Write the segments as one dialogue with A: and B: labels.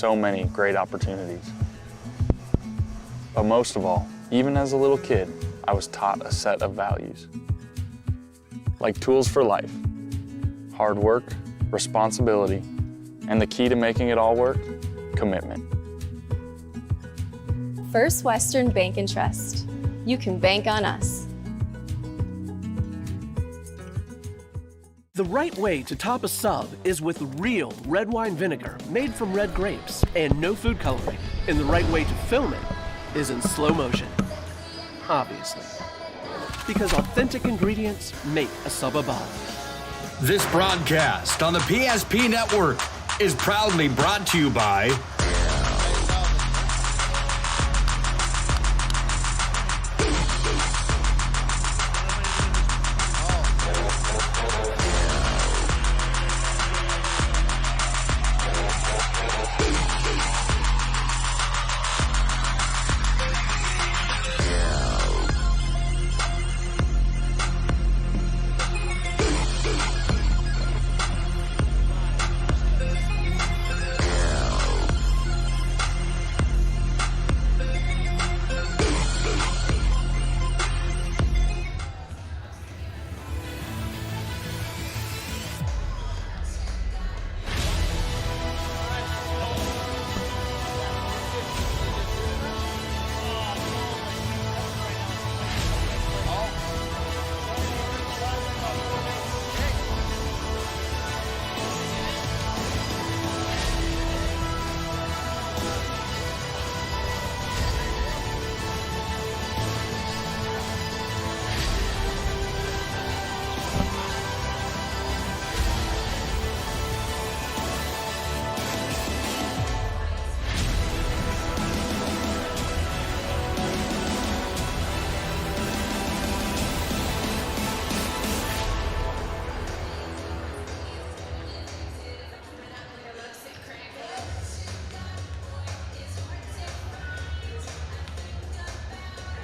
A: so many great opportunities. But most of all, even as a little kid, I was taught a set of values. Like tools for life, hard work, responsibility, and the key to making it all work, commitment.
B: First Western Bank and Trust. You can bank on us.
C: The right way to top a sub is with real red wine vinegar made from red grapes and no food coloring. And the right way to film it is in slow motion, obviously. Because authentic ingredients make a sub a bomb.
D: This broadcast on the PSP Network is proudly brought to you by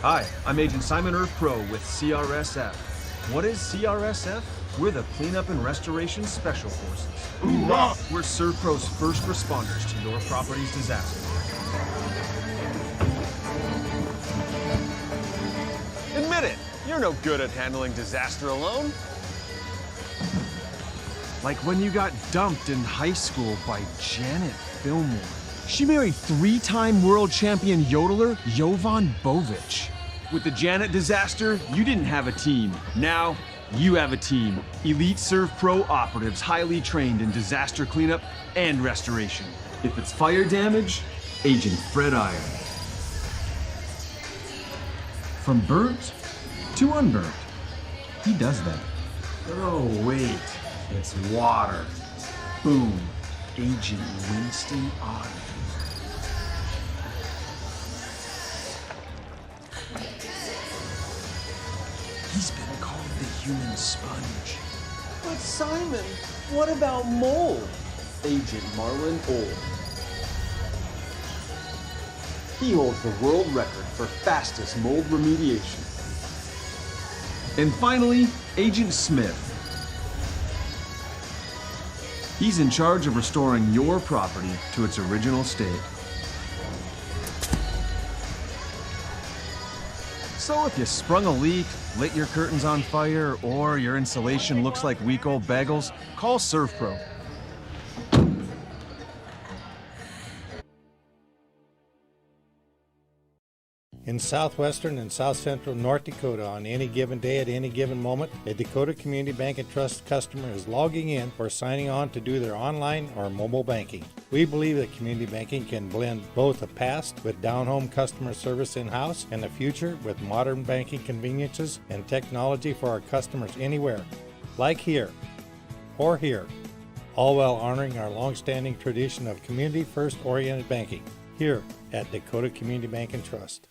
E: Hi, I'm Agent Simon Earth Pro with CRSF. What is CRSF? We're the Cleanup and Restoration Special Forces. Hoorah! We're ServPro's first responders to your property's disaster.
F: Admit it, you're no good at handling disaster alone.
E: Like when you got dumped in high school by Janet Fillmore.
G: She married three-time world champion yodeler Jovan Bovic.
E: With the Janet disaster, you didn't have a team. Now, you have a team. Elite ServPro operatives highly trained in disaster cleanup and restoration. If it's fire damage, Agent Fred Iron.
G: From burnt to unburnt. He does that.
E: Oh, wait. It's water. Boom. Agent Winston Otter. He's been called the human sponge.
F: But Simon, what about mold?
H: Agent Marlon Old. He holds the world record for fastest mold remediation.
E: And finally, Agent Smith. He's in charge of restoring your property to its original state. So if you sprung a leak, lit your curtains on fire, or your insulation looks like week old bagels, call ServPro.
I: In southwestern and south central North Dakota, on any given day at any given moment, a Dakota Community Bank and Trust customer is logging in or signing on to do their online or mobile banking. We believe that community banking can blend both the past with down-home customer service in-house and the future with modern banking conveniences and technology for our customers anywhere, like here or here, all while honoring our long-standing tradition of community-first oriented banking here at Dakota Community Bank and Trust.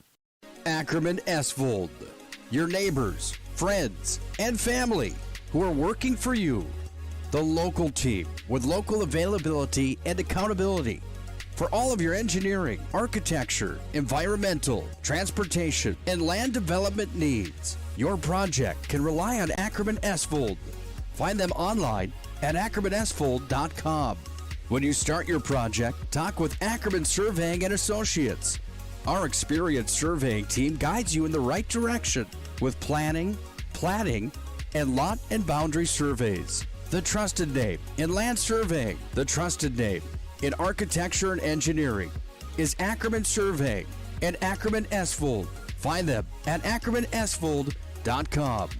D: Ackerman Esvold, your neighbors, friends, and family who are working for you. The local team with local availability and accountability for all of your engineering, architecture, environmental, transportation, and land development needs. Your project can rely on Ackerman Esvold. Find them online at ackermanesvold.com. When you start your project, talk with Ackerman Surveying and Associates. Our experienced surveying team guides you in the right direction with planning, platting, and lot and boundary surveys. The trusted name in land surveying, the trusted name in architecture and engineering is Ackerman Surveying and Ackerman Esvold. Find them at ackermanesvold.com.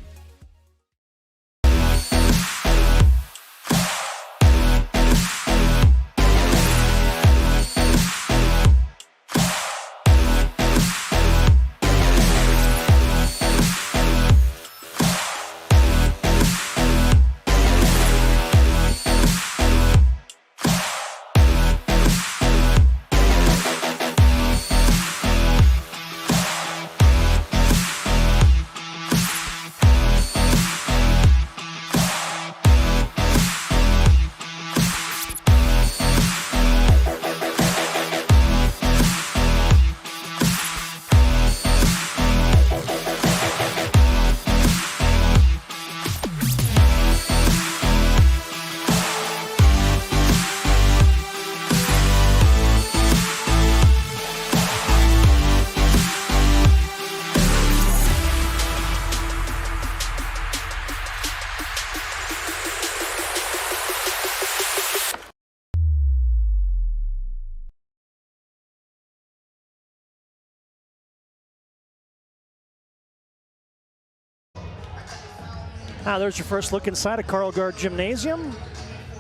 J: There's your first look inside of Carl Gard Gymnasium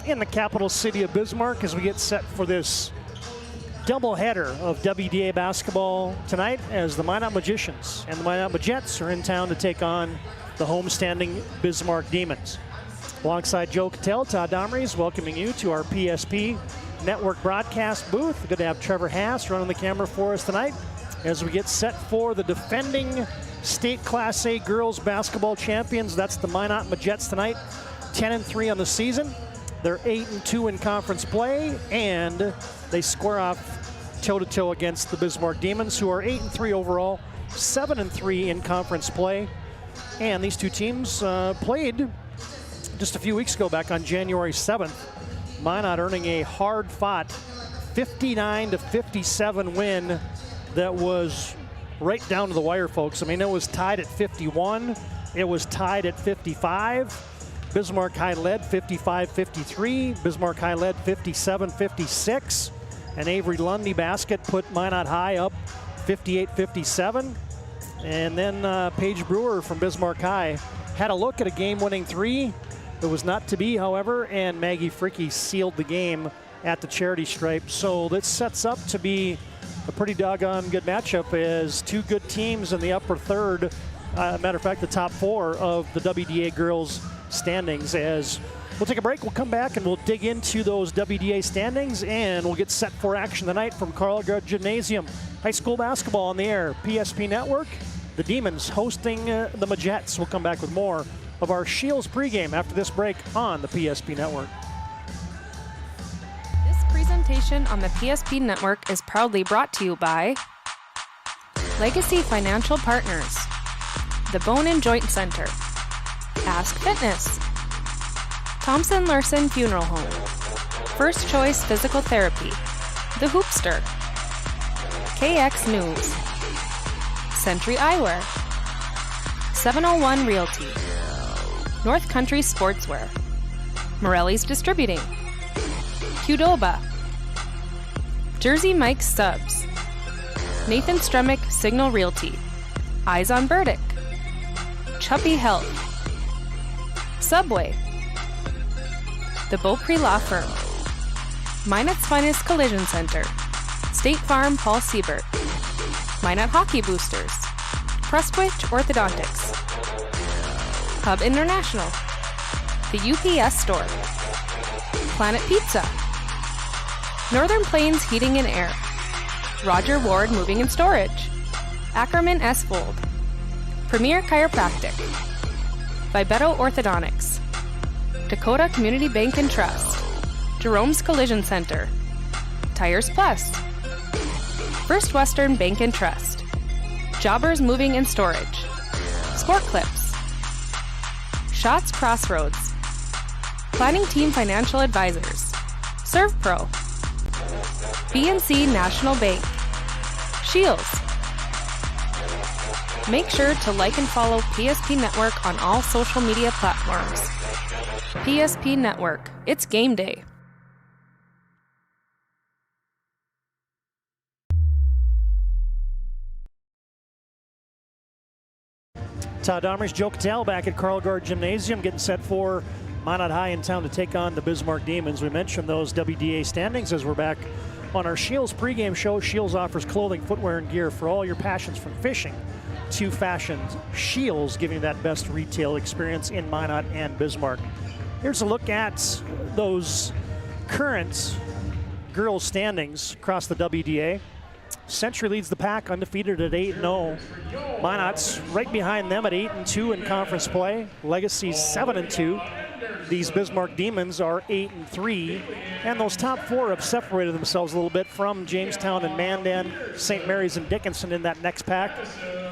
J: in the capital city of Bismarck as we get set for this doubleheader of WDA basketball tonight as the Minot Magicians and the Minot Majettes are in town to take on the homestanding Bismarck Demons. Alongside Joe Cattell, Todd Domries welcoming you to our PSP Network broadcast booth. Good to have Trevor Haas running the camera for us tonight as we get set for the defending state Class A girls basketball champions. That's the Minot Majettes tonight, 10-3 on the season. They're 8-2 in conference play, and they square off toe-to-toe against the Bismarck Demons, who are 8-3 overall, 7-3 in conference play. And these two teams played just a few weeks ago, back on January 7th. Minot earning a hard-fought 59-57 win that was right down to the wire, folks. I mean, it was tied at 51. It was tied at 55. Bismarck High led 55-53. Bismarck High led 57-56. And Avery Lundy basket put Minot High up 58-57. And then Paige Brewer from Bismarck High had a look at a game-winning three. It was not to be, however, and Maggie Fricke sealed the game at the charity stripe. So this sets up to be a pretty doggone good matchup as two good teams in the upper third. Matter of fact, the top four of the WDA girls standings. As we'll take a break, we'll come back and we'll dig into those WDA standings and we'll get set for action tonight from Carl Gard Gymnasium. High school basketball on the air, PSP Network. The Demons hosting the Majettes. We'll come back with more of our Shields pregame after this break on the PSP Network.
B: Presentation on the PSP Network is proudly brought to you by Legacy Financial Partners, the Bone and Joint Center, Ask Fitness, Thompson Larson Funeral Home, First Choice Physical Therapy, The Hoopster, KX News, Century Eyewear, 701 Realty, North Country Sportswear, Morelli's Distributing, Qdoba, Jersey Mike's Subs, Nathan Stremick Signal Realty, Eyes on Burdick, Chuppy Health, Subway, the Beaupre Law Firm, Minot's Finest Collision Center, State Farm Paul Siebert, Minot Hockey Boosters, Prestwich Orthodontics, Hub International, the UPS Store, Planet Pizza, Northern Plains Heating and Air, Roger Ward Moving and Storage, Ackerman Esvold, Premier Chiropractic, Vibeto Orthodontics, Dakota Community Bank and Trust, Jerome's Collision Center, Tires Plus, First Western Bank and Trust, Jobbers Moving and Storage, Sport Clips, Shots Crossroads, Planning Team Financial Advisors, Serve Pro, BNC National Bank, Shields. Make sure to like and follow PSP Network on all social media platforms. PSP Network, it's game day.
J: Todd Dahmer's Joe Cattell back at Carl Gard Gymnasium, getting set for Minot High in town to take on the Bismarck Demons. We mentioned those WDA standings as we're back on our Shields pregame show. Shields offers clothing, footwear, and gear for all your passions, from fishing to fashion. Shields giving you that best retail experience in Minot and Bismarck. Here's a look at those current girls standings across the WDA. Century leads the pack, undefeated at 8-0. Minot's right behind them at 8-2 in conference play. Legacy's 7-2. These Bismarck Demons are 8-3. And those top four have separated themselves a little bit from Jamestown and Mandan, St. Mary's and Dickinson in that next pack.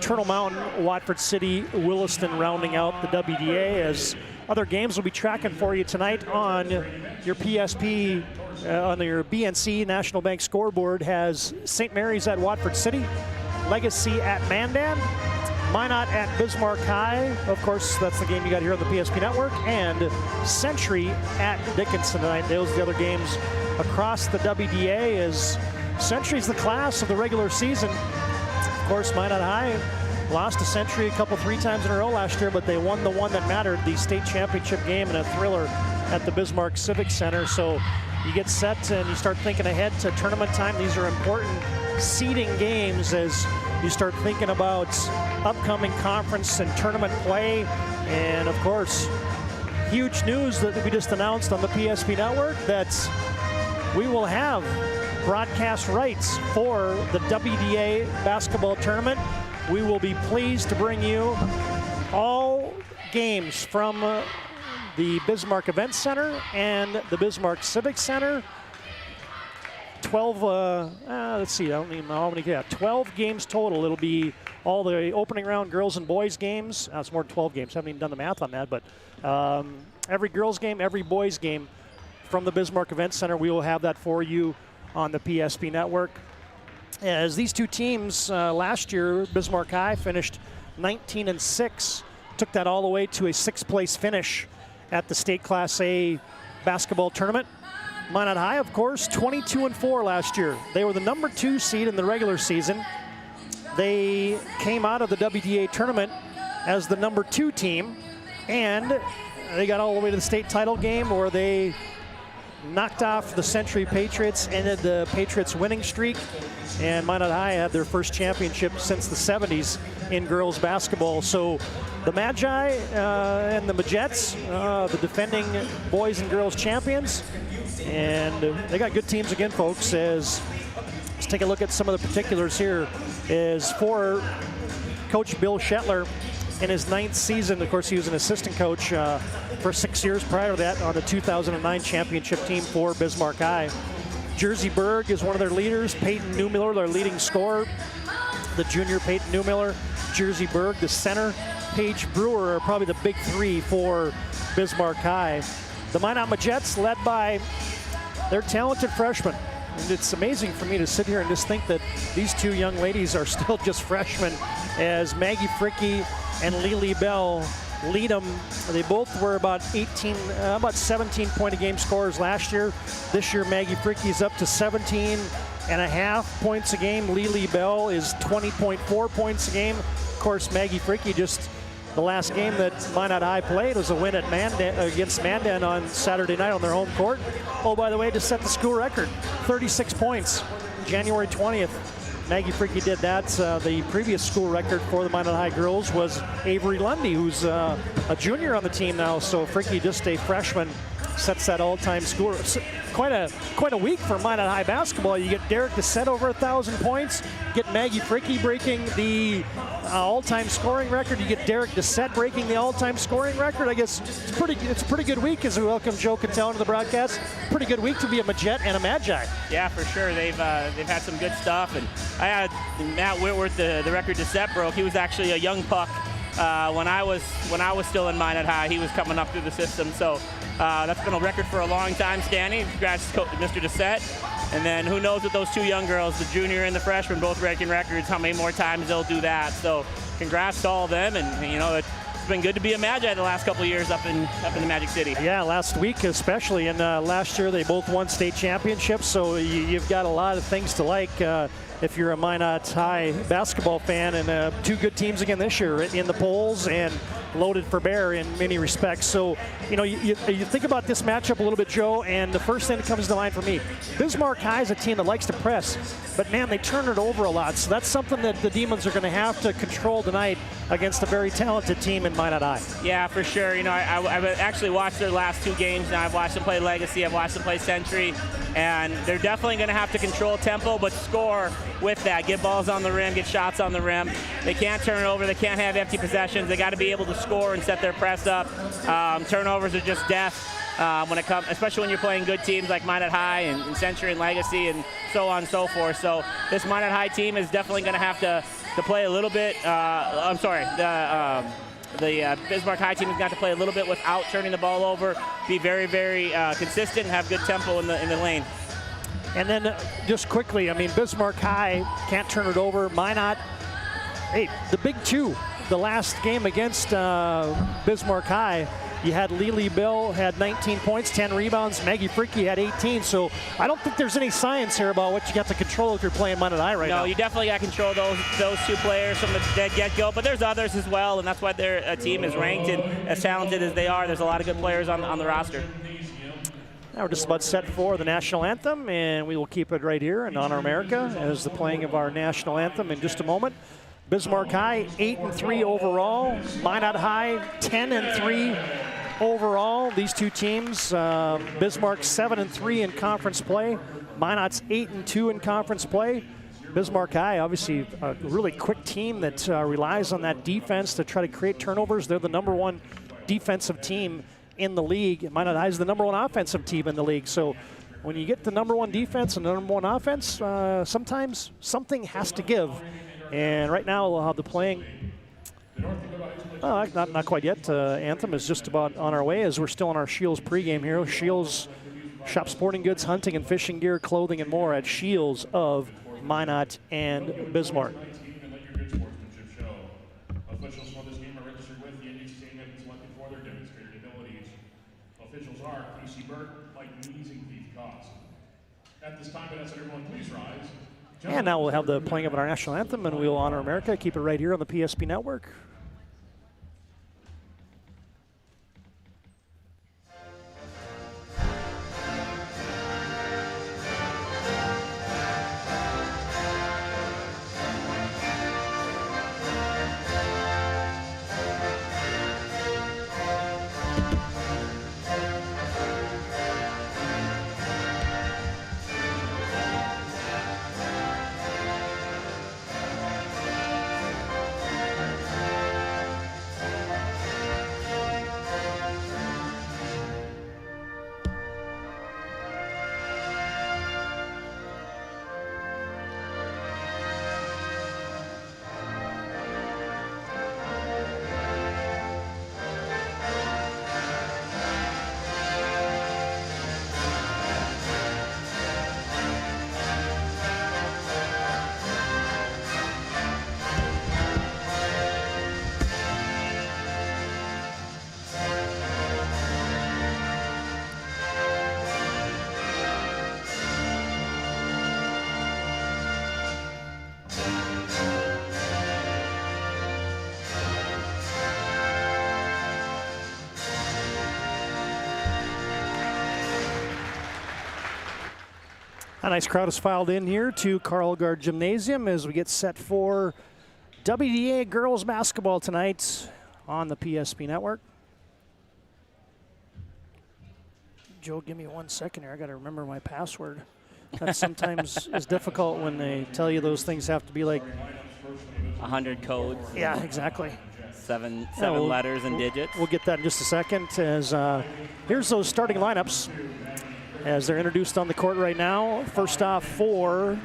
J: Turtle Mountain, Watford City, Williston rounding out the WDA, as other games will be tracking for you tonight on your PSP. On your BNC National Bank scoreboard has St. Mary's at Watford City, Legacy at Mandan, Minot at Bismarck High. Of course, that's the game you got here on the PSP Network, and Century at Dickinson tonight. Those are the other games across the WDA, as Century's the class of the regular season. Of course, Minot High lost to Century three times in a row last year, but they won the one that mattered, the state championship game, in a thriller at the Bismarck Civic Center. So you get set and you start thinking ahead to tournament time. These are important seeding games as you start thinking about upcoming conference and tournament play. And of course, huge news that we just announced on the PSP Network, that we will have broadcast rights for the WDA basketball tournament. We will be pleased to bring you all games from the Bismarck Event Center and the Bismarck Civic Center. 12, let's see, I don't even know how many, 12 games total. It'll be all the opening round girls and boys games. It's more than 12 games. I haven't even done the math on that, but every girls game, every boys game from the Bismarck Event Center, we will have that for you on the PSP Network. As these two teams last year, Bismarck High finished 19-6, took that all the way to a 6th place finish at the state Class A basketball tournament. Minot High, of course, 22-4 last year. They were the number 2 seed in the regular season. They came out of the WDA tournament as the number 2 team, and they got all the way to the state title game, where they knocked off the Century Patriots, ended the Patriots winning streak, and Minot High had their first championship since the 70s in girls basketball. So the Magi and the Majettes, the defending boys and girls champions, and they got good teams again, folks. As let's take a look at some of the particulars here. Is for Coach Bill Shetler in his 9th season. Of course, he was an assistant coach for 6 years prior to that on the 2009 championship team for Bismarck High. Jersey Berg is one of their leaders. Peyton Newmiller, their leading scorer. The junior Peyton Newmiller, Jersey Berg, the center, Paige Brewer are probably the big three for Bismarck High. The Minot Majettes, led by their talented freshmen. And it's amazing for me to sit here and just think that these two young ladies are still just freshmen, as Maggie Fricke and Lily Bell lead them. They both were about 17 point a game scorers last year. This year, Maggie Fricke's up to 17.5 points a game. Lily Bell is 20.4 points a game. Of course, Maggie Fricke, just the last game that Minot High played was a win at against Mandan on Saturday night on their home court. Oh, by the way, to set the school record, 36 points, January 20th. Maggie Fricke did that. The previous school record for the Minot High girls was Avery Lundy, who's a junior on the team now. So Fricke, just a freshman, sets that all-time score. Quite a week for Minot High basketball. You get Derek Dissett over 1,000 points. Get Maggie Fricke breaking the all-time scoring record. You get Derek Dissett breaking the all-time scoring record. I guess it's a pretty good week as we welcome Joe Cattell into the broadcast. Pretty good week to be a Majette and a Magi.
K: Yeah, for sure. They've had some good stuff. And I had Matt Whitworth, the record Dissett broke. He was actually a young puck when I was still in Minot High. He was coming up through the system. So That's been a record for a long time standing. Congrats to Mr. Doucette. And then who knows with those two young girls, the junior and the freshman, both breaking records, how many more times they'll do that. So congrats to all of them. And, you know, it's been good to be a Magi the last couple of years up in the Magic City.
J: Yeah, last week especially. And last year they both won state championships. So you've got a lot of things to like if you're a Minot High basketball fan. And two good teams again this year in the polls and loaded for bear in many respects. So, you know, you think about this matchup a little bit, Joe, and the first thing that comes to mind for me, Bismarck High is a team that likes to press, but man, they turn it over a lot. So that's something that the Demons are going to have to control tonight against a very talented team in Minot High.
K: Yeah, for sure. You know, I've actually watched their last two games now. I've watched them play Legacy, I've watched them play Century, and they're definitely going to have to control tempo, but score with that. Get balls on the rim, get shots on the rim. They can't turn it over. They can't have empty possessions. They got to be able to score and set their press up. Turnovers are just death when it comes, especially when you're playing good teams like Minot High and Century and Legacy and so on and so forth. So this Minot High team is definitely going to have to play a little bit. The Bismarck High team has got to play a little bit without turning the ball over, be very, very consistent, and have good tempo in the lane.
J: And then just quickly, I mean, Bismarck High can't turn it over. Minot, hey, the big two, the last game against Bismarck High, you had Lily Bill had 19 points, 10 rebounds. Maggie Fricky had 18. So I don't think there's any science here about what you got to control if you're playing Minot High right now.
K: No, you definitely got to control those two players from the get-go. But there's others as well, and that's why their team is ranked. And as talented as they are, there's a lot of good players on the roster.
J: Now we're just about set for the national anthem, and we will keep it right here in Honor America as the playing of our national anthem in just a moment. Bismarck High 8-3 overall. Minot High 10-3 overall. These two teams, Bismarck 7-3 in conference play. Minot's 8-2 in conference play. Bismarck High, obviously a really quick team that relies on that defense to try to create turnovers. They're the #1 defensive team in the league. Minot High is the #1 offensive team in the league. So when you get the #1 defense and the #1 offense, sometimes something has to give. And right now we'll have the playing. Not quite yet. Anthem is just about on our way as we're still on our Shields pregame here. Shields shop sporting goods, hunting and fishing gear, clothing and more at Shields of Minot and Bismarck.
L: Officials for this game are registered with the NHC and have been selected for their demonstrated abilities. Officials are Casey Burke, Mike Mees, and Keith Koss. At this time, I'd ask that everyone please rise.
J: And now we'll have the playing of our national anthem, and we'll honor America. Keep it right here on the PSP Network. A nice crowd has filed in here to Carlgard Gymnasium as we get set for WDA girls basketball tonight on the PSP Network. Joe, give me 1 second here. I got to remember my password. That sometimes is difficult when they tell you those things have to be like
K: 100 codes.
J: Yeah, exactly.
K: Seven letters and digits.
J: We'll get that in just a second. As here's those starting lineups as they're introduced on the court right now. First off, for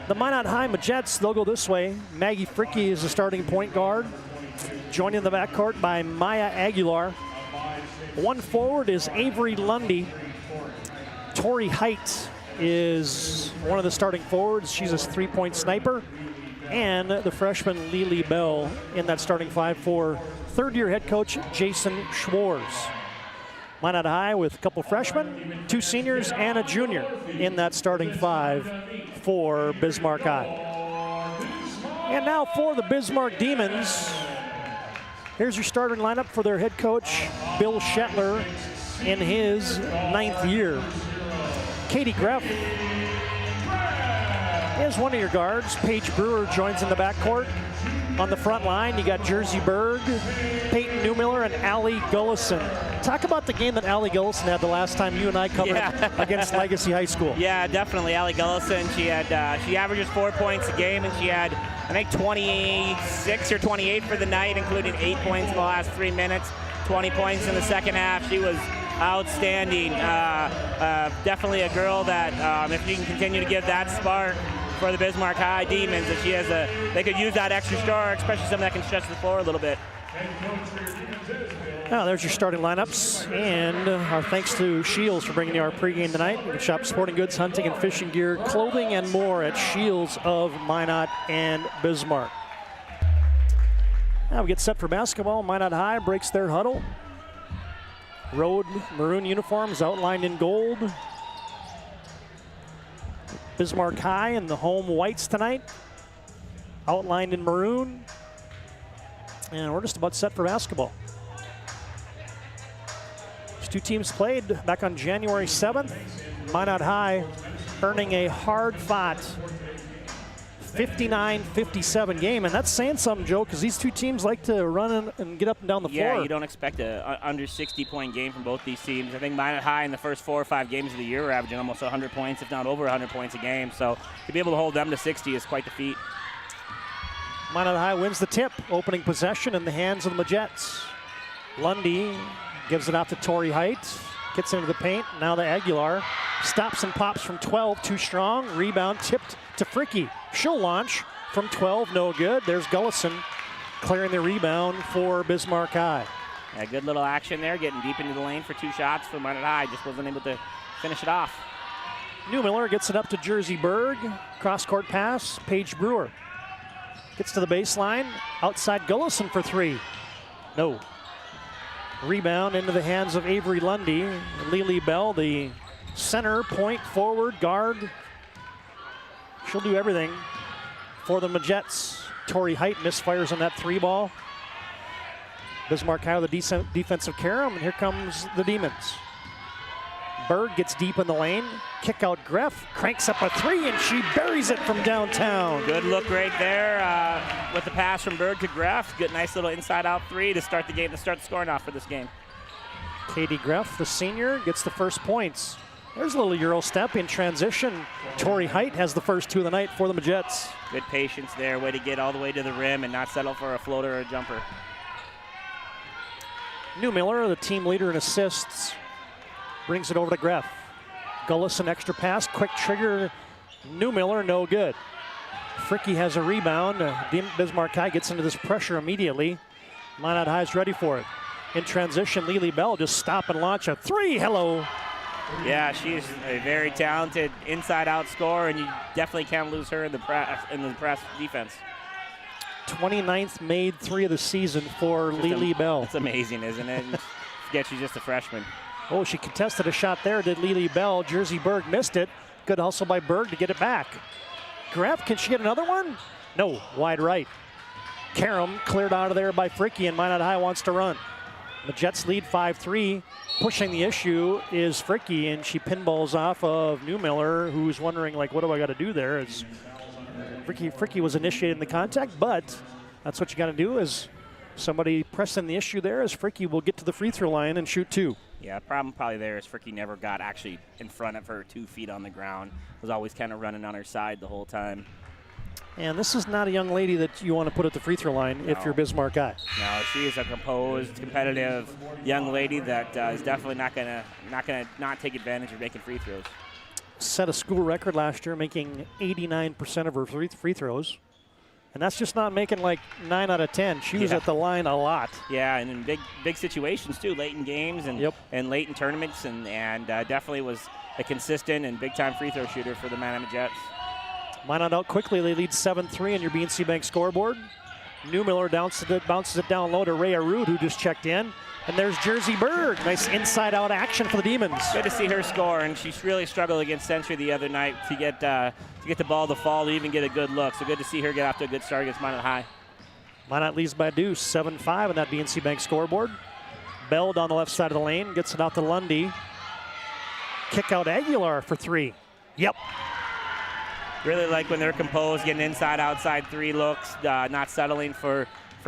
J: the Minot High Majettes, they'll go this way. Maggie Fricky is the starting point guard. Joined in the backcourt by Maya Aguilar. One forward is Avery Lundy. Tori Height is one of the starting forwards. She's a three-point sniper. And the freshman Lily Bell in that starting five for third-year head coach Jason Schwartz. Minot High with a couple freshmen, 2 seniors, and a junior in that starting five for Bismarck High. And now for the Bismarck Demons. Here's your starting lineup for their head coach, Bill Shetler, in his 9th year. Katie Greff is one of your guards. Paige Brewer joins in the backcourt. On the front line, you got Jersey Berg, Peyton Newmiller, and Allie Gullison. Talk about the game that Allie Gullison had the last time you and I covered against Legacy High School.
K: Yeah, definitely. Allie Gullison, she averages 4 points a game, and she had, I think, 26 or 28 for the night, including 8 points in the last 3 minutes, 20 points in the second half. She was outstanding. Definitely a girl that, if you can continue to give that spark for the Bismarck High Demons, that they could use that extra star, especially someone that can stretch the floor a little bit.
J: Now there's your starting lineups, and our thanks to Shields for bringing you our pregame tonight. You can shop sporting goods, hunting and fishing gear, clothing, and more at Shields of Minot and Bismarck. Now we get set for basketball. Minot High breaks their huddle. Road maroon uniforms outlined in gold. Bismarck High in the home whites tonight, outlined in maroon. And we're just about set for basketball. These two teams played back on January 7th. Minot High earning a hard-fought 59-57 game, and that's saying something, Joe, because these two teams like to run and get up and down the floor.
K: Yeah, you don't expect a under 60-point game from both these teams. I think Minot High in the first 4 or 5 games of the year are averaging almost 100 points, if not over 100 points a game. So to be able to hold them to 60 is quite the feat.
J: Minot High wins the tip, opening possession in the hands of the Magets. Lundy gives it out to Tori Height, gets into the paint. Now the Aguilar stops and pops from 12, too strong. Rebound tipped to Fricky. She'll launch from 12, no good. There's Gullison clearing the rebound for Bismarck High.
K: Yeah, good little action there, getting deep into the lane for 2 shots for Minot High. Just wasn't able to finish it off.
J: Newmiller gets it up to Jersey Berg. Cross-court pass, Paige Brewer. Gets to the baseline, outside Gullison for 3. No. Rebound into the hands of Avery Lundy. Lily Bell, the center, point, forward, guard. She'll do everything for the Magets. Tori Height misfires on that 3 ball. Bismarck High with a defensive carom, and here comes the Demons. Berg gets deep in the lane. Kick out Greff, cranks up a 3, and she buries it from downtown.
K: Good look right there with the pass from Berg to Greff. Good, nice little inside-out 3 to start the game, to start the scoring off for this game.
J: Katie Greff, the senior, gets the first points. There's a little Euro step in transition. Tori Height has the first 2 of the night for the Magets.
K: Good patience there, way to get all the way to the rim and not settle for a floater or a jumper.
J: Newmiller, the team leader in assists, brings it over to Greff. Gullison, extra pass, quick trigger. Newmiller, no good. Fricky has a rebound. Bismarck High gets into this pressure immediately. Minot High is ready for it. In transition, Lily Bell just stop and launch a 3. Hello.
K: Yeah, she's a very talented inside-out scorer, and you definitely can't lose her in the press defense.
J: 29th made 3 of the season for Lily Bell.
K: It's amazing, isn't it? Forget she's just a freshman.
J: Oh, she contested a shot there, did Lily Bell. Jersey Berg missed it. Good hustle by Berg to get it back. Greff, can she get another one? No, wide right. Karam cleared out of there by Fricky, and Minot High wants to run. The Jets lead 5-3. Pushing the issue is Fricky, and she pinballs off of Newmiller, who's wondering, like, what do I got to do there? It's Fricky was initiating the contact, but that's what you got to do is somebody pressing the issue there as Fricky will get to the free throw line and shoot 2.
K: Yeah, the problem probably there is Fricky never got actually in front of her 2 feet on the ground. Was always kind of running on her side the whole time.
J: And this is not a young lady that you want to put at the free throw line if you're Bismarck High.
K: No, she is a composed, competitive young lady that is definitely not gonna take advantage of making free throws.
J: Set a school record last year, making 89% of her free throws. And that's just not making like 9 out of 10. She was at the line a lot.
K: Yeah, and in big situations too, late in games and late in tournaments, and definitely was a consistent and big-time free throw shooter for the Minot Jets.
J: Minot out quickly. They lead 7-3 on your BNC Bank scoreboard. Newmiller bounces it down low to Rhea Rude, who just checked in. And there's Jersey Berg. Nice inside-out action for the Demons.
K: Good to see her score, and she's really struggled against Century the other night to get the ball to fall, to even get a good look. So good to see her get off to a good start against Minot High.
J: Minot leads by a deuce, 7-5 on that BNC Bank scoreboard. Bell down the left side of the lane, gets it out to Lundy. Kick out Aguilar for 3. Yep.
K: Really like when they're composed, getting inside, outside 3 looks, not settling for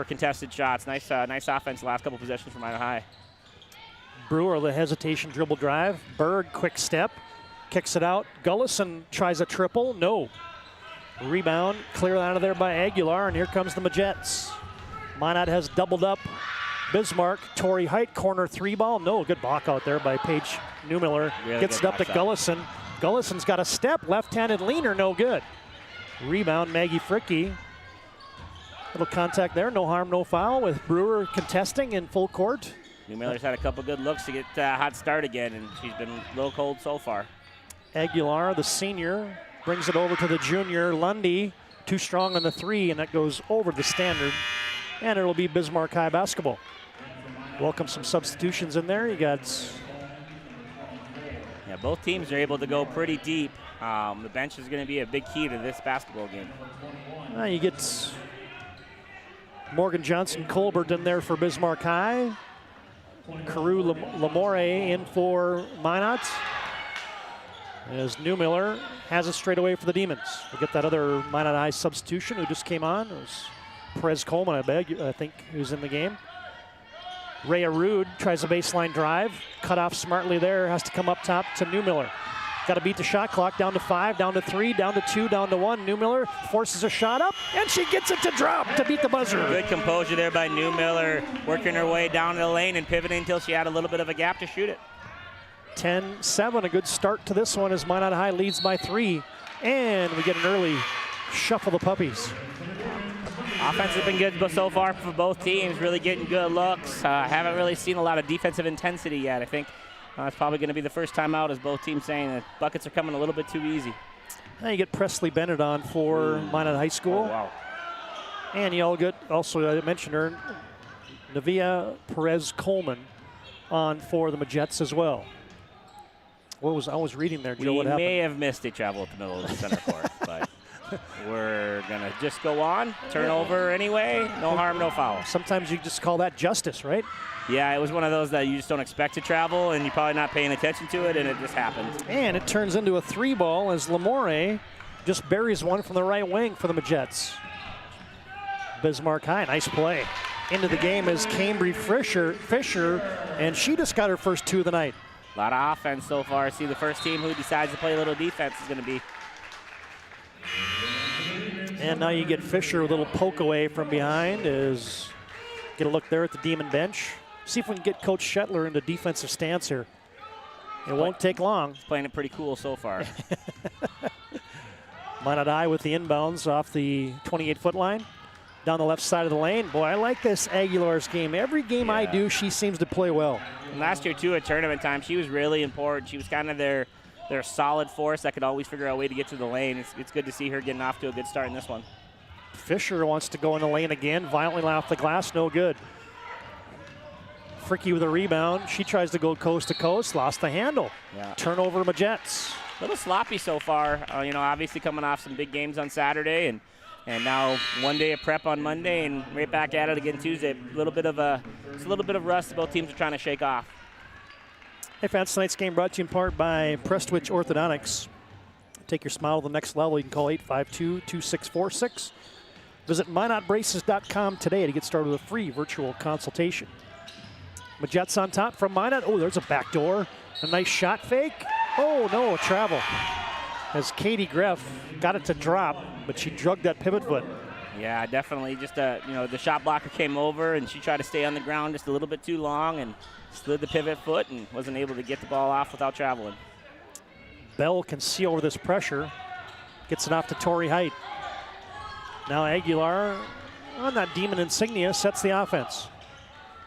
K: contested shots. Nice offense the last couple possessions for Minot High.
J: Brewer, the hesitation dribble drive. Berg, quick step, kicks it out. Gullison tries a triple, no. Rebound, clear out of there by Aguilar, and here comes the Majets. Minot has doubled up Bismarck. Torrey Height, corner 3 ball, no. Good block out there by Paige Newmiller.
K: Really
J: gets it up to Gullison. Gullison's got a step, left-handed leaner, no good. Rebound, Maggie Fricke. Little contact there, no harm, no foul, with Brewer contesting in full court.
K: Newmiller's had a couple good looks to get a hot start again, and she's been a little cold so far.
J: Aguilar, the senior, brings it over to the junior. Lundy, too strong on the 3, and that goes over the standard. And it'll be Bismarck High basketball. Welcome some substitutions in there. You got...
K: Yeah, both teams are able to go pretty deep. The bench is going to be a big key to this basketball game.
J: You get Morgan Johnson Colbert in there for Bismarck High. Carew Lamore in for Minot. As Newmiller has it straight away for the Demons. We'll get that other Minot High substitution who just came on. It was Perez Coleman, I think, who's in the game. Rhea Rude tries a baseline drive. Cut off smartly there. Has to come up top to Newmiller. Got to beat the shot clock. Down to 5, down to 3, down to 2, down to 1. Newmiller forces a shot up, and she gets it to drop to beat the buzzer.
K: Good composure there by Newmiller, working her way down the lane and pivoting until she had a little bit of a gap to shoot it.
J: 10-7, a good start to this one as Minot High leads by 3. And we get an early shuffle the puppies.
K: Offense has been good so far for both teams, really getting good looks. Haven't really seen a lot of defensive intensity yet. I think it's probably going to be the first time out as both teams saying that buckets are coming a little bit too easy.
J: Now you get Presley Bennett on for Minot High School.
K: Oh, wow.
J: And you all get, also I mentioned her, Navia Perez Coleman on for the Majets as well. What was I was reading there, Joe?
K: We
J: what happened?
K: may have missed a travel at the middle of the center court, but we're going to just go on. Turnover anyway. No harm, no foul.
J: Sometimes you just call that justice, right?
K: Yeah, it was one of those that you just don't expect to travel, and you're probably not paying attention to it, and it just happened.
J: And it turns into a 3 ball as Lamore just buries one from the right wing for the Majets. Bismarck High, nice play. Into the game is Cambry Fisher, and she just got her first 2 of the night.
K: A lot of offense so far. See, the first team who decides to play a little defense is going to be.
J: And now you get Fisher with a little poke away from behind. Get a look there at the Demon bench. See if we can get Coach Shetler into defensive stance here. It won't take long.
K: He's playing it pretty cool so far.
J: Minot High with the inbounds off the 28-foot line. Down the left side of the lane. Boy, I like this Aguilar's game. Every game I do, she seems to play well.
K: And last year, too, at tournament time, she was really important. She was kind of their solid force that could always figure out a way to get to the lane. It's good to see her getting off to a good start in this one.
J: Fisher wants to go in the lane again. Violently off the glass, no good. Fricke with a rebound. She tries to go coast to coast, lost the handle.
K: Yeah.
J: Turnover Majets.
K: A little sloppy so far. Obviously coming off some big games on Saturday, and now one day of prep on Monday, and right back at it again Tuesday. It's a little bit of rust both teams are trying to shake off.
J: Hey fans, tonight's game brought to you in part by Prestwich Orthodontics. Take your smile to the next level. You can call 852-2646. Visit minotbraces.com today to get started with a free virtual consultation. Majets on top from Minot. Oh, there's a backdoor. A nice shot fake. Oh, no, a travel. As Katie Greff got it to drop, but she drugged that pivot foot.
K: Yeah, definitely. Just, the shot blocker came over, and she tried to stay on the ground just a little bit too long and slid the pivot foot and wasn't able to get the ball off without traveling.
J: Bell can see over this pressure. Gets it off to Torrey Height. Now Aguilar on that Demon insignia sets the offense.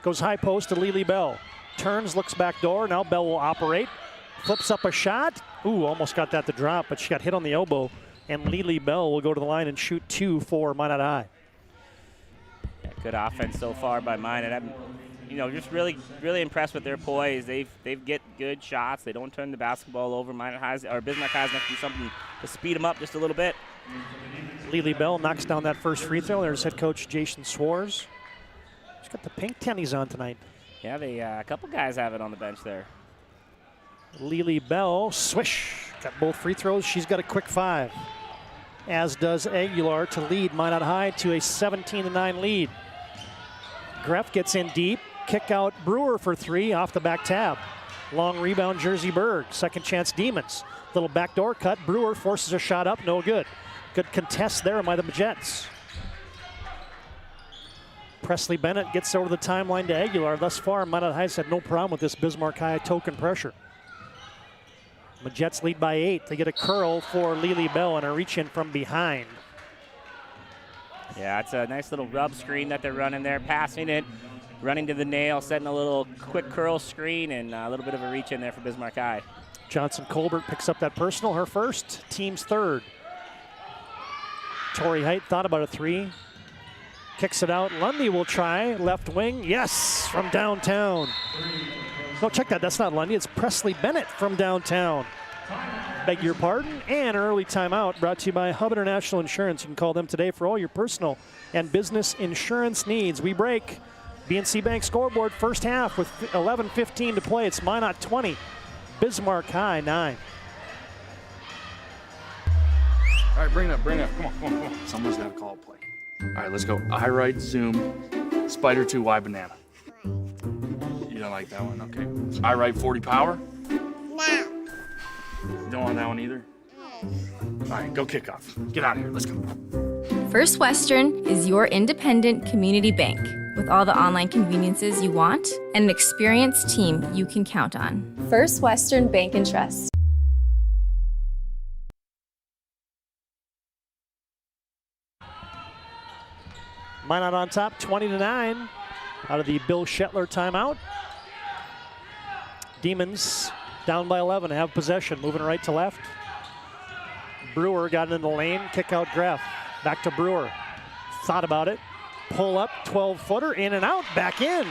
J: Goes high post to Lily Bell. Turns, looks back door. Now Bell will operate. Flips up a shot. Ooh, almost got that to drop, but she got hit on the elbow. And Lily Bell will go to the line and shoot 2 for Minot High.
K: Yeah, good offense so far by Minot. I'm, just really impressed with their poise. They get good shots. They don't turn the basketball over. Minot High or Bismarck High has to do something to speed them up just a little bit.
J: Lily Bell knocks down that first free throw. There's head coach Jason Swarz. He's got the pink tennies on tonight.
K: Yeah, a couple guys have it on the bench there.
J: Lily Bell, swish, got both free throws. She's got a quick 5. As does Aguilar to lead Minot High to a 17-9 lead. Greff gets in deep. Kick out Brewer for 3 off the back tab. Long rebound Jersey Berg. Second chance Demons. Little backdoor cut. Brewer forces a shot up. No good. Good contest there by the Jets. Presley Bennett gets over the timeline to Aguilar. Thus far, Minot High's had no problem with this Bismarck High token pressure. The Jets lead by 8. They get a curl for Lily Bell and a reach in from behind.
K: Yeah, it's a nice little rub screen that they're running there, passing it, running to the nail, setting a little quick curl screen, and a little bit of a reach in there for Bismarck High.
J: Johnson Colbert picks up that personal, her first, team's third. Tori Height thought about a 3. Kicks it out. Lundy will try. Left wing. Yes, from downtown. No, check that. That's not Lundy. It's Presley Bennett from downtown. Beg your pardon. And an early timeout brought to you by Hub International Insurance. You can call them today for all your personal and business insurance needs. We break. BNC Bank scoreboard first half with 11:15 to play. It's Minot 20, Bismarck High 9.
A: All right, bring it up. Come on. Someone's got to call a play. All right, let's go. I right, zoom, spider 2, Y banana. You don't like that one? Okay. I right, 40 power? No. You don't want that one either? All right, go kick off. Get out of here. Let's go.
M: First Western is your independent community bank with all the online conveniences you want and an experienced team you can count on. First Western Bank and Trust.
J: Minot on top, 20-9 out of the Bill Shetler timeout. Demons down by 11, have possession, moving right to left. Brewer got into the lane, kick out Greff. Back to Brewer. Thought about it. Pull up, 12-footer, in and out, back in.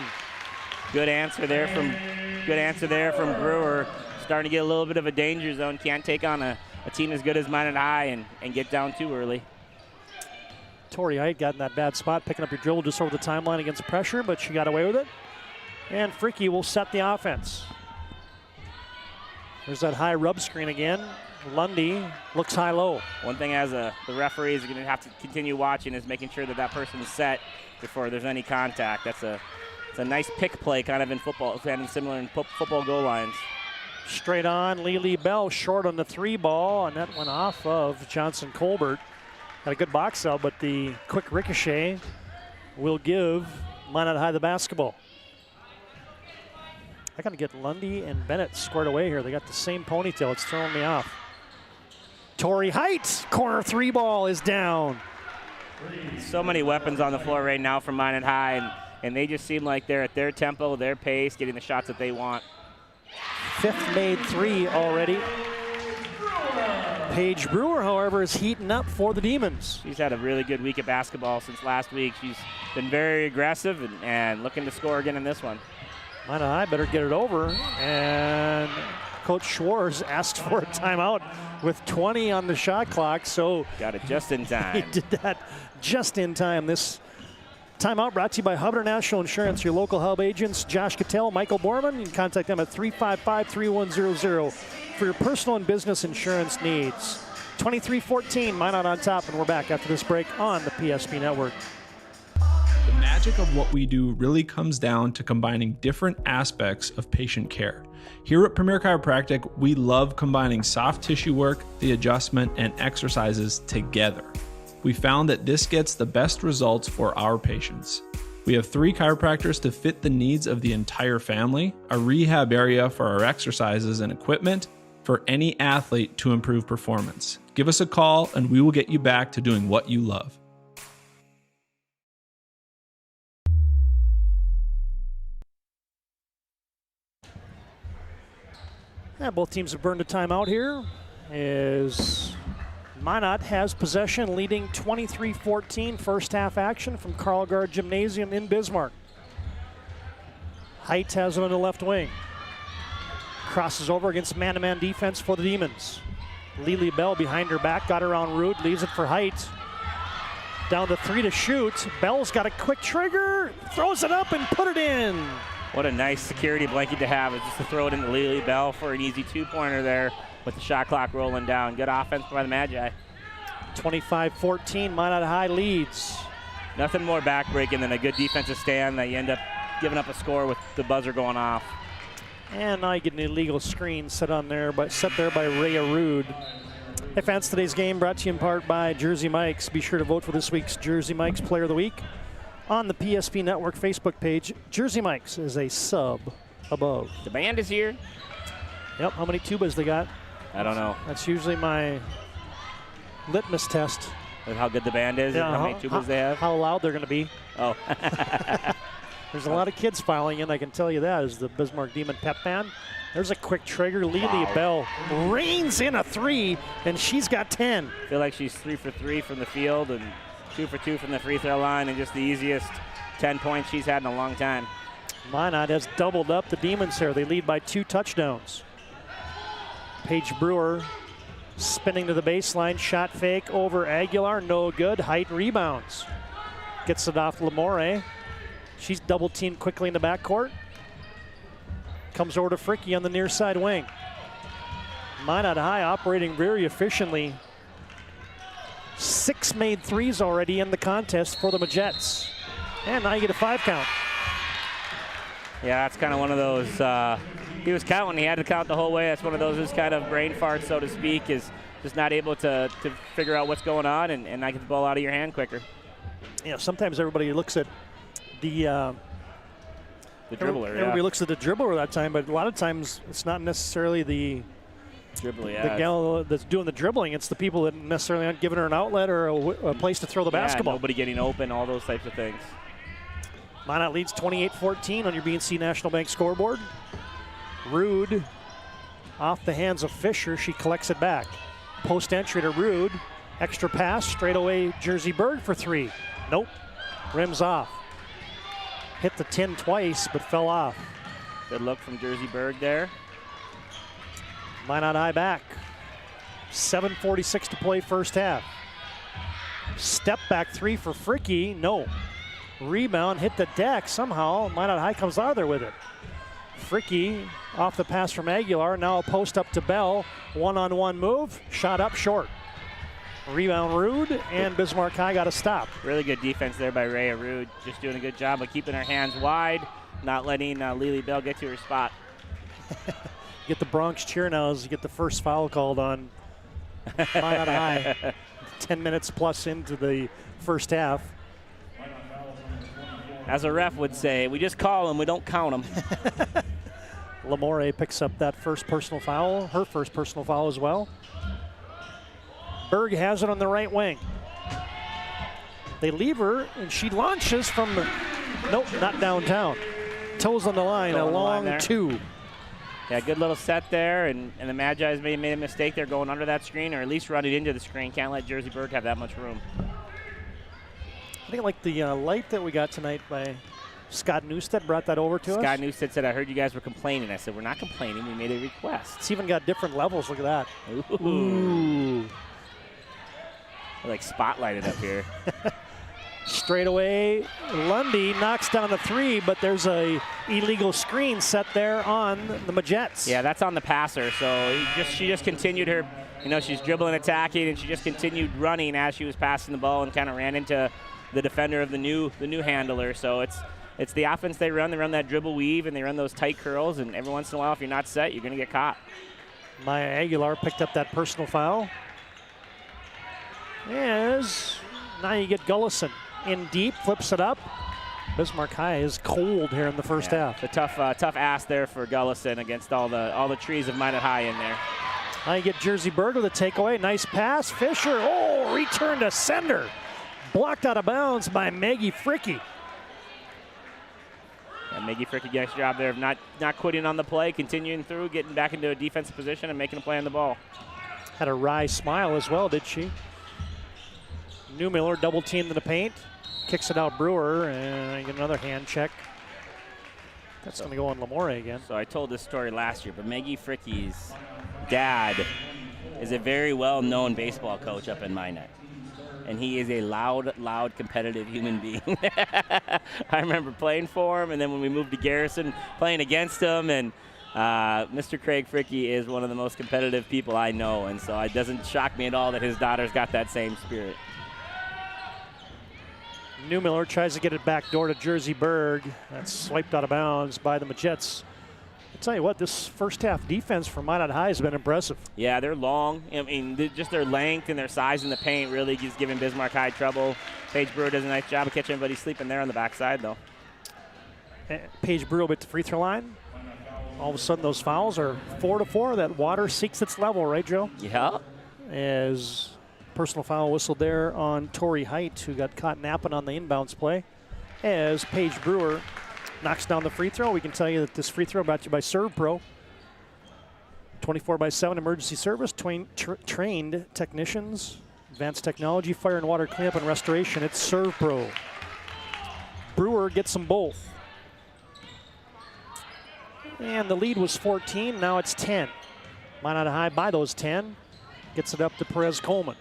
K: Good answer there from Brewer. Starting to get a little bit of a danger zone. Can't take on a team as good as Minot High and get down too early.
J: Tori Height got in that bad spot, picking up your dribble just over the timeline against pressure, but she got away with it. And Freaky will set the offense. There's that high rub screen again. Lundy looks high-low.
K: One thing as the referees are going to have to continue watching is making sure that person is set before there's any contact. It's a nice pick play kind of in football, kind of similar in football goal lines.
J: Straight on, Lily Bell short on the 3 ball, and that went off of Johnson Colbert. Had a good box out, but the quick ricochet will give Minot High the basketball. I got to get Lundy and Bennett squared away here. They got the same ponytail. It's throwing me off. Tori Height, corner 3 ball is down.
K: So many weapons on the floor right now from Minot High, and they just seem like they're at their tempo, their pace, getting the shots that they want.
J: 5th made 3 already. Paige Brewer, however, is heating up for the Demons.
K: She's had a really good week of basketball since last week. She's been very aggressive and looking to score again in this one.
J: Minot High better get it over, and Coach Schwartz asked for a timeout with 20 on the shot clock, so
K: got it just in time.
J: He did that just in time. This timeout brought to you by Hub International Insurance, your local Hub agents, Josh Cattell, Michael Borman. You can contact them at 355-3100 for your personal and business insurance needs. 23-14, Minot on top, and we're back after this break on the PSP Network.
N: The magic of what we do really comes down to combining different aspects of patient care. Here at Premier Chiropractic, we love combining soft tissue work, the adjustment, and exercises together. We found that this gets the best results for our patients. We have 3 chiropractors to fit the needs of the entire family, a rehab area for our exercises and equipment, for any athlete to improve performance. Give us a call and we will get you back to doing what you love.
J: Yeah, both teams have burned a timeout here as Minot has possession, leading 23-14 first half action from Carl Gard Gymnasium in Bismarck. Height has it on the left wing. Crosses over against man-to-man defense for the Demons. Lily Bell behind her back, got around Rude, leaves it for Height. Down to 3 to shoot. Bell's got a quick trigger, throws it up and put it in.
K: What a nice security blanket to have, is just to throw it into Lily Bell for an easy 2-pointer there with the shot clock rolling down. Good offense by the Magi.
J: 25-14, Minot High leads.
K: Nothing more backbreaking than a good defensive stand that you end up giving up a score with the buzzer going off.
J: And now you get an illegal screen set there by Rhea Rude. Hey fans, today's game brought to you in part by Jersey Mike's. Be sure to vote for this week's Jersey Mike's Player of the Week on the PSP Network Facebook page. Jersey Mike's is a sub above.
K: The band is here.
J: Yep, how many tubas they got?
K: I don't know.
J: That's usually my litmus test.
K: With how good the band is,
J: yeah,
K: and how many tubas they have?
J: How loud they're going to be.
K: Oh.
J: There's a lot of kids filing in, I can tell you that, as the Bismarck Demon pep band. There's a quick trigger. Lily Bell reins in a 3, and she's got 10.
K: I feel like she's 3 for 3 from the field and 2 for 2 from the free throw line, and just the easiest 10 points she's had in a long time.
J: Minot has doubled up the Demons here. They lead by 2 touchdowns. Paige Brewer spinning to the baseline. Shot fake over Aguilar. No good. Height rebounds. Gets it off Lamore. She's double teamed quickly in the backcourt. Comes over to Fricky on the near side wing. Minot High operating very efficiently. 6 made threes already in the contest for the Majettes. And now you get a 5 count.
K: Yeah, that's kind of one of those, he was counting, he had to count the whole way. That's one of those, his kind of brain farts, so to speak, is just not able to figure out what's going on and not get the ball out of your hand quicker.
J: Yeah, sometimes everybody looks at the
K: dribbler.
J: Everybody looks at the dribbler that time, but a lot of times it's not necessarily the
K: dribbler.
J: The gal that's doing the dribbling. It's the people that necessarily aren't giving her an outlet or a place to throw the basketball.
K: Nobody getting open, all those types of things.
J: Minot leads 28-14 on your BNC National Bank scoreboard. Rude off the hands of Fisher. She collects it back. Post entry to Rude. Extra pass, straight away Jersey Berg for 3. Nope. Rims off. Hit the 10 twice, but fell off.
K: Good look from Jersey Berg there.
J: Minot High back. 7:46 to play first half. Step back 3 for Fricky. No. Rebound, hit the deck somehow. Minot High comes out of there with it. Fricky off the pass from Aguilar. Now a post up to Bell. One-on-one move. Shot up short. Rebound Rude, and Bismarck High got a stop.
K: Really good defense there by Rhea Rude. Just doing a good job of keeping her hands wide, not letting Lily Bell get to her spot.
J: Get the Bronx cheer now as you get the first foul called on Minot High. 10 minutes plus into the first half.
K: As a ref would say, we just call them, we don't count them.
J: Lamore picks up that first personal foul, her first personal foul as well. Berg has it on the right wing. They leave her, and she launches from the, nope, not downtown. Toes on the line, a long 2.
K: Yeah, good little set there, and the Magi's made a mistake there going under that screen, or at least running into the screen. Can't let Jersey Berg have that much room.
J: I think like the light that we got tonight by Scott Newstead brought that over to us.
K: Scott Newstead said, I heard you guys were complaining. I said, we're not complaining, we made a request.
J: It's even got different levels, look at that.
K: Ooh. We're like spotlighted up here.
J: Straight away, Lundy knocks down a 3, but there's a illegal screen set there on the Majettes.
K: Yeah, that's on the passer. So she just continued her, she's dribbling, attacking, and she just continued running as she was passing the ball and kind of ran into the defender of the new handler. So it's the offense they run. They run that dribble weave and they run those tight curls. And every once in a while, if you're not set, you're going to get caught.
J: Maya Aguilar picked up that personal foul. Yes. Now you get Gullison in deep, flips it up. Bismarck High is cold here in the first half.
K: It's a tough ass there for Gullison against all the trees of Minot High in there.
J: Now you get Jersey Berg with a takeaway. Nice pass. Fisher, return to sender. Blocked out of bounds by Maggie Fricky.
K: And Maggie Fricky gets a job there of not quitting on the play, continuing through, getting back into a defensive position and making a play on the ball.
J: Had a wry smile as well, did she? Newmiller double teamed in the paint. Kicks it out Brewer, and get another hand check. That's going to go on Lamore again.
K: So I told this story last year, but Maggie Fricky's dad is a very well-known baseball coach up in Minot. And he is a loud, competitive human being. I remember playing for him, and then when we moved to Garrison, playing against him. And Mr. Craig Fricky is one of the most competitive people I know, and so it doesn't shock me at all that his daughter's got that same spirit.
J: Newmiller tries to get it back door to Jersey Berg. That's swiped out of bounds by the Majets. I'll tell you what, this first half defense for Minot High has been impressive.
K: Yeah, they're long. I mean, just their length and their size in the paint really is giving Bismarck High trouble. Paige Brewer does a nice job of catching everybody sleeping there on the backside, though.
J: Paige Brewer at the free throw line. All of a sudden, those fouls are 4-4. That water seeks its level, right, Joe?
K: Yeah.
J: As personal foul whistled there on Tori Height, who got caught napping on the inbounds play. As Paige Brewer knocks down the free throw. We can tell you that this free throw brought to you by Serve Pro. 24/7 emergency service, trained technicians, advanced technology, fire and water cleanup and restoration. It's Serve Pro. Brewer gets them both. And the lead was 14, now it's 10. Minot High by those 10. Gets it up to Perez Coleman.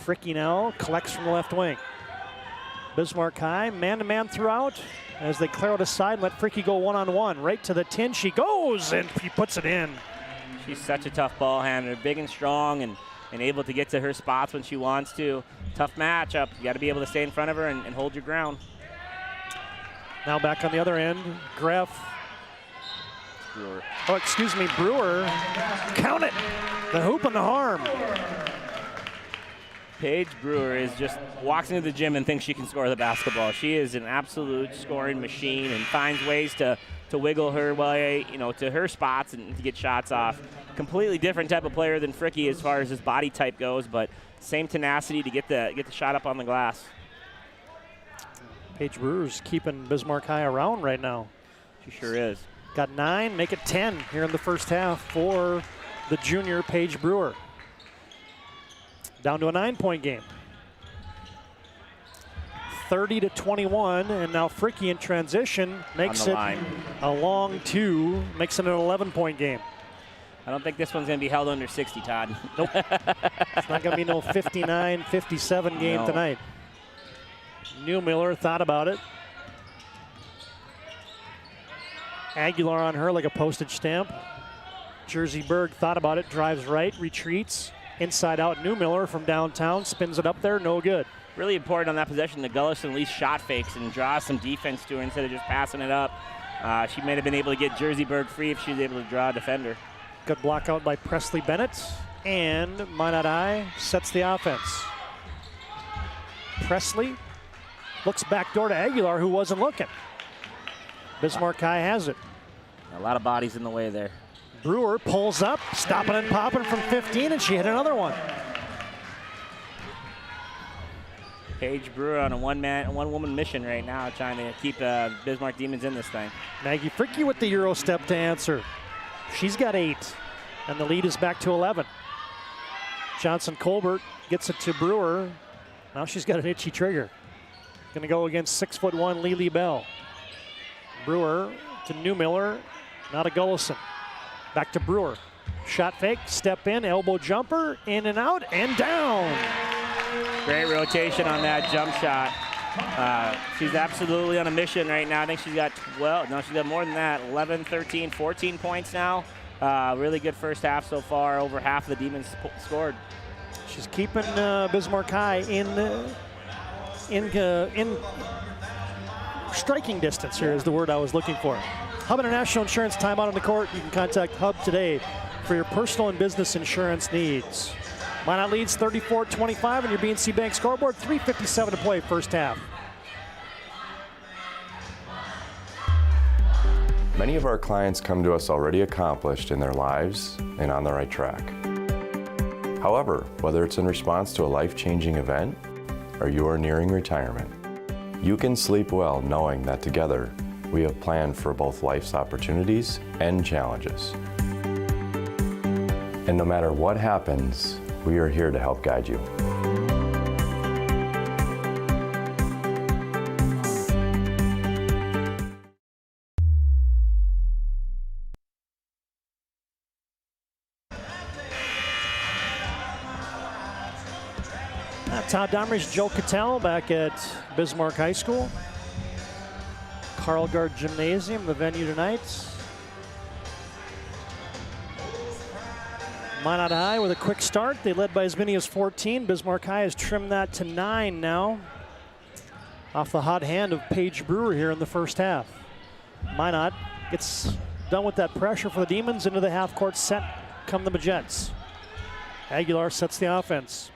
J: Fricky now collects from the left wing. Bismarck High, man-to-man throughout. As they clear out a side, let Fricky go one-on-one. Right to the 10, she goes, and she puts it in.
K: She's such a tough ball handler, big and strong, and able to get to her spots when she wants to. Tough matchup. You got to be able to stay in front of her and hold your ground.
J: Now back on the other end, Greff.
K: Brewer.
J: Oh, excuse me, Brewer. Count it. The hoop and the harm.
K: Paige Brewer is just walks into the gym and thinks she can score the basketball. She is an absolute scoring machine and finds ways to wiggle her way, to her spots and to get shots off. Completely different type of player than Fricky as far as his body type goes, but same tenacity to get the shot up on the glass.
J: Paige Brewer's keeping Bismarck High around right now.
K: She sure is.
J: Got 9, make it 10 here in the first half for the junior Paige Brewer. Down to a 9-point game. 30-21, and now Fricky in transition makes it a long 2, makes it an 11-point game.
K: I don't think this one's going to be held under 60, Todd.
J: Nope. It's not going to be no 59-57 game tonight. Newmiller thought about it. Aguilar on her like a postage stamp. Jersey Berg thought about it, drives right, retreats. Inside out, Newmiller from downtown, spins it up there, no good.
K: Really important on that possession that Gullison at least shot fakes and draws some defense to her instead of just passing it up. She might have been able to get Jersey Berg free if she was able to draw a defender.
J: Good block out by Presley Bennett, and Minot High sets the offense. Presley looks backdoor to Aguilar, who wasn't looking. Bismarck High has it.
K: A lot of bodies in the way there.
J: Brewer pulls up, stopping and popping from 15, and she hit another one.
K: Paige Brewer on a one-woman mission right now, trying to keep Bismarck Demons in this thing.
J: Maggie Fricky with the Euro step to answer. She's got 8, and the lead is back to 11. Johnson Colbert gets it to Brewer. Now she's got an itchy trigger. Gonna go against 6'1" Lily Bell. Brewer to Newmiller, now to Gullison. Back to Brewer. Shot fake, step in, elbow jumper, in and out, and down.
K: Great rotation on that jump shot. She's absolutely on a mission right now. I think she's got 12. No, she's got more than that. 11, 13, 14 points now. Really good first half so far. Over half of the Demons scored.
J: She's keeping Bismarck High in striking distance here is the word I was looking for. Hub International Insurance timeout on the court. You can contact Hub today for your personal and business insurance needs. Minot leads 34-25 on your BNC Bank scoreboard. 3:57 to play first half.
O: Many of our clients come to us already accomplished in their lives and on the right track. However, whether it's in response to a life-changing event or you are nearing retirement, you can sleep well knowing that together we have planned for both life's opportunities and challenges. And no matter what happens, we are here to help guide you.
J: Todd Domrich, Joe Cattell back at Bismarck High School. Carlgard Gymnasium, the venue tonight. Minot High with a quick start. They led by as many as 14. Bismarck High has trimmed that to 9 now. Off the hot hand of Paige Brewer here in the first half. Minot gets done with that pressure for the Demons. Into the half-court set come the Magets. Aguilar sets the offense.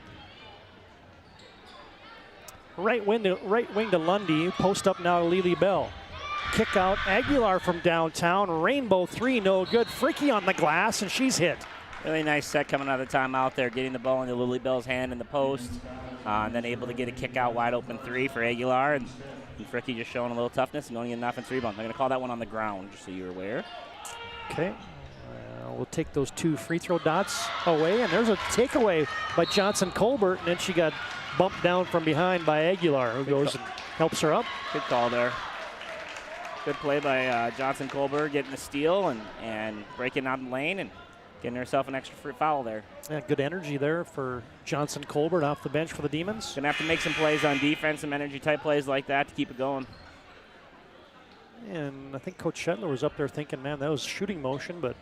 J: Right wing to Lundy. Post up now to Lily Bell. Kick out Aguilar from downtown. Rainbow three, no good. Fricky on the glass, and she's hit.
K: Really nice set coming out of the timeout there, getting the ball into Lily Bell's hand in the post, and then able to get a kick out wide open three for Aguilar. And Fricky just showing a little toughness and only an offensive rebound. I'm going to call that one on the ground, just so you're aware.
J: Okay. We'll take those 2 free throw dots away, and there's a takeaway by Johnson Colbert, and then she got bumped down from behind by Aguilar, who goes and helps her up.
K: Good call there. Good play by Johnson Colbert, getting the steal and breaking out the lane and getting herself an extra free foul there.
J: Yeah, good energy there for Johnson Colbert off the bench for the Demons.
K: Gonna have to make some plays on defense, some energy type plays like that to keep it going.
J: And I think Coach Shetler was up there thinking, man, that was shooting motion, but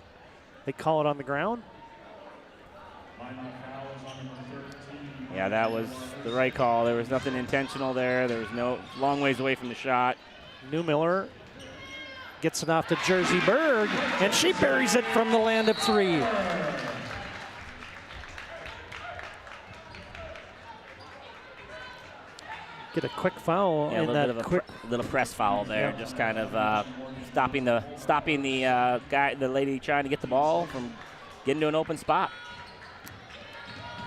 J: they call it on the ground.
K: Yeah, that was the right call. There was nothing intentional there. There was no long ways away from the shot.
J: Newmiller gets it off to Jersey Berg, and she buries it from the land of 3. Get a quick foul in that quick
K: little press foul there, just kind of stopping the lady trying to get the ball from getting to an open spot.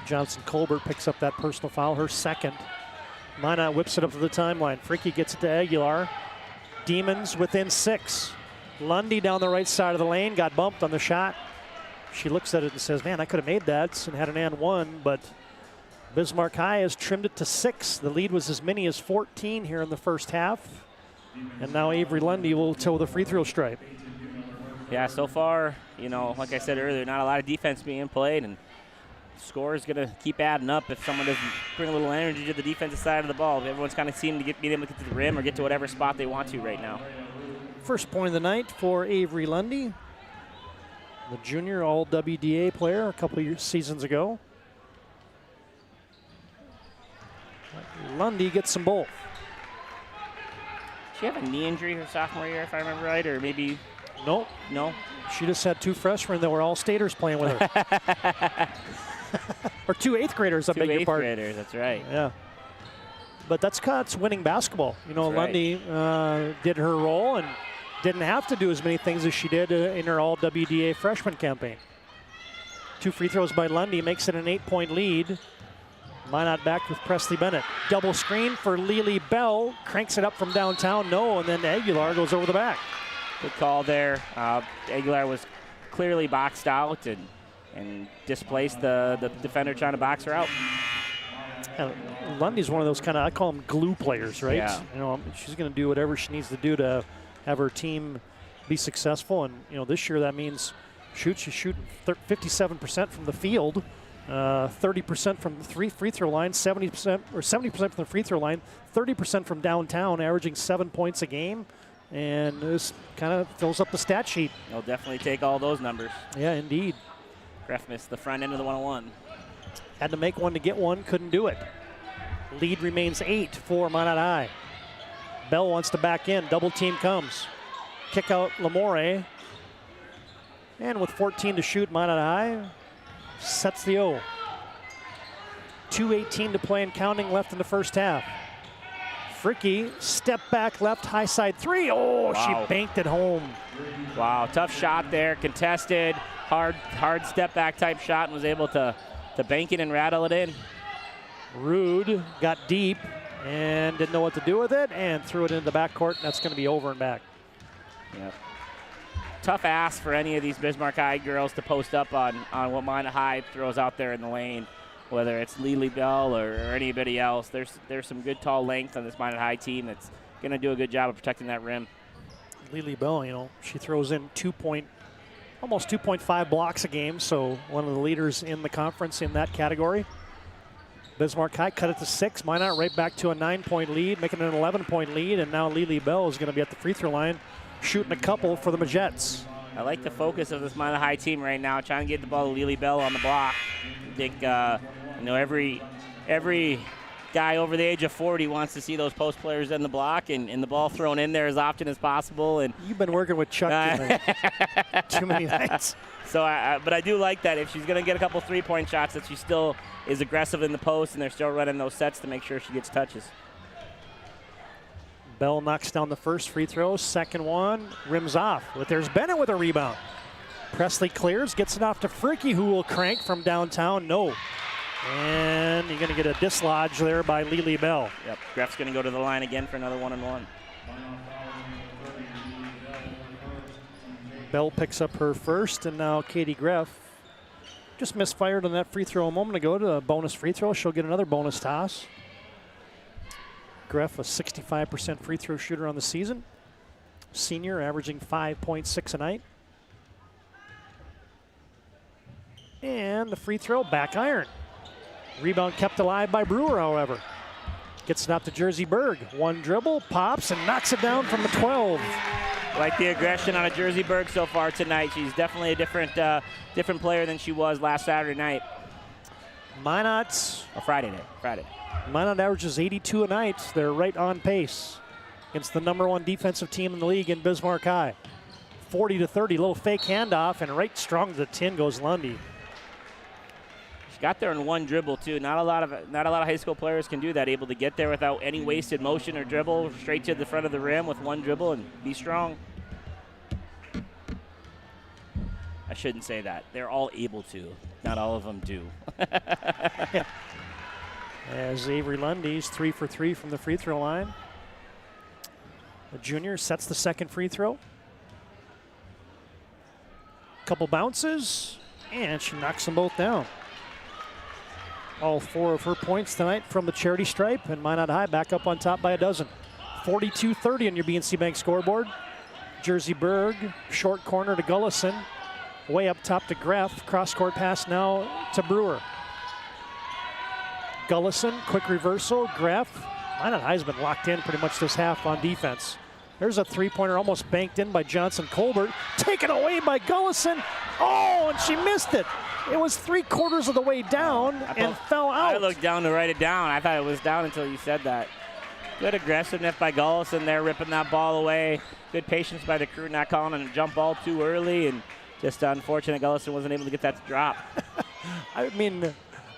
J: Johnson Colbert picks up that personal foul, her second. Minot whips it up to the timeline. Fricky gets it to Aguilar. Demons within 6. Lundy down the right side of the lane, got bumped on the shot. She looks at it and says, man, I could have made that and had an and one, but Bismarck High has trimmed it to 6. The lead was as many as 14 here in the first half. And now Avery Lundy will toe the free throw stripe.
K: Yeah, so far, like I said earlier, not a lot of defense being played, and score is going to keep adding up if someone doesn't bring a little energy to the defensive side of the ball. Everyone's kind of seeming to be able to get to the rim or get to whatever spot they want to right now.
J: First point of the night for Avery Lundy, the junior all-WDA player a couple of seasons ago. Lundy gets them both.
K: Did she have a knee injury her sophomore year, if I remember right, or maybe?
J: Nope.
K: No?
J: She just had 2 freshmen that were all staters playing with her. Or 2 8th graders, I beg your pardon.
K: 2 8th graders, that's right.
J: Yeah. But that's winning basketball.
K: That's
J: Lundy did her role and didn't have to do as many things as she did in her all-WDA freshman campaign. 2 free throws by Lundy makes it an 8-point lead. Minot back with Presley Bennett. Double screen for Lily Bell. Cranks it up from downtown. No, and then Aguilar goes over the back.
K: Good call there. Aguilar was clearly boxed out and displaced the defender trying to box her out.
J: Lundy's one of those kind of, I call them glue players, right?
K: Yeah.
J: She's going to do whatever she needs to do to have her team be successful. And, this year that means she's shooting 57% from the field, 30% from the free throw line, 70% from the free throw line, 30% from downtown, averaging 7 points a game. And this kind of fills up the stat sheet.
K: They'll definitely take all those numbers.
J: Yeah, indeed.
K: Ref missed the front end of the 101.
J: Had to make one to get one, couldn't do it. Lead remains 8 for Minot High. Bell wants to back in, double team comes. Kick out Lamore. And with 14 to shoot, Minot High sets the O. 2:18 to play and counting left in the first half. Fricky, step back left, high side 3. Oh, wow. She banked it home.
K: Wow, tough shot there, contested, hard step back type shot, and was able to bank it and rattle it in.
J: Rude got deep and didn't know what to do with it and threw it into the backcourt, and that's going to be over and back.
K: Yep. Tough ask for any of these Bismarck High girls to post up on what Minot High throws out there in the lane, whether it's Lily Bell or anybody else. There's some good tall length on this Minot High team that's going to do a good job of protecting that rim.
J: Lily Bell, you know, she throws in almost 2.5 blocks a game, so one of the leaders in the conference in that category. Bismarck High cut it to 6. Minot right back to a 9-point lead, making it an 11-point lead, and now Lily Bell is going to be at the free throw line shooting a couple for the Majettes.
K: I like the focus of this Minot High team right now, trying to get the ball to Lily Bell on the block. I think every guy over the age of 40 wants to see those post players in the block and the ball thrown in there as often as possible. And
J: you've been working with Chuck too many nights.
K: So, but I do like that if she's going to get a couple three-point shots, that she still is aggressive in the post, and they're still running those sets to make sure she gets touches.
J: Bell knocks down the first free throw. Second one rims off. But there's Bennett with a rebound. Presley clears, gets it off to Freaky, who will crank from downtown. No. And you're going to get a dislodge there by Lily Bell.
K: Yep, Greff's going to go to the line again for another 1-on-1.
J: Bell picks up her first, and now Katie Greff just misfired on that free throw a moment ago to a bonus free throw. She'll get another bonus toss. Greff, a 65% free throw shooter on the season. Senior, averaging 5.6 a night. And the free throw, back iron. Rebound kept alive by Brewer, however. Gets it out to Jersey Berg. One dribble, pops, and knocks it down from the 12.
K: Like the aggression on a Jersey Berg so far tonight. She's definitely a different player than she was last Saturday night.
J: Minot's
K: Friday.
J: Minot averages 82 a night. They're right on pace against the #1 defensive team in the league in Bismarck High. 40-30, little fake handoff, and right strong to the tin goes Lundy.
K: She got there in one dribble too. Not a lot of high school players can do that, able to get there without any wasted motion or dribble, straight to the front of the rim with one dribble and be strong. I shouldn't say that. They're all able to. Not all of them do.
J: As Avery Lundy's 3 for 3 from the free throw line. The junior sets the second free throw. Couple bounces, and she knocks them both down. All 4 of her points tonight from the charity stripe, and Minot High back up on top by a dozen. 42-30 on your BNC Bank scoreboard. Jersey Berg, short corner to Gullison. Way up top to Greff. Cross-court pass now to Brewer. Gullison, quick reversal, Greff. Minot High's been locked in pretty much this half on defense. There's a three-pointer almost banked in by Johnson Colbert. Taken away by Gullison. Oh, and she missed it. It was 3/4 of the way down and fell out.
K: I looked down to write it down. I thought it was down until you said that. Good aggressiveness by Gullison there, ripping that ball away. Good patience by the crew, not calling a jump ball too early, and just unfortunate Gullison wasn't able to get that to drop.
J: I mean,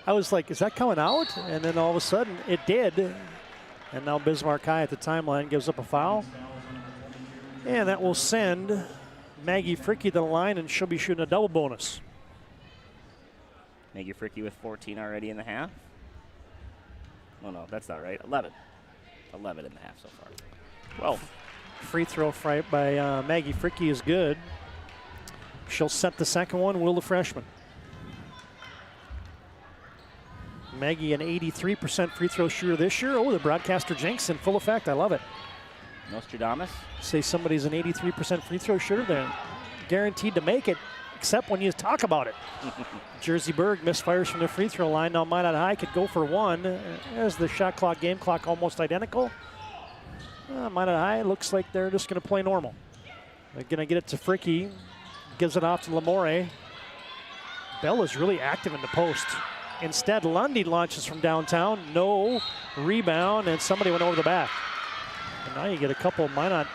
J: I was like, is that coming out? And then all of a sudden it did. And now Bismarck High at the timeline gives up a foul. And that will send Maggie Fricky to the line, and she'll be shooting a double bonus.
K: Maggie Fricky with 14 already in the half. Oh no, that's not right. 11. 11 in the half so far. 12.
J: Free throw by Maggie Fricky is good. She'll set the second one, will the freshman. Maggie, an 83% free throw shooter this year. Oh, the broadcaster jinx in full effect. I love it.
K: Nostradamus.
J: Say somebody's an 83% free throw shooter, they're guaranteed to make it, except when you talk about it. Jersey Berg misfires from the free throw line. Now Minot High could go for one. As the shot clock, game clock almost identical. Minot High looks like they're just going to play normal. They're going to get it to Fricky. Gives it off to Lamore. Bell is really active in the post. Instead, Lundy launches from downtown. No rebound, and somebody went over the back. And now you get a couple of Minot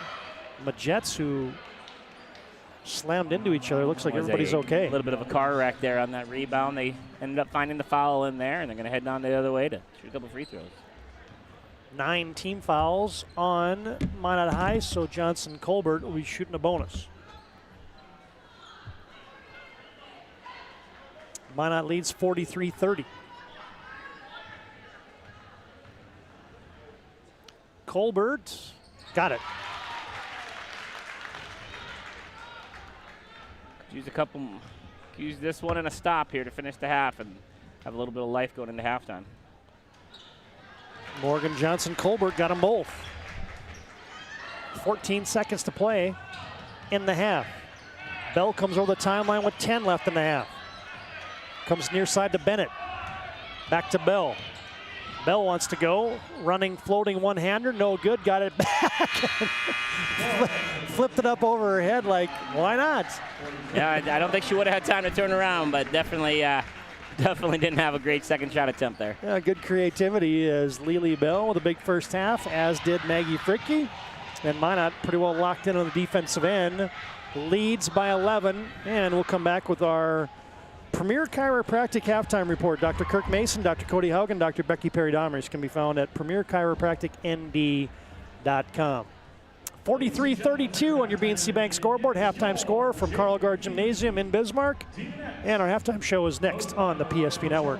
J: Majettes who slammed into each other. Looks like everybody's okay.
K: A little bit of a car wreck there on that rebound. They ended up finding the foul in there, and they're going to head down the other way to shoot a couple free throws.
J: 9 team fouls on Minot High, so Johnson Colbert will be shooting a bonus. Minot leads 43-30. Colbert got it.
K: Use this one and a stop here to finish the half and have a little bit of life going into halftime.
J: Morgan, Johnson, Colbert got them both. 14 seconds to play in the half. Bell comes over the timeline with 10 left in the half. Comes near side to Bennett. Back to Bell. Bell wants to go. Running, floating one-hander. No good. Got it back. Flipped it up over her head like, why not?
K: Yeah, I don't think she would have had time to turn around, but definitely didn't have a great second shot attempt there.
J: Yeah, good creativity as Lily Bell with a big first half, as did Maggie Fricke. And Minot pretty well locked in on the defensive end. Leads by 11, and we'll come back with our Premier Chiropractic Halftime Report. Dr. Kirk Mason, Dr. Cody Haugen, Dr. Becky Perry-Domers can be found at premierchiropracticnd.com. 43-32 on your BNC Bank scoreboard. Halftime score from Carl Gard Gymnasium in Bismarck. And our halftime show is next on the PSP Network.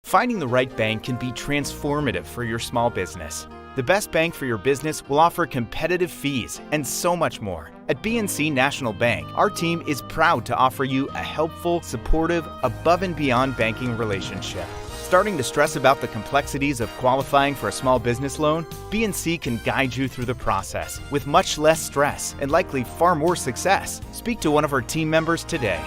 P: Finding the right bank can be transformative for your small business. The best bank for your business will offer competitive fees and so much more. At BNC National Bank, our team is proud to offer you a helpful, supportive, above and beyond banking relationship. Starting to stress about the complexities of qualifying for a small business loan? BNC can guide you through the process with much less stress and likely far more success. Speak to one of our team members today.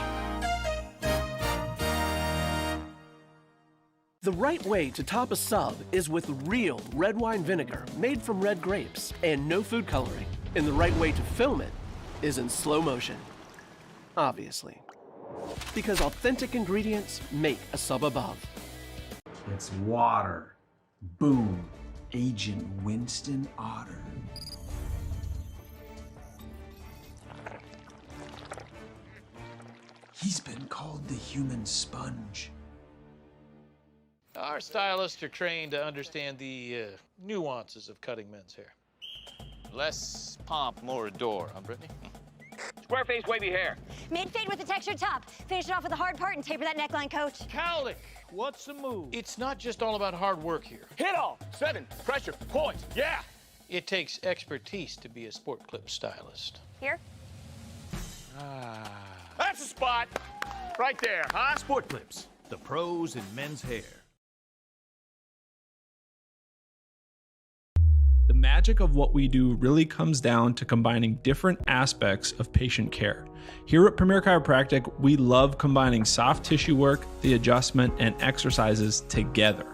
C: The right way to top a sub is with real red wine vinegar made from red grapes and no food coloring. And the right way to film it is in slow motion. Obviously. Because authentic ingredients make a sub above.
E: It's water. Boom. Agent Winston Otter. He's been called the human sponge.
Q: Our stylists are trained to understand the nuances of cutting men's hair. Less pomp, more adore, huh, Brittany?
R: Square face, wavy hair.
S: Mid-fade with a textured top. Finish it off with a hard part and taper that neckline, coach.
Q: Cowlick, what's the move? It's not just all about hard work here.
R: Hit all. 7. Pressure. Points. Yeah.
Q: It takes expertise to be a sport clip stylist.
S: Here.
R: That's the spot. Right there, huh?
T: Sport Clips, the pros in men's hair.
N: The magic of what we do really comes down to combining different aspects of patient care. Here at Premier Chiropractic, we love combining soft tissue work, the adjustment, and exercises together.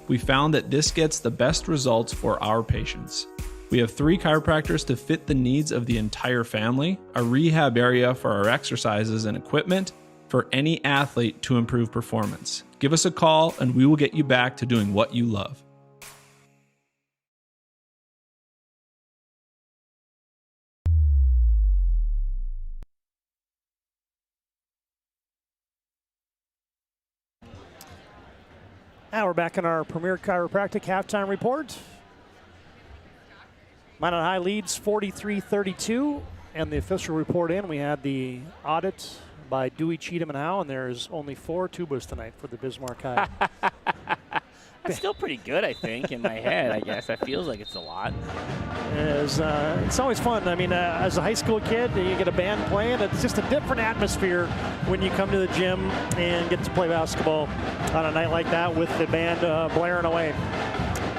N: We found that this gets the best results for our patients. We have 3 chiropractors to fit the needs of the entire family, a rehab area for our exercises and equipment, for any athlete to improve performance. Give us a call and we will get you back to doing what you love.
J: Now we're back in our Premier Chiropractic Halftime Report. Minot High leads 43-32, and the official report in, we had the audit by Dewey, Cheatham, and Howe, and there's only 4 tubas tonight for the Bismarck High.
K: That's still pretty good, I think, in my head, I guess. That feels like it's a lot.
J: It's always fun. I mean, as a high school kid, you get a band playing. It's just a different atmosphere when you come to the gym and get to play basketball on a night like that with the band blaring away.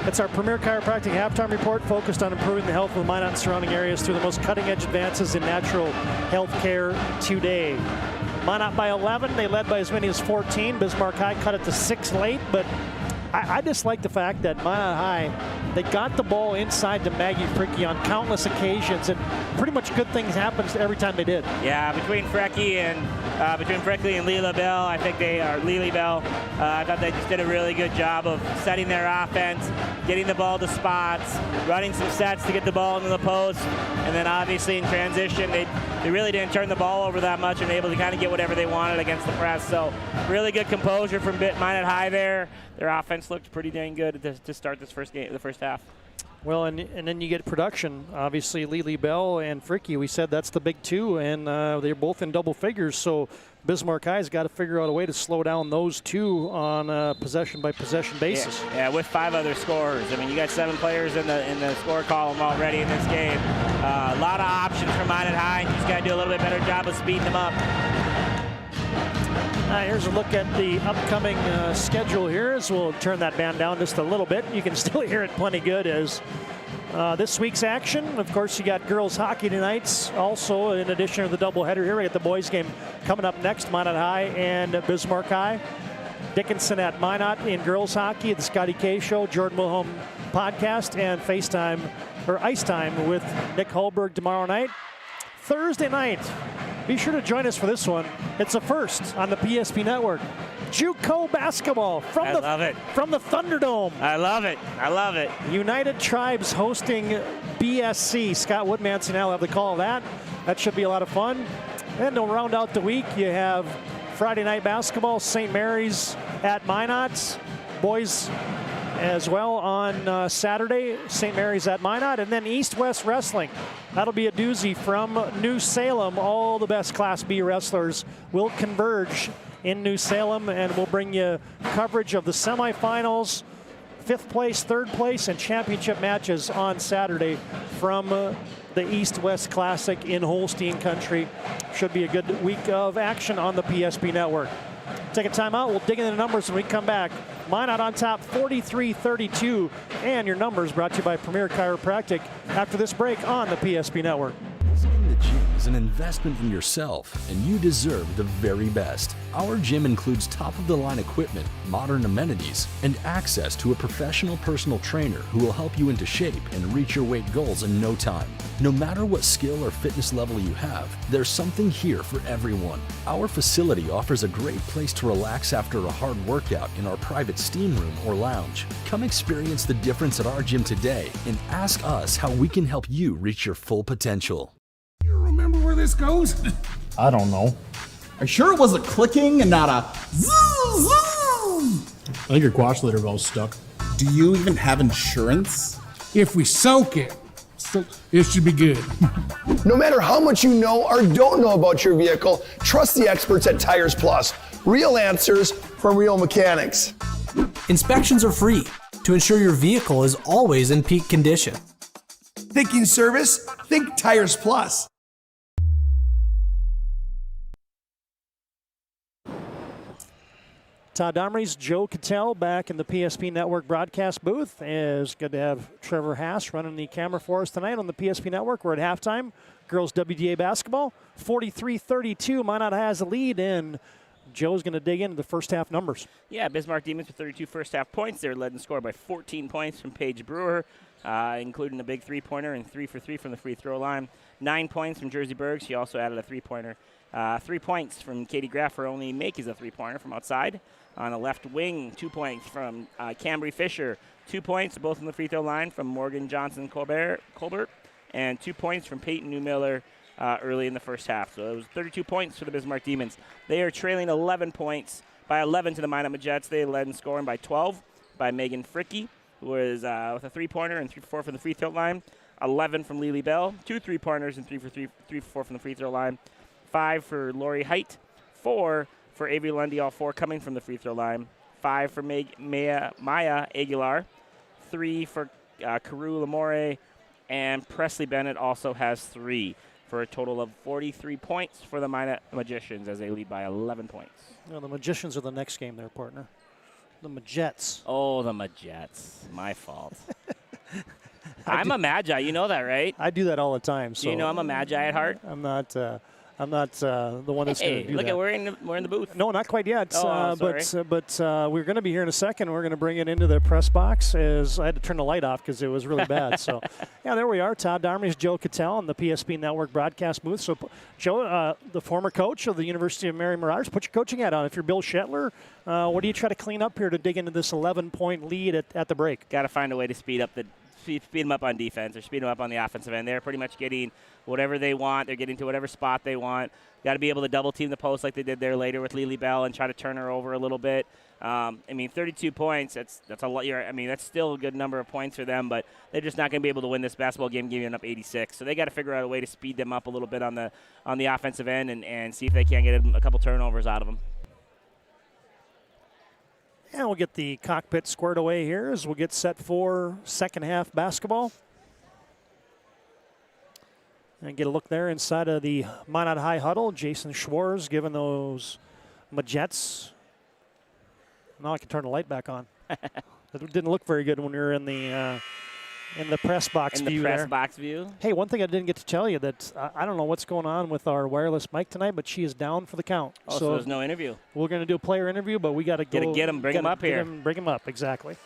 J: It's our Premier Chiropractic Halftime Report focused on improving the health of the Minot and surrounding areas through the most cutting-edge advances in natural health care today. Minot by 11. They led by as many as 14. Bismarck High cut it to 6 late, but I just like the fact that Minot High, they got the ball inside to Maggie Fricke on countless occasions, and pretty much good things happened every time they did.
K: Yeah, between Fricke and Lila Bell, I think Lily Bell, I thought they just did a really good job of setting their offense, getting the ball to spots, running some sets to get the ball into the post, and then obviously in transition, they they really didn't turn the ball over that much and able to kind of get whatever they wanted against the press. So really good composure from Minot High there. Their offense looked pretty dang good to start this the first half.
J: Well, and then you get production. Obviously, Lily Bell and Fricky, we said that's the big two, and they're both in double figures. So Bismarck High's got to figure out a way to slow down those two on a possession-by-possession basis.
K: Yeah, with 5 other scorers. I mean, you got 7 players in the score column already in this game. A lot of options for Minot High. You just got to do a little bit better job of speeding them up.
J: Here's a look at the upcoming schedule here. So we'll turn that band down just a little bit. You can still hear it plenty good as this week's action. Of course, you got girls hockey tonight. Also, in addition to the doubleheader here, we got the boys game coming up next, Minot High and Bismarck High. Dickinson at Minot in girls hockey, the Scotty K Show, Jordan Wilhelm podcast, and FaceTime or Ice Time with Nick Holberg tomorrow night. Thursday night, be sure to join us for this one. It's a first on the PSP Network. JUCO basketball from the Thunderdome.
K: I love it. I love it.
J: United Tribes hosting BSC. Scott Woodmanson now have the call of that. That should be a lot of fun. And to round out the week, you have Friday night basketball, St. Mary's at Minot. Boys as well on Saturday, St. Mary's at Minot, and then East-West Wrestling. That'll be a doozy from New Salem. All the best Class B wrestlers will converge in New Salem, and we'll bring you coverage of the semifinals, 5th place, 3rd place, and championship matches on Saturday from the East-West Classic in Holstein Country. Should be a good week of action on the PSP Network. Take a time out. We'll dig into the numbers when we come back. Minot on top, 43-32. And your numbers brought to you by Premier Chiropractic after this break on the PSP Network.
U: Visiting the gym is an investment in yourself, and you deserve the very best. Our gym includes top-of-the-line equipment, modern amenities, and access to a professional personal trainer who will help you into shape and reach your weight goals in no time. No matter what skill or fitness level you have, there's something here for everyone. Our facility offers a great place to relax after a hard workout in our private steam room or lounge. Come experience the difference at our gym today and ask us how we can help you reach your full potential.
V: You remember where this goes?
W: I don't know.
V: Are you sure it was a clicking and not a zoom, zoom?
W: I think your quash litter valve's stuck.
V: Do you even have insurance? If we soak it, it should be good.
X: No matter how much you know or don't know about your vehicle, trust the experts at Tires Plus. Real answers from real mechanics.
Y: Inspections are free to ensure your vehicle is always in peak condition.
X: Thinking service? Think Tires Plus.
J: Todd Domrey's Joe Cattell back in the PSP Network broadcast booth. It's good to have Trevor Haas running the camera for us tonight on the PSP Network. We're at halftime. Girls WDA basketball, 43-32. Minot has the lead, and Joe's going to dig into the first half numbers.
K: Yeah, Bismarck Demons with 32 first half points. They're led and scored by 14 points from Paige Brewer, including a big three-pointer and 3 for 3 from the free throw line. 9 points from Jersey Berg. She also added a three-pointer. 3 points from Katie Graff. Her only make is a three-pointer from outside. On the left wing, 2 points from Cambry Fisher. 2 points, both on the free throw line, from Morgan Johnson-Colbert. And 2 points from Peyton Newmiller early in the first half. So it was 32 points for the Bismarck Demons. They are trailing 11 points by 11 to the Minot Majettes. They led in scoring by 12 by Megan Fricky, who was with a three-pointer and 3 for 4 from the free throw line. 11 from Lily Bell, 2 3-pointers and 3 for 4 from the free throw line. 5 for Lori Height, 4 for Avery Lundy, all 4 coming from the free throw line. 5 for Maya Aguilar, 3 for Carew Lamore, and Presley Bennett also has 3 for a total of 43 points for the Minot Magicians as they lead by 11 points.
J: Well, the Magicians are the next game there, partner. The Majettes.
K: Oh, the Majettes. My fault. I'm a Magi. You know that, right?
J: I do that all the time. So
K: you know I'm a Magi at heart?
J: I'm not the one that's going to do that.
K: Look, we're in the booth.
J: No, not quite yet.
K: Oh,
J: but we're going to be here in a second. We're going to bring it into the press box as I had to turn the light off because it was really bad. So, yeah, there we are. Todd Domrey's Joe Cattell on the PSP Network broadcast booth. So, Joe, the former coach of the University of Mary Marauders, put your coaching hat on. If you're Bill Shetler, what do you try to clean up here to dig into this 11-point lead at the break?
K: Got to find a way to speed up speed them up on defense or speed them up on the offensive end. They're pretty much getting whatever they want. They're getting to whatever spot they want. Got to be able to double team the post like they did there later with Lily Bell and try to turn her over a little bit. 32 points, that's a lot. That's still a good number of points for them, but they're just not going to be able to win this basketball game giving up 86. So they got to figure out a way to speed them up a little bit on the offensive end and see if they can't get a couple turnovers out of them.
J: And we'll get the cockpit squared away here as we'll get set for second half basketball. And get a look there inside of the Minot High huddle. Jason Schwartz giving those Magets. Now I can turn the light back on. It didn't look very good when we were in the press box view there.
K: Box view.
J: Hey, one thing I didn't get to tell you that I don't know what's going on with our wireless mic tonight, but she is down for the count.
K: Oh, so there's no interview.
J: We're going to do a player interview, but we got to go.
K: Get them, bring them up here.
J: Bring them up, exactly.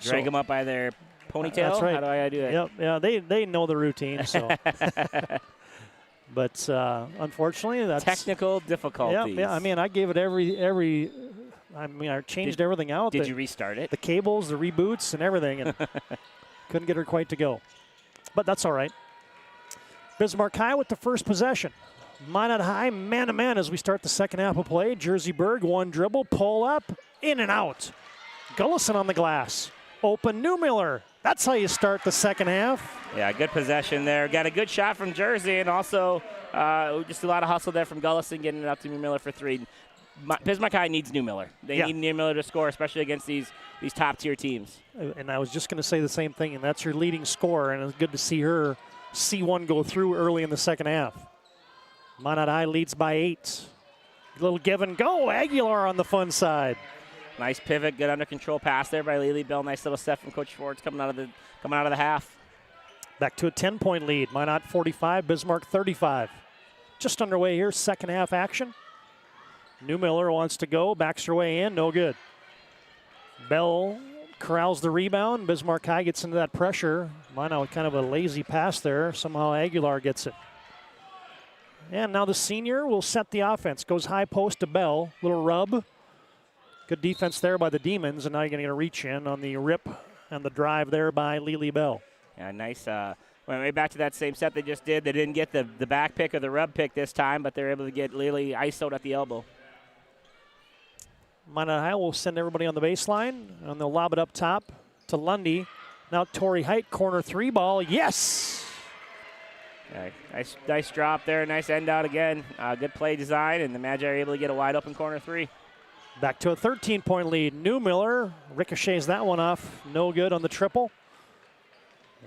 K: Drag them up by their ponytail?
J: That's right.
K: How do I do it?
J: Yep, yeah, they know the routine, so. But unfortunately, that's
K: technical difficulties.
J: Yeah, I mean, I gave it every. I changed everything out.
K: Did you restart it?
J: The cables, the reboots, and everything, and couldn't get her quite to go. But that's all right. Bismarck High with the first possession. Minot High man-to-man as we start the second half of play. Jerseyburg, one dribble, pull up, in and out. Gullison on the glass. Open Newmiller. That's how you start the second half.
K: Yeah, good possession there. Got a good shot from Jersey, and also just a lot of hustle there from Gullison getting it up to Newmiller for three. Bismarck High needs Newmiller. They need Newmiller to score, especially against these top-tier teams.
J: And I was just going to say the same thing, and that's her leading scorer, and it's good to see her see one go through early in the second half. Minot High leads by 8. A little give and go. Aguilar on the fun side.
K: Nice pivot, good under control pass there by Lily Bell. Nice little set from Coach Schwartz coming out of the half.
J: Back to a 10-point lead. Minot 45, Bismarck 35. Just underway here, second half action. Newmiller wants to go, backs her way in, no good. Bell corrals the rebound. Bismarck High gets into that pressure. Minot with kind of a lazy pass there. Somehow Aguilar gets it. And now the senior will set the offense. Goes high post to Bell, little rub. Good defense there by the Demons, and now you're going to get a reach in on the rip and the drive there by Lily Bell.
K: Yeah, nice. Went right back to that same set they just did. They didn't get the back pick or the rub pick this time, but they're able to get Lily ISO'd at the elbow.
J: Minot High will send everybody on the baseline, and they'll lob it up top to Lundy. Now Tori Height, corner three ball. Yes!
K: Yeah, nice drop there. Nice end out again. Good play design, and the Magi are able to get a wide open corner three.
J: Back to a 13-point lead. Newmiller ricochets that one off. No good on the triple.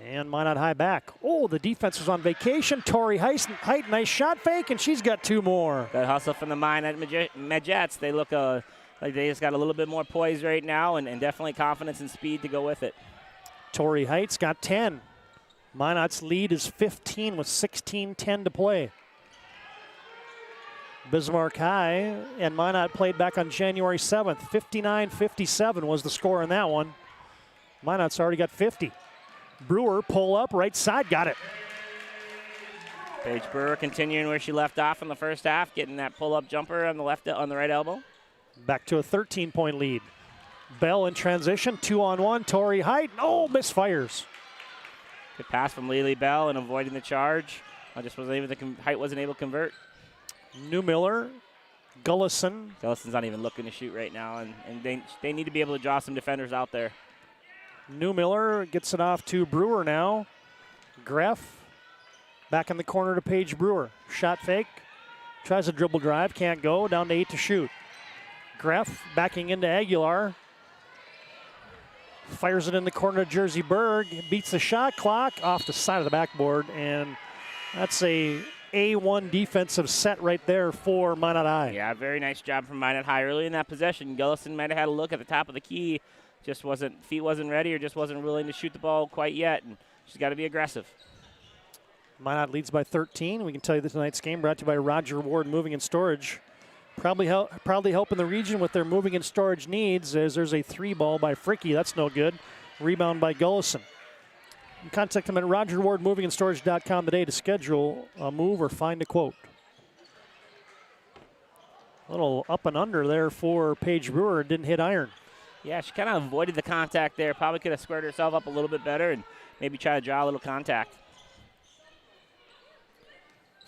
J: And Minot High back. Oh, the defense was on vacation. Tori Height, nice shot fake, and she's got two more.
K: Good hustle from the Minot Magets. They look like they just got a little bit more poise right now and definitely confidence and speed to go with it.
J: Tori Height's got 10. Minot's lead is 15 with 16:10 to play. Bismarck High and Minot played back on January 7th. 59-57 was the score in that one. Minot's already got 50. Brewer pull up, right side, got it.
K: Paige Brewer continuing where she left off in the first half, getting that pull-up jumper on the right elbow.
J: Back to a 13-point lead. Bell in transition, 2-on-1. Tori Height, misfires.
K: Good pass from Lily Bell and avoiding the charge. Height wasn't able to convert.
J: Newmiller, Gullison.
K: Gullison's not even looking to shoot right now, and they need to be able to draw some defenders out there.
J: Newmiller gets it off to Brewer now. Greff back in the corner to Paige Brewer. Shot fake. Tries a dribble drive. Can't go. Down to 8 to shoot. Greff backing into Aguilar. Fires it in the corner to Jerseyburg. Beats the shot clock off the side of the backboard. And that's a A1 defensive set right there for Minot High.
K: Yeah, very nice job from Minot High early in that possession. Gullison might have had a look at the top of the key. Feet wasn't ready or just wasn't willing to shoot the ball quite yet. And she's got to be aggressive.
J: Minot leads by 13. We can tell you this tonight's game brought to you by Roger Ward Moving and Storage. Proudly helping the region with their moving and storage needs as there's a 3-ball by Fricky. That's no good. Rebound by Gullison. You can contact them at RogerWardMovingandStorage.com today to schedule a move or find a quote. A little up and under there for Paige Brewer. Didn't hit iron.
K: Yeah, she kind of avoided the contact there. Probably could have squared herself up a little bit better and maybe try to draw a little contact.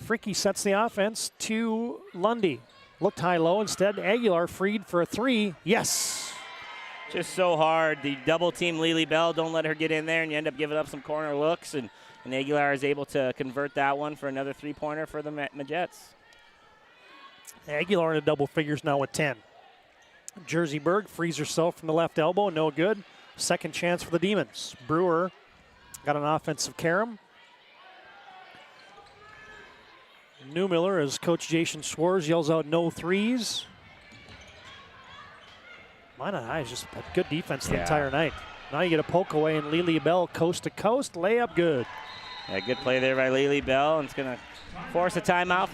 J: Fricke sets the offense to Lundy. Looked high-low instead. Aguilar freed for a 3. Yes.
K: Just so hard. The double team Lily Bell. Don't let her get in there, and you end up giving up some corner looks. And Aguilar is able to convert that one for another 3-pointer for the Magets.
J: Aguilar in double figures now with 10. Jersey Berg frees herself from the left elbow. No good. Second chance for the Demons. Brewer got an offensive carom. Newmiller, as Coach Jason Schwartz yells out no threes. Minot High has just had good defense the entire night. Now you get a poke away, and Lily Bell coast to coast. Layup good.
K: Yeah, good play there by Lily Bell, and it's going to force a timeout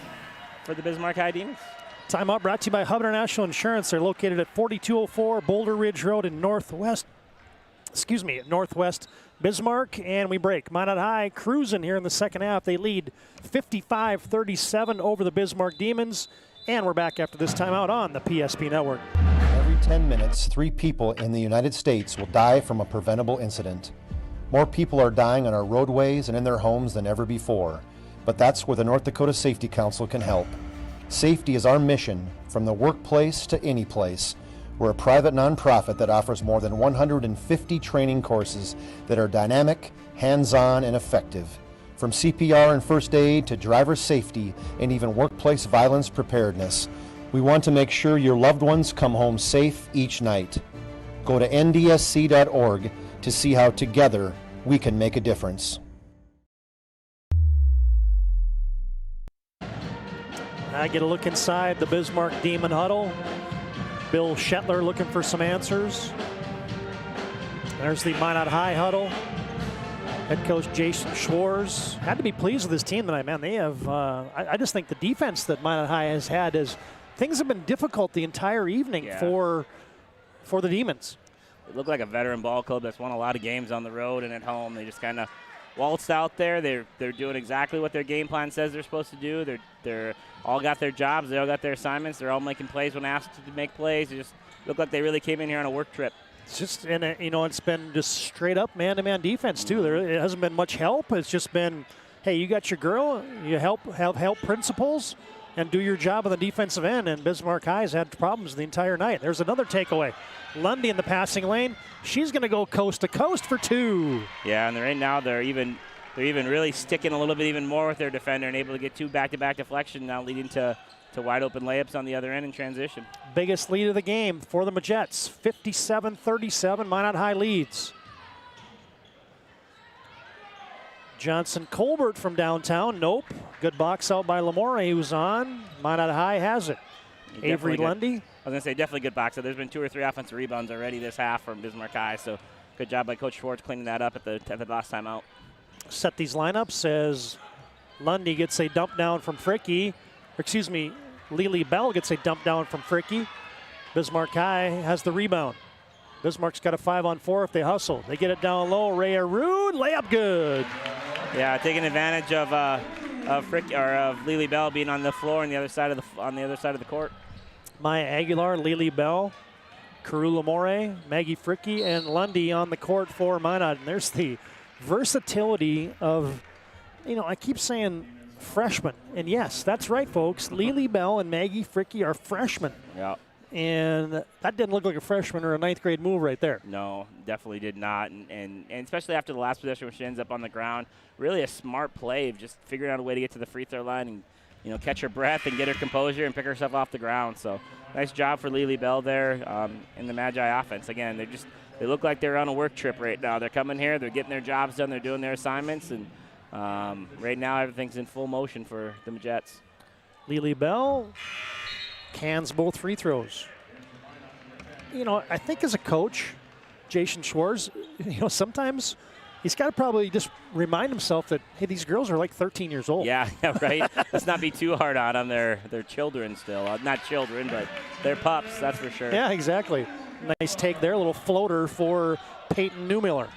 K: for the Bismarck High Demons.
J: Timeout brought to you by Hub International Insurance. They're located at 4204 Boulder Ridge Road in Northwest Bismarck, and we break. Minot High cruising here in the second half. They lead 55-37 over the Bismarck Demons, and we're back after this timeout on the PSP Network.
D: Every 10 minutes, 3 people in the United States will die from a preventable incident. More people are dying on our roadways and in their homes than ever before, but that's where the North Dakota Safety Council can help. Safety is our mission, from the workplace to any place. We're a private nonprofit that offers more than 150 training courses that are dynamic, hands-on, and effective. From CPR and first aid to driver safety and even workplace violence preparedness, we want to make sure your loved ones come home safe each night. Go to ndsc.org to see how together we can make a difference.
J: I get a look inside the Bismarck Demon huddle. Bill Shetler looking for some answers. There's the Minot High huddle. Head coach Jason Schwartz had to be pleased with his team tonight, man. They have, I just think the defense that Minot High has had is, things have been difficult the entire evening for the Demons.
K: They look like a veteran ball club that's won a lot of games on the road and at home. They just kind of waltzed out there. They're doing exactly what their game plan says they're supposed to do. They're all got their jobs. They all got their assignments. They're all making plays when asked to make plays. They just look like they really came in here on a work trip.
J: It's just, and it's been just straight up man-to-man defense too. It hasn't been much help. It's just been, hey, you got your girl. You have help principles and do your job on the defensive end. And Bismarck High's had problems the entire night. There's another takeaway. Lundy in the passing lane. She's going to go coast to coast for 2.
K: Yeah, and right now they're even really sticking a little bit even more with their defender and able to get 2 back-to-back deflection now, leading to wide open layups on the other end in transition.
J: Biggest lead of the game for the Magets. 57-37. Minot High leads. Johnson Colbert from downtown. Nope. Good box out by Lamore. He was on. Minot High has it. Avery Lundy.
K: I was going to say, definitely good box out. There's been 2 or 3 offensive rebounds already this half from Bismarck High, so good job by Coach Schwartz cleaning that up at the last time out.
J: Set these lineups as Lundy gets a dump down from Fricke. Lily Bell gets a dump down from Fricke. Bismarck High has the rebound. Bismarck's got a 5-on-4 if they hustle. They get it down low. Ray Arud, layup good.
K: Yeah, taking advantage of Lily Bell being on the floor on the other side of the court.
J: Maya Aguilar, Lily Bell, Carew Lamore, Maggie Fricke, and Lundy on the court for Minot. And there's the versatility of, I keep saying freshmen. And yes, that's right, folks. Lily Bell and Maggie Fricke are freshmen.
K: Yeah.
J: And that didn't look like a freshman or a 9th grade move right there.
K: No, definitely did not. And especially after the last possession when she ends up on the ground, really a smart play of just figuring out a way to get to the free throw line and, catch her breath and get her composure and pick herself off the ground. So nice job for Lily Bell there in the Magi offense. Again, they look like they're on a work trip right now. They're coming here, they're getting their jobs done, they're doing their assignments, and right now everything's in full motion for the Magets.
J: Lily Bell cans both free throws. I think as a coach, Jason Schwartz, sometimes he's got to probably just remind himself that, hey, these girls are like 13 years old.
K: Yeah, right. Let's not be too hard on them. They're children still. Not children, but they're pups, that's for sure.
J: Yeah, exactly. Nice take there, a little floater for Peyton Newmiller.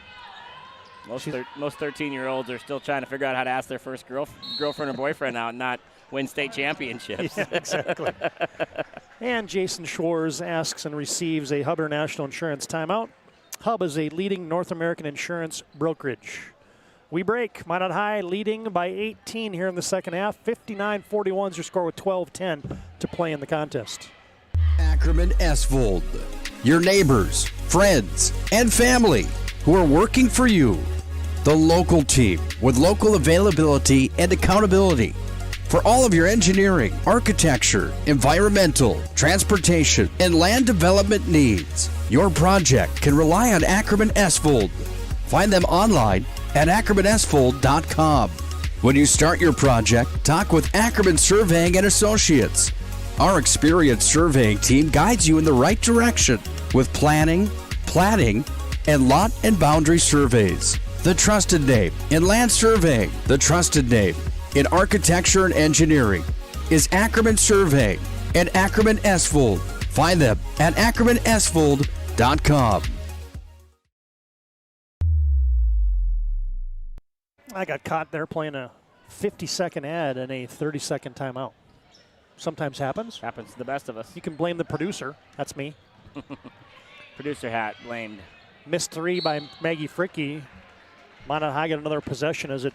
K: Most 13-year-olds are still trying to figure out how to ask their first girlfriend or boyfriend out, not win state championships.
J: Yeah, exactly. And Jason Schwartz asks and receives a Hub International Insurance timeout. Hub is a leading North American insurance brokerage. We break. Minot High leading by 18 here in the second half. 59-41 is your score with 12-10 to play in the contest.
B: Ackerman Esvold, your neighbors, friends, and family who are working for you. The local team with local availability and accountability for all of your engineering, architecture, environmental, transportation, and land development needs. Your project can rely on Ackerman Esvold. Find them online at ackermanesvold.com. When you start your project, talk with Ackerman Surveying and Associates. Our experienced surveying team guides you in the right direction with planning, platting, and lot and boundary surveys. The trusted name in land surveying, the trusted name in architecture and engineering is Ackerman Surveying and Ackerman Esvold. Find them at ackermanesvold.com.
J: I got caught there playing a 50-second ad and a 30-second timeout. Sometimes happens.
K: Happens to the best of us.
J: You can blame the producer. That's me.
K: Producer hat blamed.
J: Missed three by Maggie Fricke. Minot High got another possession as it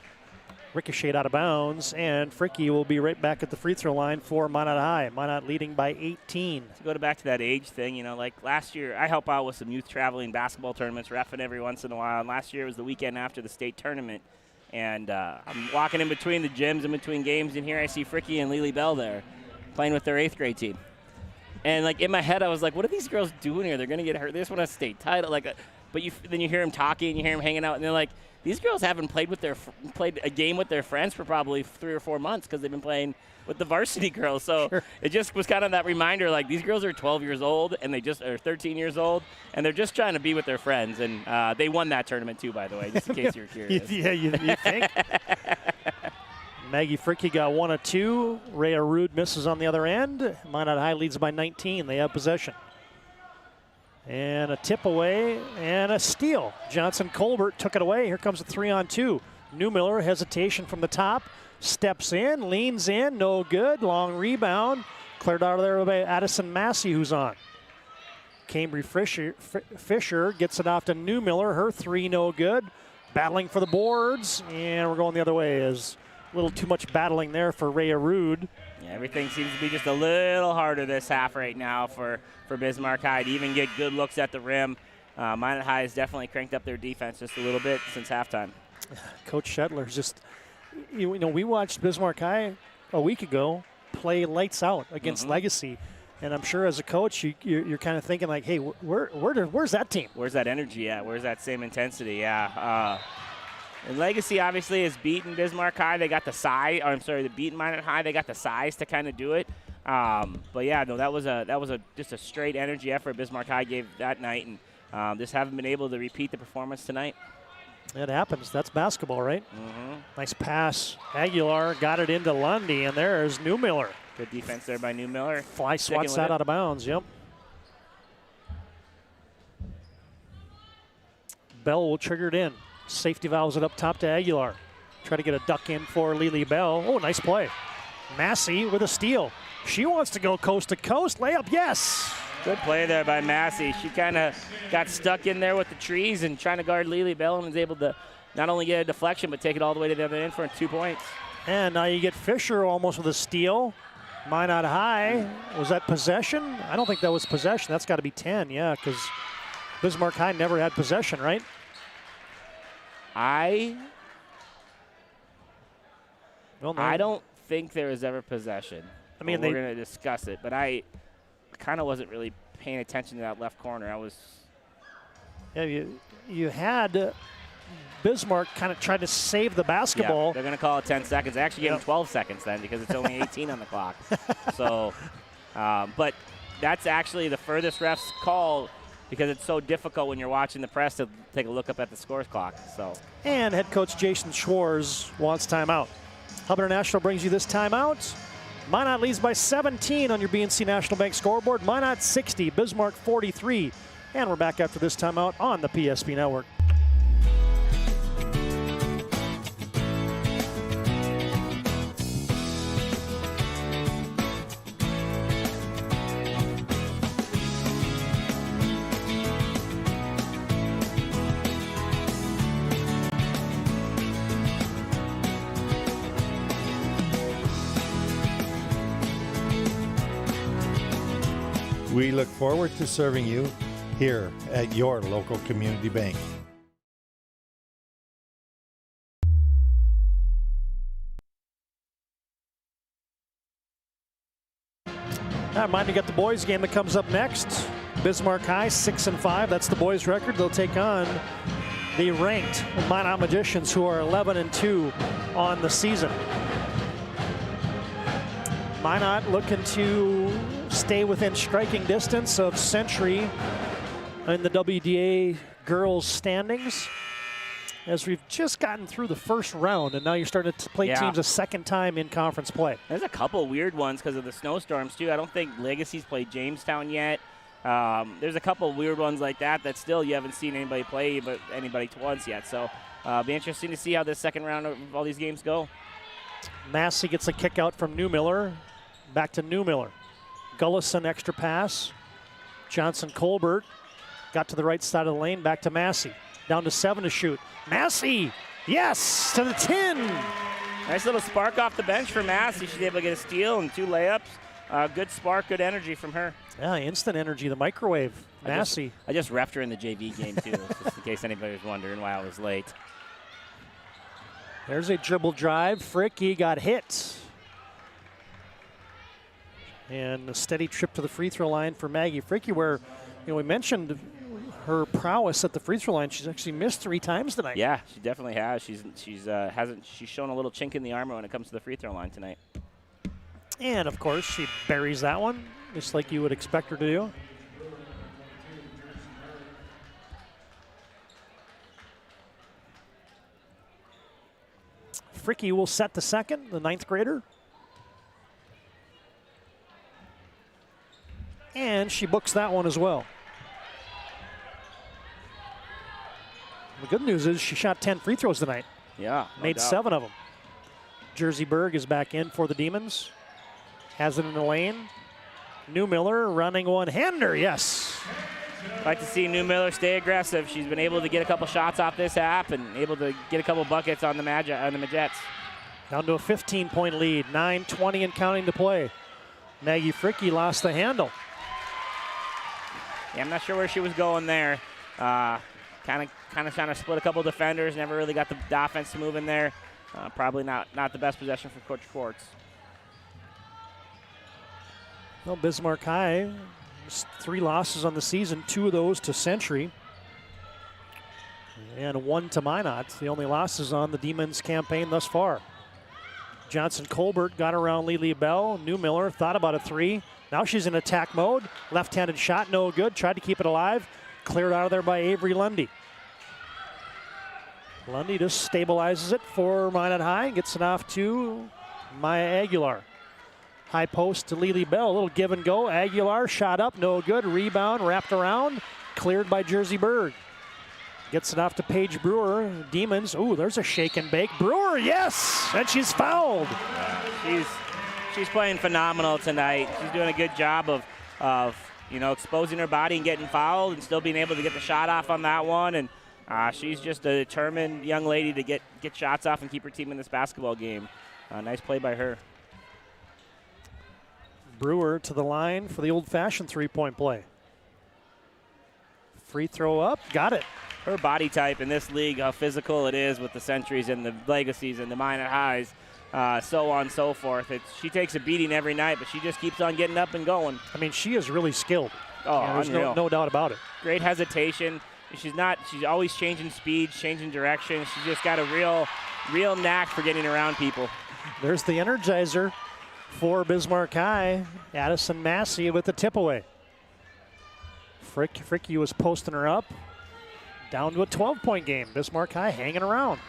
J: ricocheted out of bounds, and Fricke will be right back at the free throw line for Minot High. Minot leading by 18.
K: To go back to that age thing, like last year, I help out with some youth traveling basketball tournaments, reffing every once in a while. And last year was the weekend after the state tournament. And I'm walking in between the gyms, in between games, and here I see Fricke and Lily Bell there playing with their 8th grade team. And in my head, I was like, what are these girls doing here? They're going to get hurt. They just want a state title. But then you hear them talking, and you hear them hanging out, and they're like, these girls haven't played a game with their friends for probably 3 or 4 months because they've been playing with the varsity girls. So sure. It just was kind of that reminder, these girls are 12 years old, and they just are 13 years old, and they're just trying to be with their friends. And they won that tournament too, by the way, just in case you're curious.
J: Yeah, you think? Maggie Fricke got 1 of 2. Rhea Rude misses on the other end. Minot High leads by 19. They have possession. And a tip away and a steal. Johnson Colbert took it away. Here comes a 3-on-2. Newmiller, hesitation from the top. Steps in, leans in, no good. Long rebound. Cleared out of there by Addison Massey, who's on. Cambry Fisher gets it off to Newmiller. Her 3, no good. Battling for the boards. And we're going the other way. As a little too much battling there for Rhea Rude.
K: Yeah, everything seems to be just a little harder this half right now for Bismarck High to even get good looks at the rim. Minot High has definitely cranked up their defense just a little bit since halftime.
J: Coach Shetler's just, we watched Bismarck High a week ago play lights out against Legacy. And I'm sure as a coach, you're kind of thinking hey, where's that team?
K: Where's that energy at? Where's that same intensity? Yeah. And Legacy obviously has beaten Bismarck High. They got the size. They beaten Minot High. They got the size to kind of do it. But yeah, no, that was just a straight energy effort Bismarck High gave that night, and just haven't been able to repeat the performance tonight.
J: It happens. That's basketball, right? Nice pass. Aguilar got it into Lundy, and there's Newmiller.
K: Good defense there by Newmiller.
J: Fly swats that out of bounds. Yep. Bell will trigger it in. Safety valves it up top to Aguilar. Try to get a duck in for Lily Bell. Oh, nice play. Massey with a steal. She wants to go coast to coast. Layup, yes.
K: Good play there by Massey. She kind of got stuck in there with the trees and trying to guard Lily Bell and was able to not only get a deflection but take it all the way to the other end for 2 points.
J: And now you get Fisher almost with a steal. Minot High. Was that possession? I don't think that was possession. That's got to be 10, yeah, because Bismarck High never had possession, right?
K: I don't think there was ever possession.
J: I mean,
K: we're going to discuss it, but I kind of wasn't really paying attention to that left corner.
J: Yeah, you had Bismarck kind of tried to save the basketball.
K: Yeah, they're going to call it 10 seconds. They actually gave him 12 seconds then because it's only 18 on the clock. So, but that's actually the furthest refs call because it's so difficult when you're watching the press to take a look up at the scores clock. So.
J: And head coach Jason Schwartz wants timeout. Hub International brings you this timeout. Minot leads by 17 on your BNC National Bank scoreboard. Minot 60, Bismarck 43. And we're back after this timeout on the PSP Network.
F: We look forward to serving you here at your local community bank.
J: Mind you got the boys game that comes up next. Bismarck High 6-5. That's the boys' record. They'll take on the ranked Minot Magicians, who are 11-2 on the season. Minot looking to stay within striking distance of Century in the WDA girls standings, as we've just gotten through the first round, and now you're starting to play teams a second time in conference play.
K: There's a couple weird ones because of the snowstorms, too. I don't think Legacy's played Jamestown yet. There's a couple weird ones like that still you haven't seen anybody play but anybody once yet. So be interesting to see how this second round of all these games go.
J: Massey gets a kick out from Newmiller. Back to Newmiller. Gullison extra pass. Johnson Colbert got to the right side of the lane. Back to Massey. Down to 7 to shoot. Massey, yes, to the 10.
K: Nice little spark off the bench for Massey. She's able to get a steal and 2 layups. Good spark, good energy from her.
J: Yeah, instant energy, the microwave. Massey.
K: I just refed her in the JV game, too, just in case anybody was wondering why I was late.
J: There's a dribble drive. Fricky got hit. And a steady trip to the free throw line for Maggie Fricky, where we mentioned her prowess at the free throw line. She's actually missed 3 times tonight.
K: Yeah, she definitely has. She's shown a little chink in the armor when it comes to the free throw line tonight.
J: And of course, she buries that one, just like you would expect her to do. Fricky will set the second, the 9th grader. And she books that one as well. The good news is she shot 10 free throws tonight.
K: Yeah.
J: Made 7 of them. Jersey Berg is back in for the Demons. Has it in the lane. Newmiller running one-hander, yes.
K: Like to see Newmiller stay aggressive. She's been able to get a couple shots off this half and able to get a couple buckets on the Majettes.
J: Down to a 15-point lead. 9:20 and counting to play. Maggie Fricky lost the handle.
K: Yeah, I'm not sure where she was going there. Kind of trying to split a couple defenders. Never really got the offense to move in there. Probably not the best possession for Coach Schwartz.
J: Well, Bismarck High, 3 losses on the season, 2 of those to Century, and 1 to Minot. The only losses on the Demons campaign thus far. Johnson Colbert got around Lily Bell. Newmiller thought about a 3. Now she's in attack mode. Left-handed shot, no good. Tried to keep it alive. Cleared out of there by Avery Lundy. Lundy just stabilizes it for Minot High. Gets it off to Maya Aguilar. High post to Lily Bell. A little give and go. Aguilar shot up, no good. Rebound, wrapped around. Cleared by Jersey Berg. Gets it off to Paige Brewer. Demons. Ooh, there's a shake and bake. Brewer, yes! And she's fouled.
K: She's playing phenomenal tonight. She's doing a good job of exposing her body and getting fouled and still being able to get the shot off on that one. And she's just a determined young lady to get shots off and keep her team in this basketball game. Nice play by her.
J: Brewer to the line for the old-fashioned 3-point play. Free throw up, got it.
K: Her body type in this league, how physical it is with the Centuries and the Legacies and the Minot Highs, so on and so forth. She takes a beating every night, but she just keeps on getting up and going.
J: I mean, she is really skilled.
K: Oh,
J: there's no doubt about it.
K: Great hesitation. She's always changing speed, changing direction. She's just got a real knack for getting around people.
J: There's the energizer for Bismarck High. Addison Massey with the tip away. Fricky was posting her up. Down to a 12-point game. Bismarck High hanging around.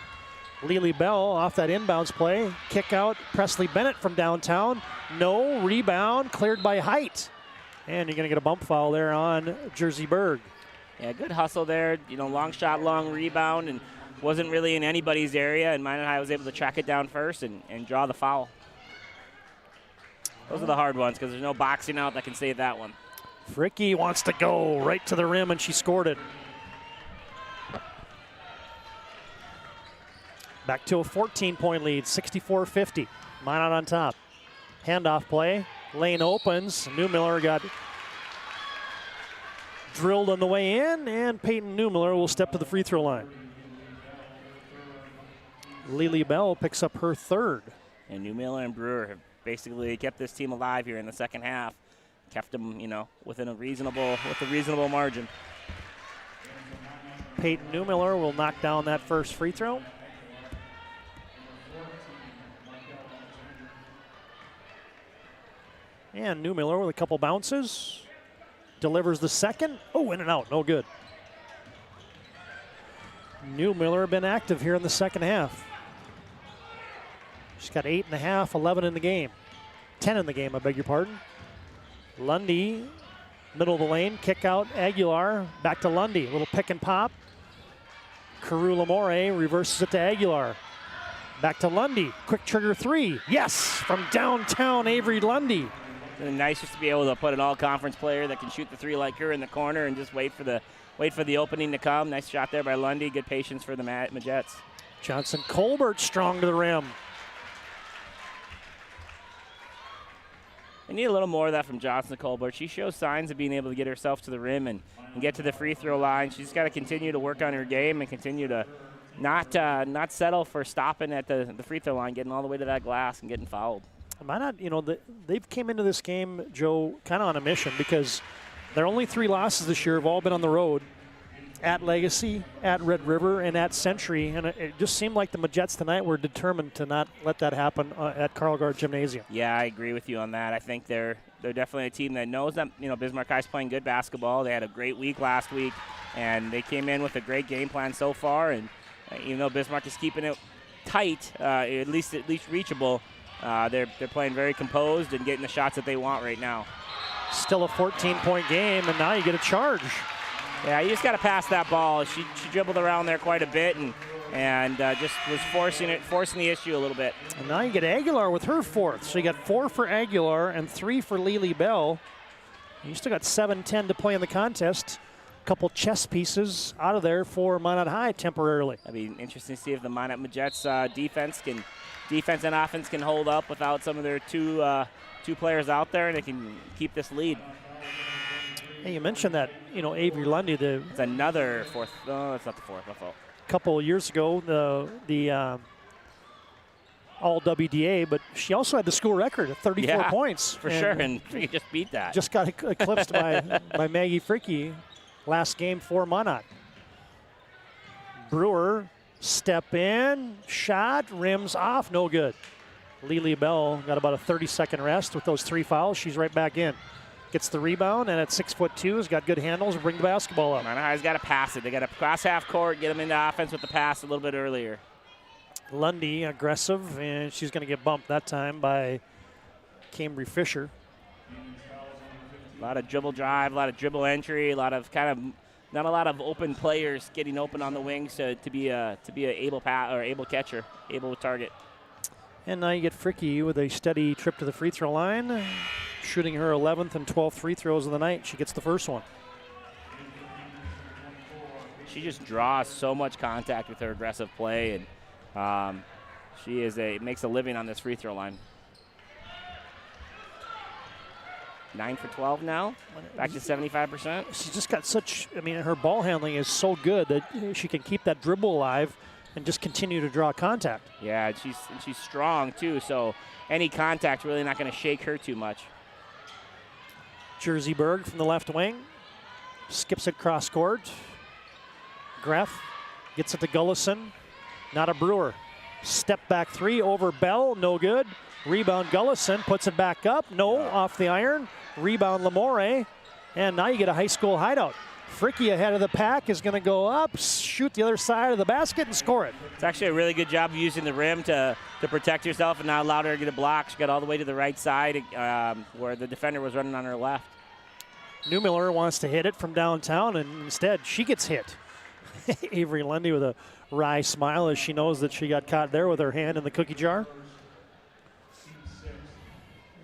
J: Lily Bell off that inbounds play. Kick out Presley Bennett from downtown. No, rebound cleared by Height. And you're going to get a bump foul there on Jersey Berg.
K: Yeah, good hustle there. Long shot, long rebound, and wasn't really in anybody's area, and Minot High was able to track it down first and draw the foul. Those are the hard ones because there's no boxing out that can save that one.
J: Fricky wants to go right to the rim, and she scored it. Back to a 14-point lead, 64-50. Minot on top. Handoff play. Lane opens. Newmiller got drilled on the way in, and Peyton Newmiller will step to the free throw line. Lily Bell picks up her third.
K: And Newmiller and Brewer have basically kept this team alive here in the second half. Kept them, within a reasonable margin.
J: Peyton Newmiller will knock down that first free throw. And Newmiller with a couple bounces. Delivers the second. Oh, in and out, no good. Newmiller been active here in the second half. She's got 8.5, 11 in the game. 10 in the game, I beg your pardon. Lundy, middle of the lane, kick out Aguilar. Back to Lundy, a little pick and pop. Carew Lamore reverses it to Aguilar. Back to Lundy, quick trigger three. Yes, from downtown Avery Lundy.
K: And nice just to be able to put an all-conference player that can shoot the three like her in the corner and just wait for the opening to come. Nice shot there by Lundy. Good patience for the Majettes.
J: Johnson Colbert strong to the rim.
K: We need a little more of that from Johnson Colbert. She shows signs of being able to get herself to the rim and get to the free throw line. She's got to continue to work on her game and continue to not settle for stopping at the free throw line, getting all the way to that glass and getting fouled.
J: Why not? They've came into this game, Joe, kind of on a mission because their only 3 losses this year have all been on the road. At Legacy, at Red River, and at Century. And it just seemed like the Majettes tonight were determined to not let that happen at Carl Gard Gymnasium.
K: Yeah, I agree with you on that. I think they're definitely a team that knows that Bismarck High's playing good basketball. They had a great week last week, and they came in with a great game plan so far. And even though Bismarck is keeping it tight, at least reachable, they're playing very composed and getting the shots that they want right now.
J: Still a 14-point game, and now you get a charge.
K: Yeah, you just got to pass that ball. She dribbled around there quite a bit and just was forcing the issue a little bit.
J: And now you get Aguilar with her fourth. So you got 4 for Aguilar and 3 for Lily Bell. You still got 7-10 to play in the contest. A couple chess pieces out of there for Minot High temporarily.
K: It'll be interesting to see if the Minot Majettes defense and offense can hold up without some of their two players out there, and they can keep this lead.
J: Hey, you mentioned that, Avery Lundy.
K: It's another fourth. No, it's not the fourth. My fault.
J: A couple of years ago, the all WDA, but she also had the school record at 34 points.
K: For sure, and Fricke just beat that.
J: Just got eclipsed by Maggie Fricke last game for Minot. Brewer, step in, shot, rims off, no good. Lily Bell got about a 30-second rest with those 3 fouls. She's right back in. Gets the rebound, and at 6'2", has got good handles, bring the basketball up.
K: Minot High's got to pass it. They got to cross half court, get them into offense with the pass a little bit earlier.
J: Lundy aggressive, and she's going to get bumped that time by Cambry Fisher.
K: A lot of dribble drive, a lot of dribble entry, a lot of not a lot of open players getting open on the wings to be a able catcher, able target.
J: And now you get Fricke with a steady trip to the free throw line. Shooting her 11th and 12th free throws of the night. She gets the first one.
K: She just draws so much contact with her aggressive play, and she makes a living on this free throw line. 9 for 12 now, back to 75%.
J: She's just got her ball handling is so good that she can keep that dribble alive and just continue to draw contact.
K: Yeah, and she's strong too, so any contact really not going to shake her too much.
J: Jerseyberg from the left wing. Skips it cross court. Greff gets it to Gullison. Not a Brewer. Step back 3 over Bell. No good. Rebound Gullison. Puts it back up. No. Off the iron. Rebound Lamore. And now you get a high school hideout. Fricke ahead of the pack is going to go up, shoot the other side of the basket, and score it.
K: It's actually a really good job of using the rim to protect yourself and not allow her to get a block. She got all the way to the right side where the defender was running on her left.
J: Newmiller wants to hit it from downtown, and instead she gets hit. Avery Lundy with a wry smile as she knows that she got caught there with her hand in the cookie jar.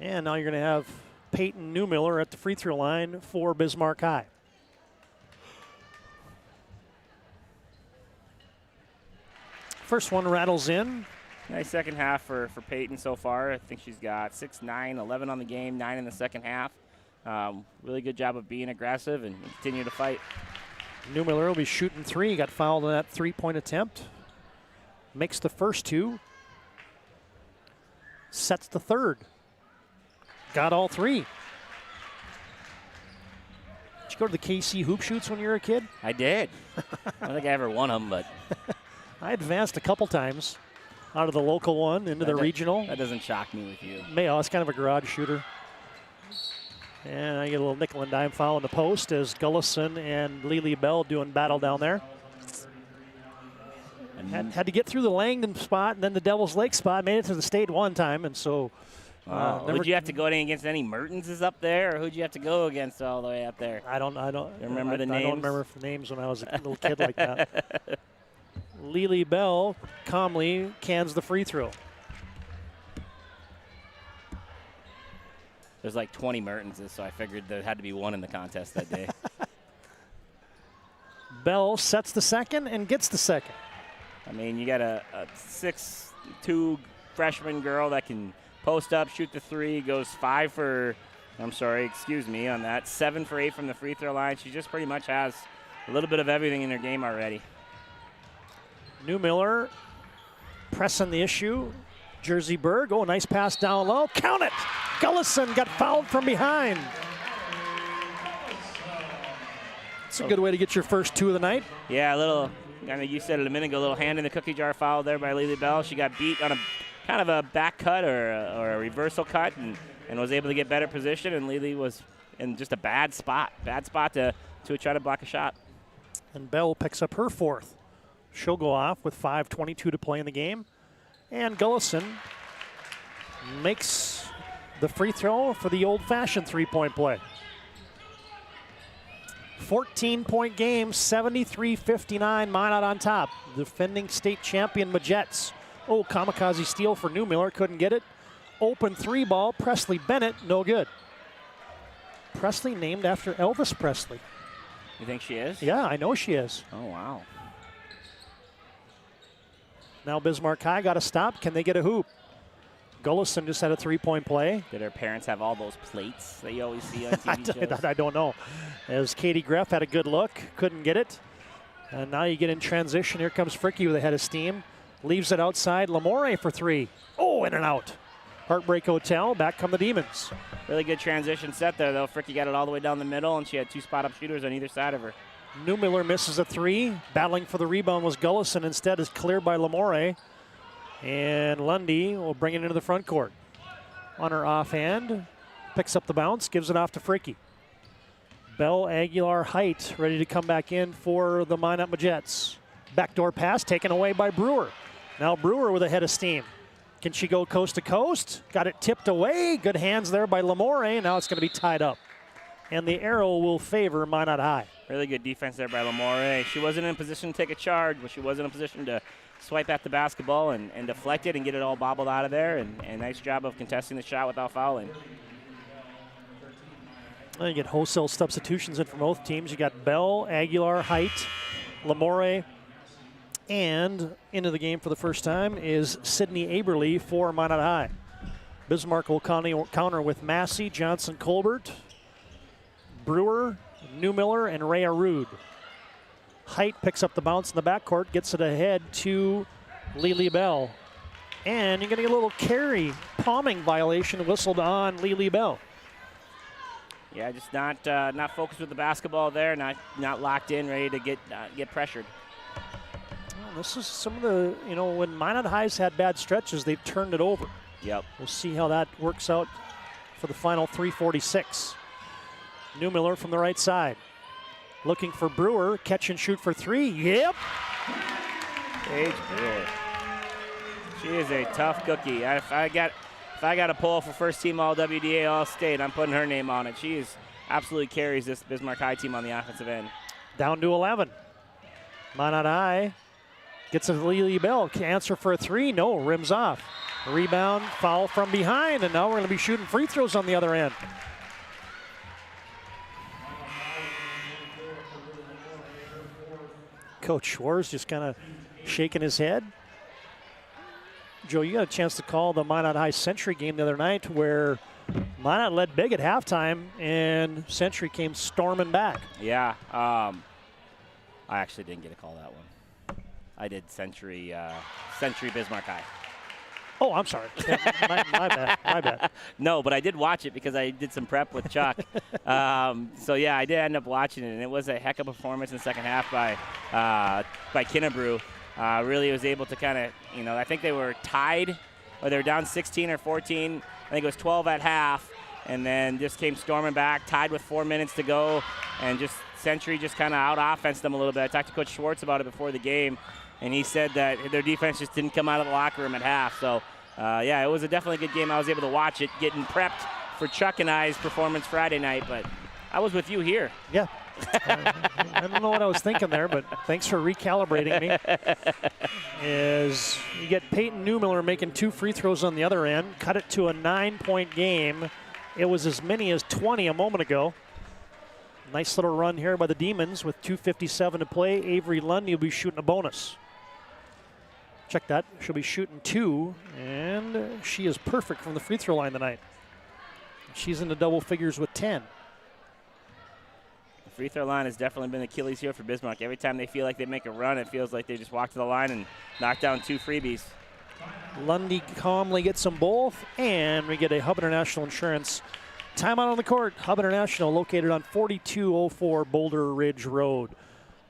J: And now you're going to have Peyton Newmiller at the free throw line for Bismarck High. First one rattles in.
K: Nice second half for Peyton so far. I think she's got 6, 9, 11 on the game, 9 in the second half. Really good job of being aggressive and continue to fight.
J: Newmiller will be shooting 3. He got fouled on that 3-point attempt. Makes the first 2. Sets the third. Got all 3. Did you go to the KC hoop shoots when you were a kid?
K: I did. I don't think I ever won them, but
J: I advanced a couple times out of the local one into the regional.
K: That doesn't shock me with you.
J: Mayo, it's kind of a garage shooter. And I get a little nickel and dime foul in the post as Gullison and Lily Bell doing battle down there. Had to get through the Langdon spot and then the Devil's Lake spot. Made it to the state one time, and so.
K: Would you have to go against any Mertens is up there, or who'd you have to go against all the way up there?
J: I don't
K: remember the names.
J: I don't remember the names when I was a little kid like that. Lily Bell calmly cans the free throw.
K: There's like 20 Mertenses, so I figured there had to be one in the contest that day.
J: Bell sets the second and gets the second.
K: I mean, you got a 6'2" freshman girl that can post up, shoot the 3, goes 7 for 8 from the free throw line. She just pretty much has a little bit of everything in her game already.
J: Newmiller pressing the issue. Jersey Berg, nice pass down low. Count it! Gullison got fouled from behind. It's a good way to get your first 2 of the night.
K: Yeah, a little, you said it a minute ago, a little hand in the cookie jar foul there by Lily Bell. She got beat on a kind of a back cut or a reversal cut and was able to get better position, and Lily was in just a bad spot to try to block a shot.
J: And Bell picks up her 4th. She'll go off with 5:22 to play in the game. And Gullison makes the free throw for the old-fashioned 3-point play. 14-point game, 73-59, Minot on top. Defending state champion Majets. Kamikaze steal for Newmiller, couldn't get it. Open 3 ball, Presley Bennett, no good. Presley named after Elvis Presley.
K: You think she is?
J: Yeah, I know she is.
K: Oh, wow.
J: Now Bismarck High got to stop. Can they get a hoop? Gullison just had a 3-point play.
K: Did her parents have all those plates that you always see on TV shows?
J: I don't know. As Katie Greff had a good look, couldn't get it. And now you get in transition. Here comes Fricky with a head of steam. Leaves it outside. Lamore for 3. In and out. Heartbreak Hotel. Back come the Demons.
K: Really good transition set there, though. Fricky got it all the way down the middle, and she had 2 spot-up shooters on either side of her.
J: Newmiller misses a 3. Battling for the rebound was Gullison. Instead is cleared by Lamore. And Lundy will bring it into the front court. On her offhand, picks up the bounce, gives it off to Fricky. Bell, Aguilar, Height ready to come back in for the Minot Majets. Backdoor pass taken away by Brewer. Now Brewer with a head of steam. Can she go coast to coast? Got it tipped away. Good hands there by Lamore. Now it's going to be tied up. And the arrow will favor Minot High.
K: Really good defense there by Lamore. She wasn't in a position to take a charge, but she was in a position to swipe at the basketball and deflect it and get it all bobbled out of there. And nice job of contesting the shot without fouling.
J: Well, you get wholesale substitutions in from both teams. You got Bell, Aguilar, Height, Lamore, and into the game for the first time is Sydney Aberly for Minot High. Bismarck will counter with Massey, Johnson, Colbert, Brewer, Newmiller, and Rhea Rude. Height picks up the bounce in the backcourt, gets it ahead to Lily Bell. And you're going to get a little carry palming violation whistled on Lily Bell.
K: Yeah, just not focused with the basketball there, not locked in, ready to get pressured.
J: Well, this is some of the, when Minot High's had bad stretches, they've turned it over.
K: Yep.
J: We'll see how that works out for the final 3:46. Newmiller from the right side. Looking for Brewer, catch and shoot for 3. Yep.
K: Paige Brewer. She is a tough cookie. If I got a poll for first team all WDA All State, I'm putting her name on it. She absolutely carries this Bismarck High team on the offensive end.
J: Down to 11. Minot High gets a Lily Bell. Can answer for a 3. No, rims off. Rebound, foul from behind, and now we're going to be shooting free throws on the other end. Coach Schwartz just kind of shaking his head. Joe, you got a chance to call the Minot High Century game the other night where Minot led big at halftime, and Century came storming back.
K: Yeah. I actually didn't get a call that one. I did Century Bismarck High.
J: Oh, I'm sorry. my bad.
K: No, but I did watch it because I did some prep with Chuck. So, yeah, I did end up watching it, and it was a heck of a performance in the second half by Kinnebrew. Really was able to kind of, I think they were tied, or they were down 16 or 14. I think it was 12 at half, and then just came storming back, tied with 4 minutes to go, and just Century just kind of out-offensed them a little bit. I talked to Coach Schwartz about it before the game, and he said that their defense just didn't come out of the locker room at half. So, yeah, it was a definitely good game. I was able to watch it, getting prepped for Chuck and I's performance Friday night, but I was with you here.
J: Yeah. I don't know what I was thinking there, but thanks for recalibrating me. As you get Peyton Newmiller making 2 free throws on the other end, cut it to a 9-point game. It was as many as 20 a moment ago. Nice little run here by the Demons with 2:57 to play. Avery Lundy will be shooting a bonus. Check that. She'll be shooting 2, and she is perfect from the free throw line tonight. She's into double figures with 10.
K: The free throw line has definitely been Achilles heel for Bismarck. Every time they feel like they make a run, it feels like they just walk to the line and knock down 2 freebies.
J: Lundy calmly gets them both, and we get a Hub International Insurance timeout on the court. Hub International located on 4204 Boulder Ridge Road.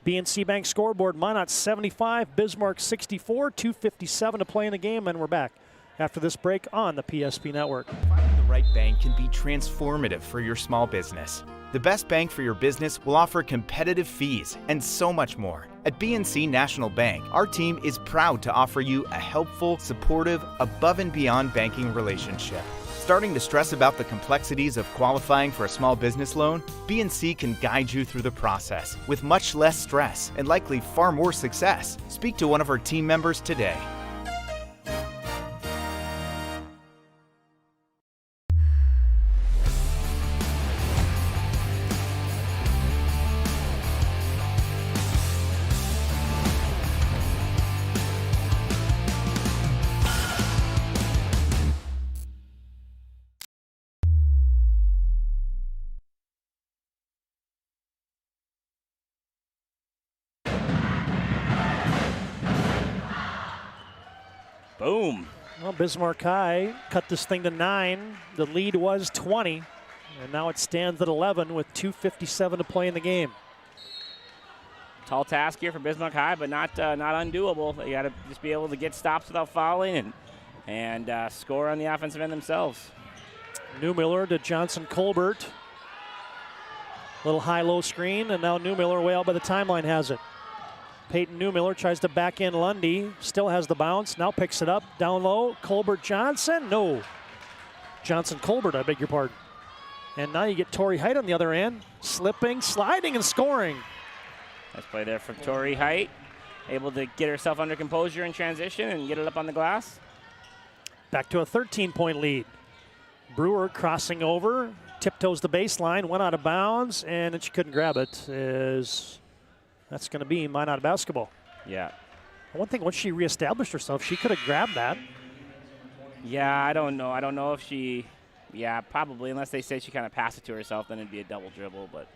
J: BNC Bank scoreboard, Minot 75, Bismarck 64, 2:57 to play in the game, and we're back after this break on the PSP Network.
P: Finding the right bank can be transformative for your small business. The best bank for your business will offer competitive fees and so much more. At BNC National Bank, our team is proud to offer you a helpful, supportive, above and beyond banking relationship. Starting to stress about the complexities of qualifying for a small business loan? BNC can guide you through the process with much less stress and likely far more success. Speak to one of our team members today.
K: Boom.
J: Well, Bismarck High cut this thing to 9. The lead was 20, and now it stands at 11 with 2:57 to play in the game.
K: Tall task here for Bismarck High, but not undoable. They got to just be able to get stops without fouling and score on the offensive end themselves.
J: Newmiller to Johnson Colbert. Little high-low screen, and now Newmiller way out by the timeline has it. Peyton Newmiller tries to back in Lundy, still has the bounce, now picks it up, down low, Colbert Johnson, no. Johnson Colbert, I beg your pardon. And now you get Tori Height on the other end, slipping, sliding, and scoring.
K: Nice play there from Tori Height, able to get herself under composure in transition and get it up on the glass.
J: Back to a 13-point lead. Brewer crossing over, tiptoes the baseline, went out of bounds, and she couldn't grab it. That's going to be Minot basketball.
K: Yeah.
J: One thing, once she reestablished herself, she could have grabbed that.
K: Yeah, I don't know. I don't know if she, probably, unless they say she kind of passed it to herself, then it'd be a double dribble. But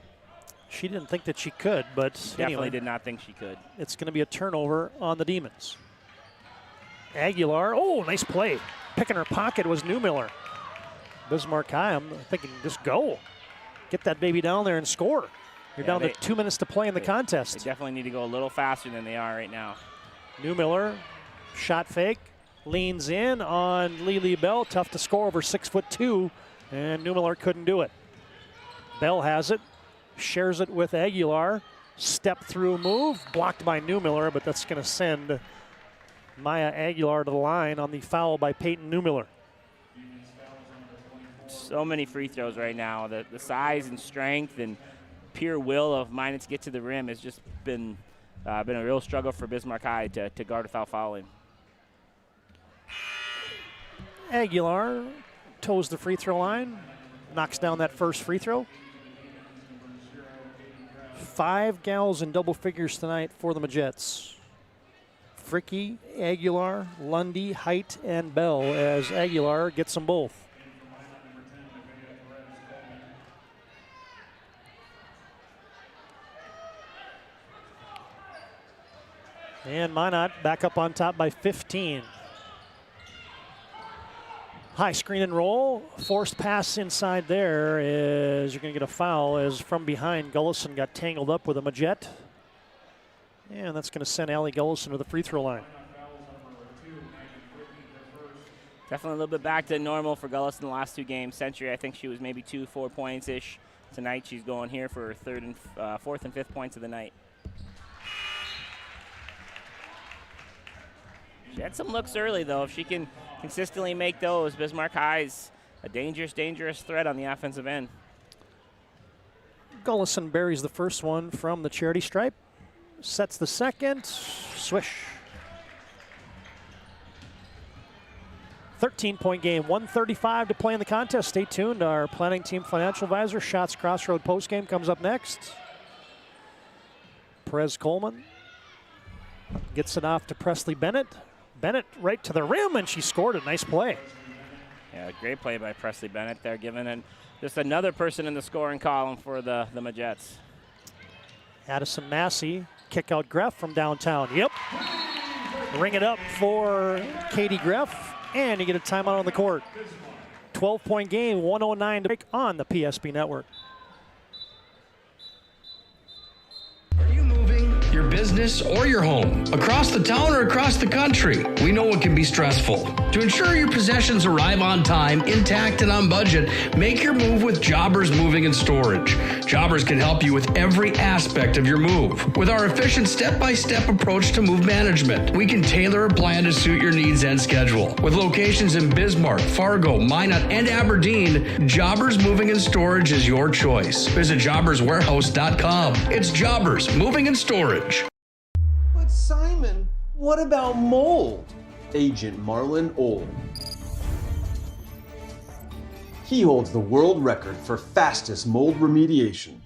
J: she didn't think that she could, but
K: definitely
J: anyway,
K: did not think she could.
J: It's going to be a turnover on the Demons. Aguilar, oh, nice play. Picking her pocket was Newmiller. Bismarck High, I'm thinking, just go. Get that baby down there and score. You're down to 2 minutes to play in the contest.
K: They definitely need to go a little faster than they are right now.
J: Newmiller, shot fake, leans in on Lily Bell. Tough to score over 6'2", and Newmiller couldn't do it. Bell has it, shares it with Aguilar. Step through move, blocked by Newmiller, but that's going to send Maya Aguilar to the line on the foul by Peyton Newmiller.
K: So many free throws right now. The size and strength and pure will of Minot to get to the rim has just been a real struggle for Bismarck High to guard without fouling.
J: Aguilar toes the free throw line, knocks down that first free throw. 5 gals in double figures tonight for the Majettes. Fricky, Aguilar, Lundy, Height, and Bell as Aguilar gets them both. And Minot back up on top by 15. High screen and roll. Forced pass inside there is you're going to get a foul as from behind Gullison got tangled up with a Majet. And that's going to send Allie Gullison to the free throw line.
K: Definitely a little bit back to normal for Gullison in the last 2 games. Century, I think she was maybe 2-4 points-ish. Tonight she's going here for her 4th and 5th points of the night. She had some looks early, though. If she can consistently make those, Bismarck High's a dangerous, dangerous threat on the offensive end.
J: Gullison buries the first one from the charity stripe. Sets the second. Swish. 13-point game, 1:35 to play in the contest. Stay tuned. Our planning team financial advisor, Shots Crossroad postgame, comes up next. Perez Coleman gets it off to Presley Bennett. Bennett right to the rim, and she scored a nice play.
K: Yeah, great play by Presley Bennett there, giving just another person in the scoring column for the Majets.
J: Addison Massey, kick out Greff from downtown. Yep. Ring it up for Katie Greff. And you get a timeout on the court. 12-point game, 1:09 to break on the PSP network.
B: Your business or your home, across the town or across the country. We know it can be stressful. To ensure your possessions arrive on time, intact, and on budget, make your move with Jobbers Moving and Storage. Jobbers can help you with every aspect of your move. With our efficient step-by-step approach to move management, we can tailor a plan to suit your needs and schedule. With locations in Bismarck, Fargo, Minot, and Aberdeen, Jobbers Moving and Storage is your choice. Visit jobberswarehouse.com. It's Jobbers Moving and Storage.
A: But Simon, what about mold? Agent Marlon Old. He holds the world record for fastest mold remediation.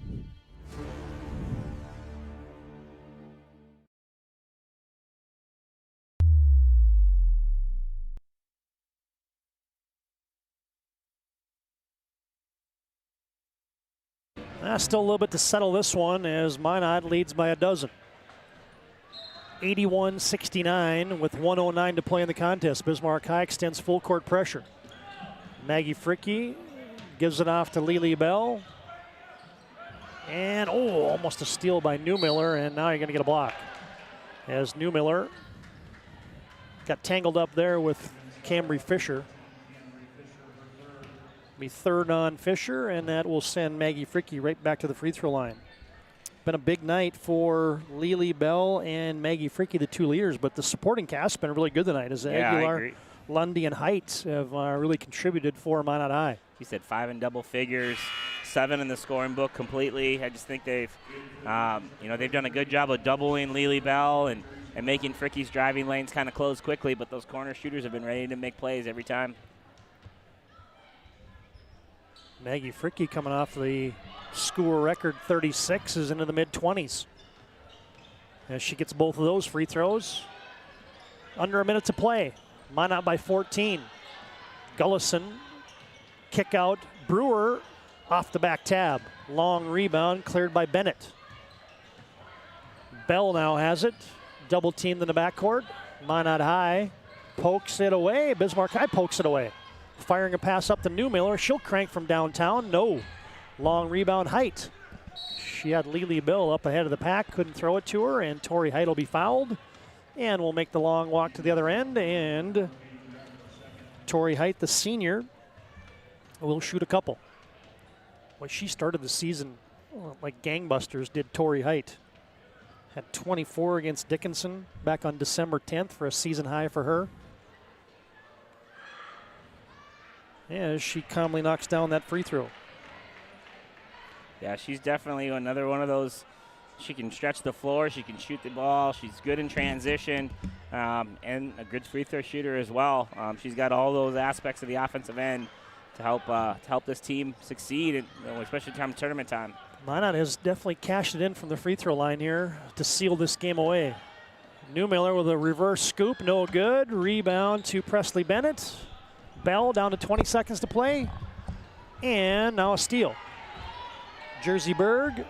J: Still a little bit to settle this one as Minot leads by a dozen. 81-69 with 1:09 to play in the contest. Bismarck High extends full court pressure. Maggie Fricke gives it off to Lily Bell. And, almost a steal by Newmiller, and now you're going to get a block. As Newmiller got tangled up there with Cambry Fisher. Be third on Fisher, and that will send Maggie Fricke right back to the free throw line. Been a big night for Lily Bell and Maggie Fricke, the 2 leaders, but the supporting cast has been really good tonight as Aguilar, Lundy, and Heights have really contributed for Minot High.
K: He said 5 in double figures, 7 in the scoring book completely. I just think they've done a good job of doubling Lily Bell and making Fricke's driving lanes kind of close quickly, but those corner shooters have been ready to make plays every time.
J: Maggie Fricke coming off the school record 36 is into the mid-20s. As she gets both of those free throws. Under a minute to play. Minot by 14. Gullison, kick out. Brewer off the back tab. Long rebound cleared by Bennett. Bell now has it. Double teamed in the backcourt. Minot High pokes it away. Bismarck High pokes it away. Firing a pass up to Newmiller. She'll crank from downtown. No. Long rebound, Height. She had Lily Bill up ahead of the pack. Couldn't throw it to her, and Tori Height will be fouled. And will make the long walk to the other end. And Tori Height, the senior, will shoot a couple. Well, she started the season like gangbusters, did Tori Height. Had 24 against Dickinson back on December 10th for a season high for her. As she calmly knocks down that free throw.
K: Yeah, she's definitely another one of those. She can stretch the floor. She can shoot the ball. She's good in transition and a good free throw shooter as well. She's got all those aspects of the offensive end to help this team succeed, especially come tournament time.
J: Minot has definitely cashed it in from the free throw line here to seal this game away. Newmiller with a reverse scoop, no good. Rebound to Presley Bennett. Bell down to 20 seconds to play. And now a steal. Jersey Berg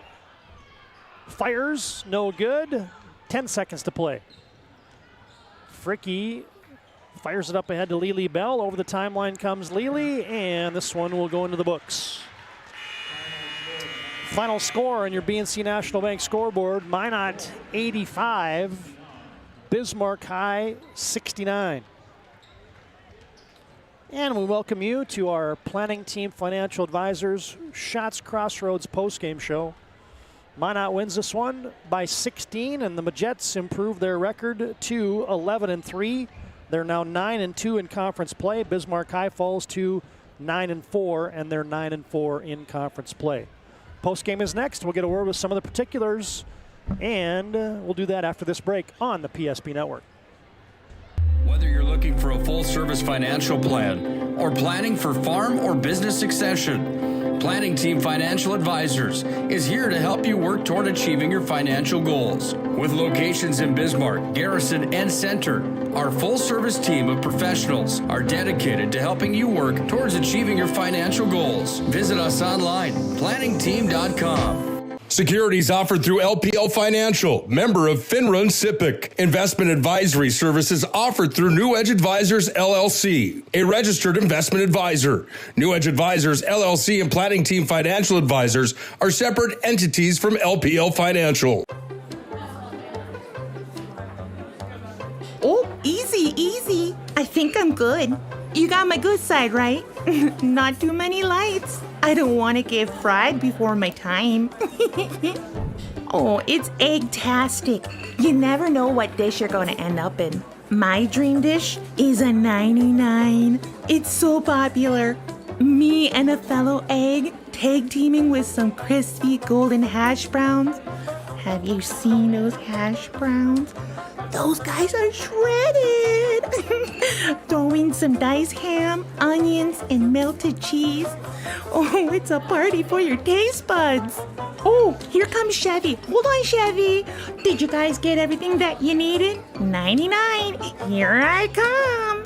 J: fires, no good. 10 seconds to play. Fricky fires it up ahead to Lily Bell. Over the timeline comes Lily, and this one will go into the books. Final score on your BNC National Bank scoreboard, Minot 85, Bismarck High 69. And we welcome you to our Planning Team Financial Advisors Shots Crossroads postgame show. Minot wins this one by 16, and the Magets improve their record to 11-3. They're now 9-2 in conference play. Bismarck High falls to 9-4, and they're 9-4 in conference play. Postgame is next. We'll get a word with some of the particulars, and we'll do that after this break on the PSP Network.
B: Whether you're looking for a full-service financial plan or planning for farm or business succession, Planning Team Financial Advisors is here to help you work toward achieving your financial goals. With locations in Bismarck, Garrison, and Center, our full-service team of professionals are dedicated to helping you work towards achieving your financial goals. Visit us online, planningteam.com.
G: Securities offered through LPL Financial, member of FINRA and SIPC. Investment advisory services offered through New Edge Advisors, LLC, a registered investment advisor. New Edge Advisors, LLC, and Planning Team Financial Advisors are separate entities from LPL Financial.
H: Oh, easy, easy. I think I'm good. You got my good side, right? Not too many lights. I don't want to get fried before my time. Oh, it's egg-tastic. You never know what dish you're going to end up in. My dream dish is a 99. It's so popular. Me and a fellow egg tag teaming with some crispy golden hash browns. Have you seen those hash browns? Those guys are shredded. Throw in some diced ham, onions, and melted cheese. Oh, it's a party for your taste buds. Oh, here comes Chevy. Hold on, Chevy. Did you guys get everything that you needed? 99. Here I come.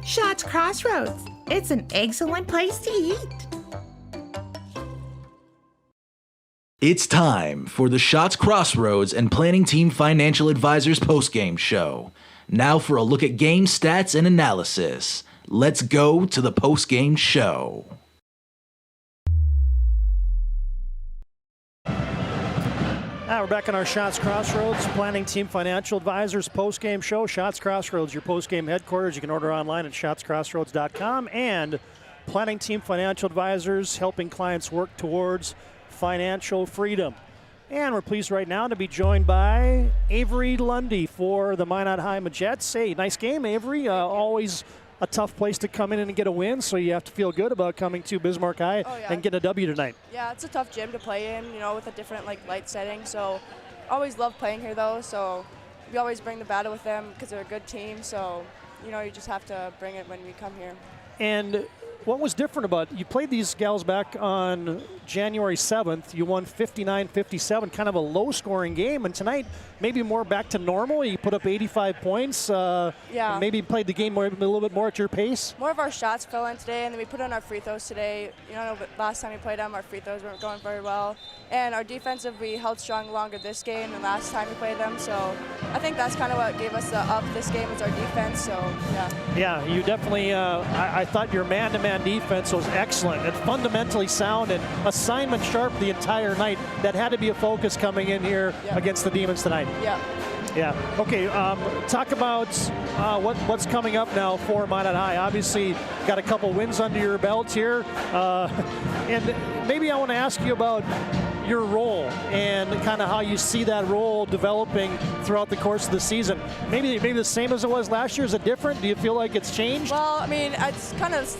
H: Shots Crossroads. It's an excellent place to eat.
I: It's time for the Shots Crossroads and Planning Team Financial Advisors postgame show. Now for a look at game stats and analysis. Let's go to the postgame show.
J: We're back on our Shots Crossroads Planning Team Financial Advisors postgame show. Shots Crossroads, your postgame headquarters. You can order online at shotscrossroads.com, and Planning Team Financial Advisors helping clients work towards financial freedom. And we're pleased right now to be joined by Avery Lundy for the Minot High Magets. Hey, nice game, Avery. Always a tough place to come in and get a win, so you have to feel good about coming to Bismarck High and getting a W tonight.
L: Yeah, it's a tough gym to play in, with a different light setting. So always love playing here though. So we always bring the battle with them because they're a good team. So you just have to bring it when we come here.
J: And what was different about, you played these gals back on January 7th. You won 59-57, kind of a low-scoring game. And tonight, maybe more back to normal. You put up 85 points.
L: Yeah.
J: Maybe played the game a little bit more at your pace.
L: More of our shots fell in today, and then we put on our free throws today. Last time we played them, our free throws weren't going very well. And our defensive, we held strong longer this game than last time we played them. So I think that's kind of what gave us the up this game is our defense. So, yeah.
J: Yeah, you definitely, I thought your man-to-man defense was excellent and fundamentally sound and assignment sharp the entire night. That had to be a focus coming in here against the Demons tonight.
L: Yeah.
J: Yeah. Okay. Talk about what's coming up now for Minot High. Obviously, got a couple wins under your belt here, and maybe I want to ask you about your role and kind of how you see that role developing throughout the course of the season. Maybe the same as it was last year. Is it different? Do you feel like it's changed?
L: Well, I mean, it's kind of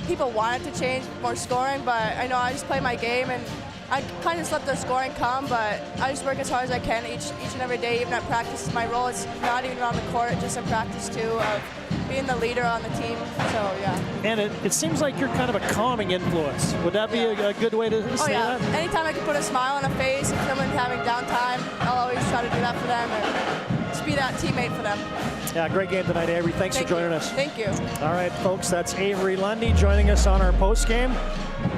L: people want it to change more scoring, but I know I just play my game and I kind of just let the scoring come, but I just work as hard as I can each and every day, even at practice. My role is not even on the court, just in practice too, of being the leader on the team, so yeah.
J: And it seems like you're kind of a calming influence. Would that be a good way to say that?
L: Anytime I can put a smile on a face, if someone's having downtime, I'll always try to do that for them and just be that teammate for them.
J: Yeah, great game tonight, Avery. Thanks for joining us.
L: Thank you.
J: All right, folks, that's Avery Lundy joining us on our post game.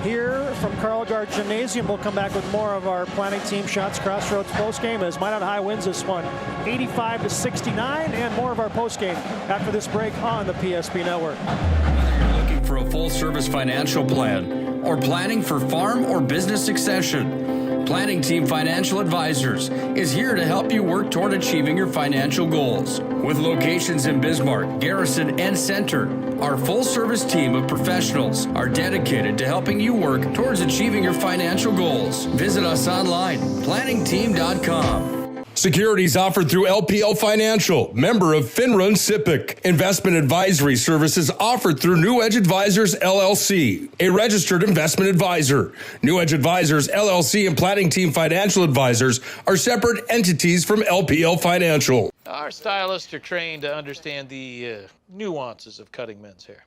J: here from Carl Guard Gymnasium. We'll come back with more of our planning team Shots Crossroads postgame as Minot High wins this one 85-69, and more of our postgame after this break on the PSP Network.
B: Whether you're looking for a full-service financial plan or planning for farm or business succession, Planning Team Financial Advisors is here to help you work toward achieving your financial goals. With locations in Bismarck, Garrison, and Center, our full-service team of professionals are dedicated to helping you work towards achieving your financial goals. Visit us online, planningteam.com.
G: Securities offered through LPL Financial, member of FINRA and SIPC. Investment advisory services offered through New Edge Advisors, LLC, a registered investment advisor. New Edge Advisors, LLC, and Planning Team Financial Advisors are separate entities from LPL Financial.
T: Our stylists are trained to understand the nuances of cutting men's hair.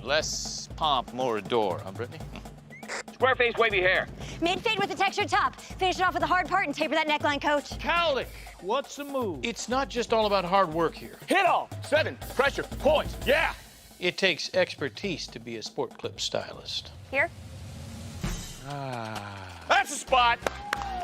T: Less pomp, more adore, huh, Brittany?
R: Square face wavy hair.
S: Mid-fade with a textured top. Finish it off with a hard part and taper that neckline, coach.
T: Cowlick, what's the move? It's not just all about hard work here.
R: Hit all. 7. Pressure. Points. Yeah.
T: It takes expertise to be a sport clip stylist.
S: Here?
R: That's the spot.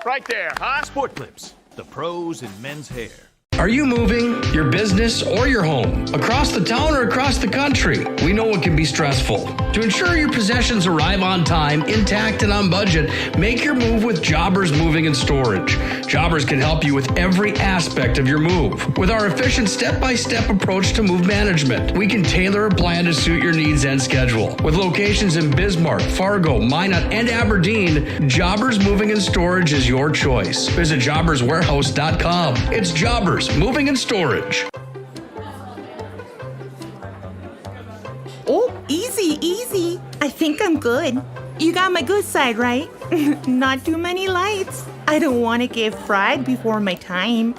R: Right there, huh?
T: Sport clips, the pros in men's hair.
B: Are you moving your business or your home across the town or across the country? We know it can be stressful. To ensure your possessions arrive on time, intact, and on budget, make your move with Jobbers Moving and Storage. Jobbers can help you with every aspect of your move. With our efficient step-by-step approach to move management, we can tailor a plan to suit your needs and schedule. With locations in Bismarck, Fargo, Minot, and Aberdeen, Jobbers Moving and Storage is your choice. Visit jobberswarehouse.com. It's Jobbers Moving and Storage.
H: Oh, easy, easy. I think I'm good. You got my good side, right? Not too many lights. I don't want to get fried before my time.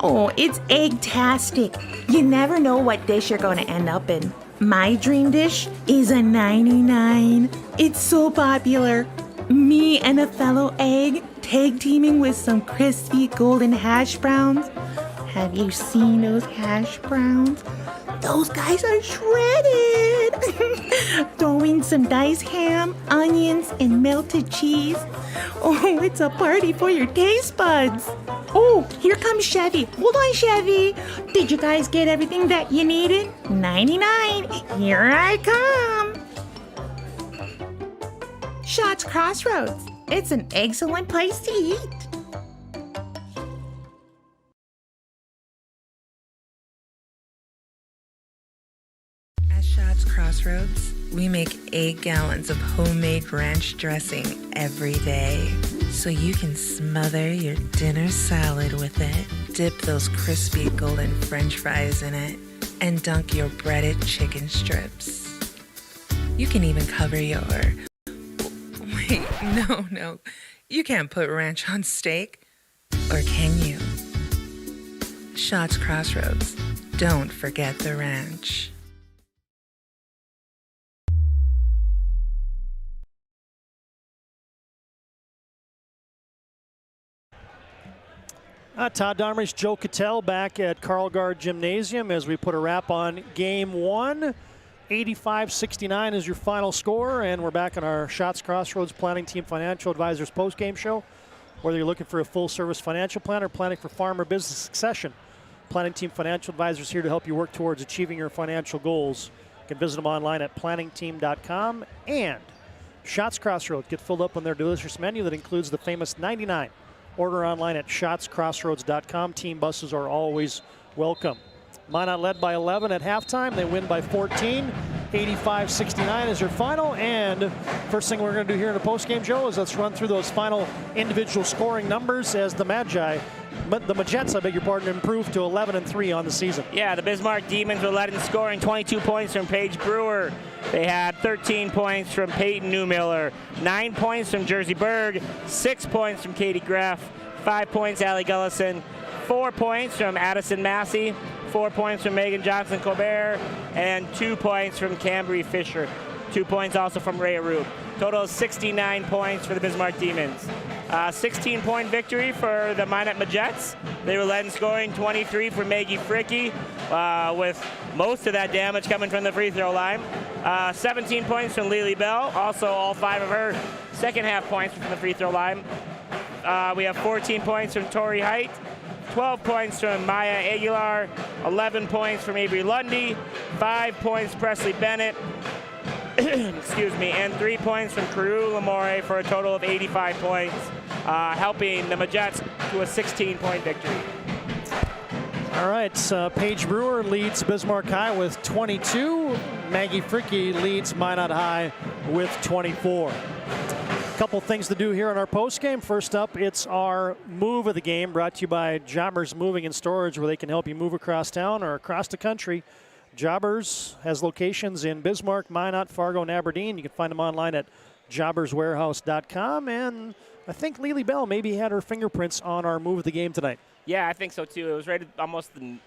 H: Oh, it's egg-tastic. You never know what dish you're going to end up in. My dream dish is a 99. It's so popular. Me and a fellow egg tag teaming with some crispy golden hash browns. Have you seen those hash browns? Those guys are shredded. Throw in some diced ham, onions, and melted cheese. Oh, it's a party for your taste buds. Oh, here comes Chevy. Hold on, Chevy. Did you guys get everything that you needed? 99. Here I come. Shots Crossroads. It's an excellent place to eat.
C: At Shots Crossroads, we make 8 gallons of homemade ranch dressing every day, so you can smother your dinner salad with it, dip those crispy golden French fries in it, and dunk your breaded chicken strips. You can even cover your... Wait, no. You can't put ranch on steak. Or can you? Shots Crossroads. Don't forget the ranch.
J: Todd Domrich, Joe Cattell back at Carl Guard Gymnasium as we put a wrap on Game 1. 85-69 is your final score, and we're back on our Shots Crossroads Planning Team Financial Advisors postgame show. Whether you're looking for a full-service financial plan or planning for farm or business succession, Planning Team Financial Advisors here to help you work towards achieving your financial goals. You can visit them online at planningteam.com, and Shots Crossroads get filled up on their delicious menu that includes the famous 99. Order online at shotscrossroads.com. Team buses are always welcome. Minot led by 11 at halftime. They win by 14. 85-69 is your final. And first thing we're going to do here in the postgame, Joe, is let's run through those final individual scoring numbers as the Magets, I beg your pardon, improved to 11-3 on the season.
K: Yeah, the Bismarck Demons were led in scoring. 22 points from Paige Brewer. They had 13 points from Peyton Newmiller, 9 points from Jersey Berg, 6 points from Katie Graff, 5 points Allie Gullison, 4 points from Addison Massey, 4 points from Megan Johnson-Colbert, and 2 points from Cambry Fisher. 2 points also from Ray Arub. Total of 69 points for the Bismarck Demons. 16-point victory for the Minot Magets. They were led in scoring, 23 for Maggie Fricky, with most of that damage coming from the free throw line. 17 points from Lily Bell. Also, all 5 of her second half points from the free throw line. We have 14 points from Tori Height, 12 points from Maya Aguilar, 11 points from Avery Lundy, 5 points Presley Bennett, excuse me, and 3 points from Carew Lamore for a total of 85 points, helping the Majettes to a 16-point victory.
J: All right, Paige Brewer leads Bismarck High with 22. Maggie Fricke leads Minot High with 24. Couple things to do here on our post game. First up, it's our move of the game, brought to you by Jobbers Moving and Storage, where they can help you move across town or across the country. Jobbers has locations in Bismarck, Minot, Fargo, and Aberdeen. You can find them online at jobberswarehouse.com. And I think Lily Bell maybe had her fingerprints on our move of the game tonight.
K: Yeah, I think so too. It was right at almost the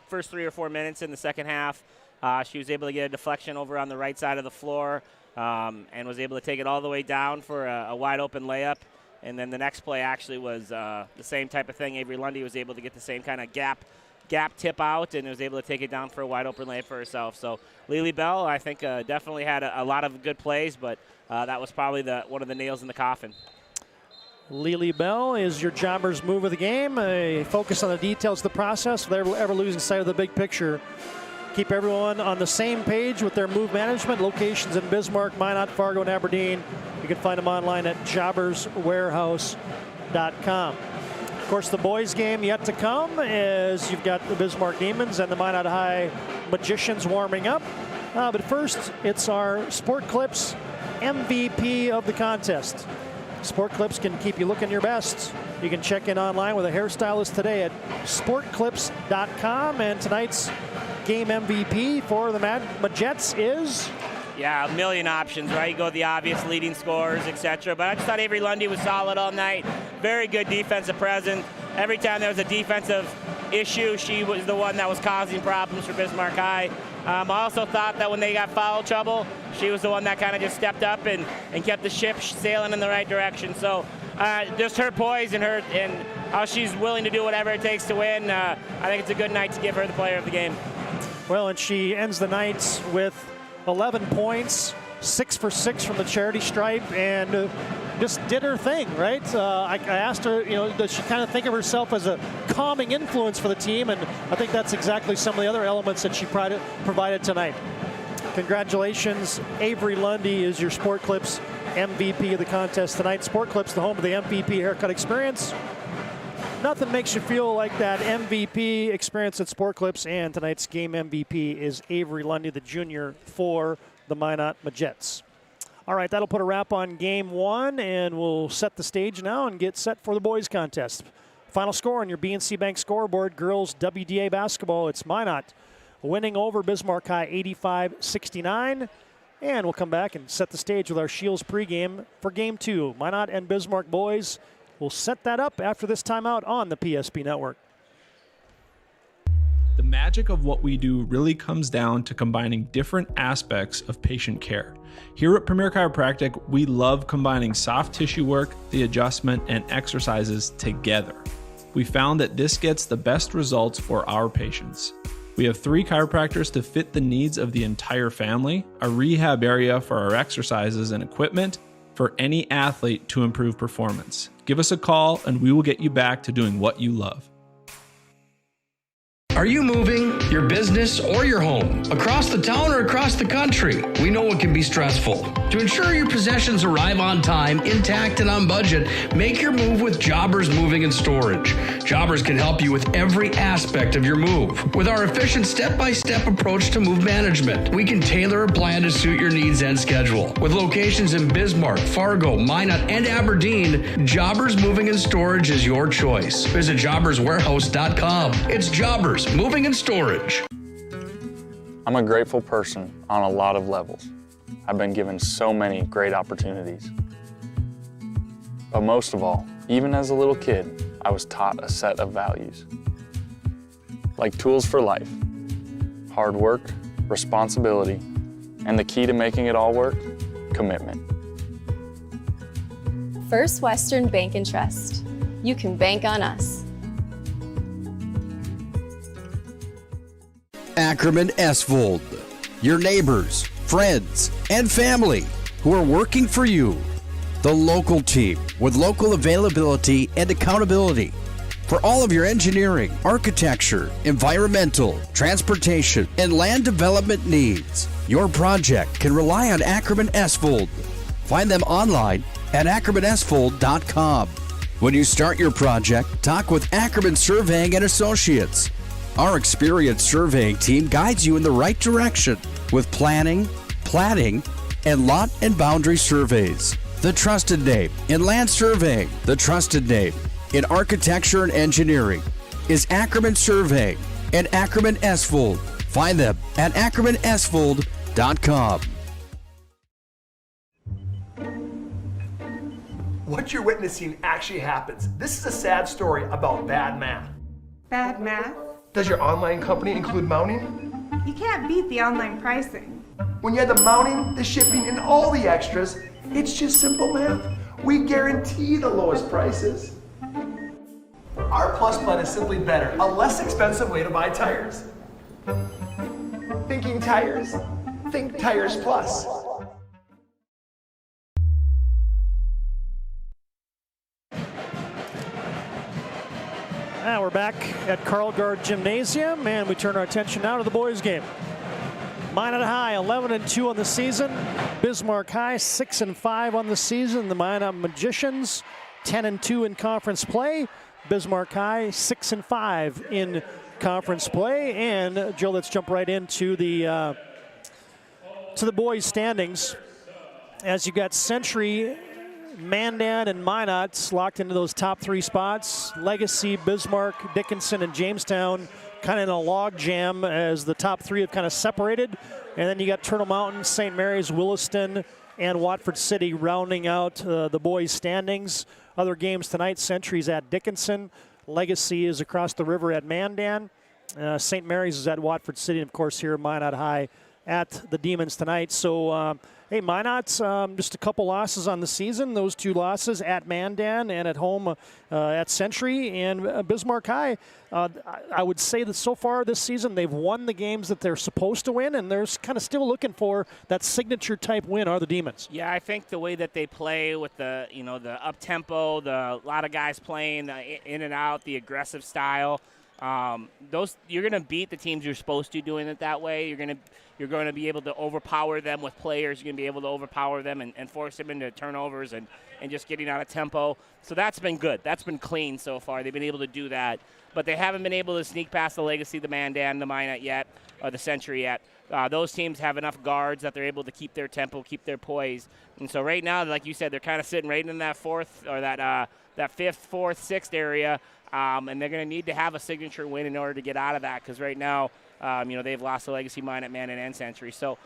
K: first 3 or 4 minutes in the second half. She was able to get a deflection over on the right side of the floor. And was able to take it all the way down for a wide open layup. And then the next play actually was the same type of thing. Avery Lundy was able to get the same kind of gap tip out and was able to take it down for a wide open layup for herself. So Lily Bell, I think, definitely had a lot of good plays, but that was probably one of the nails in the coffin.
J: Lily Bell is your Jobbers move of the game. A focus on the details of the process without ever losing sight of the big picture. Keep everyone on the same page with their move management. Locations in Bismarck, Minot, Fargo, and Aberdeen. You can find them online at jobberswarehouse.com. Of course, the boys' game yet to come is you've got the Bismarck Demons and the Minot High Magicians warming up. But first, it's our Sport Clips MVP of the contest. Sport Clips can keep you looking your best. You can check in online with a hairstylist today at sportclips.com. And tonight's game MVP for the Majettes is?
K: Yeah, a million options, right? You go with the obvious leading scorers, etc. But I just thought Avery Lundy was solid all night. Very good defensive presence. Every time there was a defensive issue, she was the one that was causing problems for Bismarck High. I also thought that when they got foul trouble, she was the one that kind of just stepped up and kept the ship sailing in the right direction. So just her poise and how she's willing to do whatever it takes to win, I think it's a good night to give her the player of the game.
J: Well, and she ends the night with 11 points, 6 for 6 from the charity stripe, and just did her thing, right? I asked her, does she kind of think of herself as a calming influence for the team? And I think that's exactly some of the other elements that she provided tonight. Congratulations. Avery Lundy is your Sport Clips MVP of the contest tonight. Sport Clips, the home of the MVP haircut experience. Nothing makes you feel like that MVP experience at Sport Clips, and tonight's game MVP is Avery Lundy, the junior for the Minot Majettes. All right, that'll put a wrap on game 1, and we'll set the stage now and get set for the boys contest. Final score on your BNC Bank scoreboard, girls WDA basketball, it's Minot winning over Bismarck High 85-69. And we'll come back and set the stage with our Shields pregame for game 2. Minot and Bismarck boys. We'll set that up after this timeout on the PSP Network.
E: The magic of what we do really comes down to combining different aspects of patient care. Here at Premier Chiropractic, we love combining soft tissue work, the adjustment, and exercises together. We found that this gets the best results for our patients. We have 3 chiropractors to fit the needs of the entire family, a rehab area for our exercises and equipment, for any athlete to improve performance. Give us a call and we will get you back to doing what you love.
G: Are you moving your business or your home across the town or across the country? We know it can be stressful. To ensure your possessions arrive on time, intact, and on budget, make your move with Jobbers Moving and Storage. Jobbers can help you with every aspect of your move. With our efficient step-by-step approach to move management, we can tailor a plan to suit your needs and schedule. With locations in Bismarck, Fargo, Minot, and Aberdeen, Jobbers Moving and Storage is your choice. Visit jobberswarehouse.com. It's Jobbers Moving and Storage.
M: I'm a grateful person on a lot of levels. I've been given so many great opportunities. But most of all, even as a little kid, I was taught a set of values. Like tools for life, hard work, responsibility, and the key to making it all work, commitment.
N: First Western Bank and Trust. You can bank on us.
B: Ackerman Esvold, your neighbors, friends, and family who are working for you. The local team with local availability and accountability. For all of your engineering, architecture, environmental, transportation, and land development needs, your project can rely on Ackerman Esvold. Find them online at ackermanesvold.com. When you start your project, talk with Ackerman Surveying and Associates. Our experienced surveying team guides you in the right direction with planning, platting, and lot and boundary surveys. The trusted name in land surveying, the trusted name in architecture and engineering is Ackerman Surveying and Ackerman Esvold. Find them at ackermanesvold.com.
O: What you're witnessing actually happens. This is a sad story about bad math.
Q: Bad math?
O: Does your online company include mounting?
Q: You can't beat the online pricing.
O: When you add the mounting, the shipping, and all the extras, it's just simple math. We guarantee the lowest prices. Our Plus plan is simply better, a less expensive way to buy tires. Thinking tires? Think Tires Plus.
J: Now we're back at Carlgard Gymnasium, and we turn our attention now to the boys' game. Minot High 11-2 on the season. Bismarck High 6-5 on the season. The Minot Magicians 10-2 in conference play. Bismarck High 6-5 in conference play. And Joe, let's jump right into the boys' standings. As you got Century, Mandan, and Minot locked into those top three spots. Legacy, Bismarck, Dickinson, and Jamestown kind of in a log jam as the top three have kind of separated. And then you got Turtle Mountain, St. Mary's, Williston, and Watford City rounding out the boys' standings. Other games tonight, Century's at Dickinson. Legacy is across the river at Mandan. St. Mary's is at Watford City. And, of course, here Minot High at the Demons tonight. So, hey, Minot's just a couple losses on the season. Those two losses at Mandan and at home at Century. And Bismarck High, I would say that so far this season they've won the games that they're supposed to win, and they're kind of still looking for that signature-type win are the Demons.
K: Yeah, I think the way that they play with the up-tempo, a lot of guys playing in and out, the aggressive style, you're going to beat the teams you're supposed to doing it that way. You're going to be able to overpower them with players. You're going to be able to overpower them and force them into turnovers and just getting out of tempo. So that's been good. That's been clean so far. They've been able to do that. But they haven't been able to sneak past the Legacy, the Mandan, the Minot yet, or the Century yet. Those teams have enough guards that they're able to keep their tempo, keep their poise. And so right now, like you said, they're kind of sitting right in that fourth or that fifth, fourth, sixth area. And they're going to need to have a signature win in order to get out of that because right now, they've lost the Legacy, Minot, Mandan, and Century. So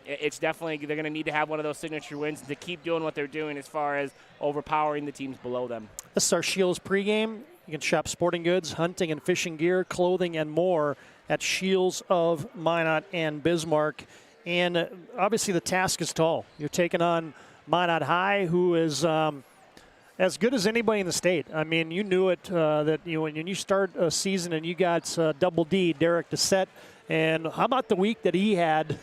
K: it's definitely they're going to need to have one of those signature wins to keep doing what they're doing as far as overpowering the teams below them.
J: This is our Shields pregame. You can shop sporting goods, hunting and fishing gear, clothing, and more at Shields of Minot and Bismarck. And obviously the task is tall. You're taking on Minot High, who is as good as anybody in the state. I mean, you knew it that when you start a season and you got Double D, Derek Doucette, and how about the week that he had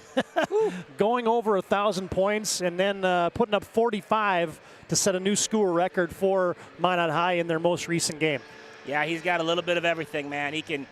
J: going over 1,000 points and then putting up 45 to set a new school record for Minot High in their most recent game.
K: Yeah, he's got a little bit of everything, man. He can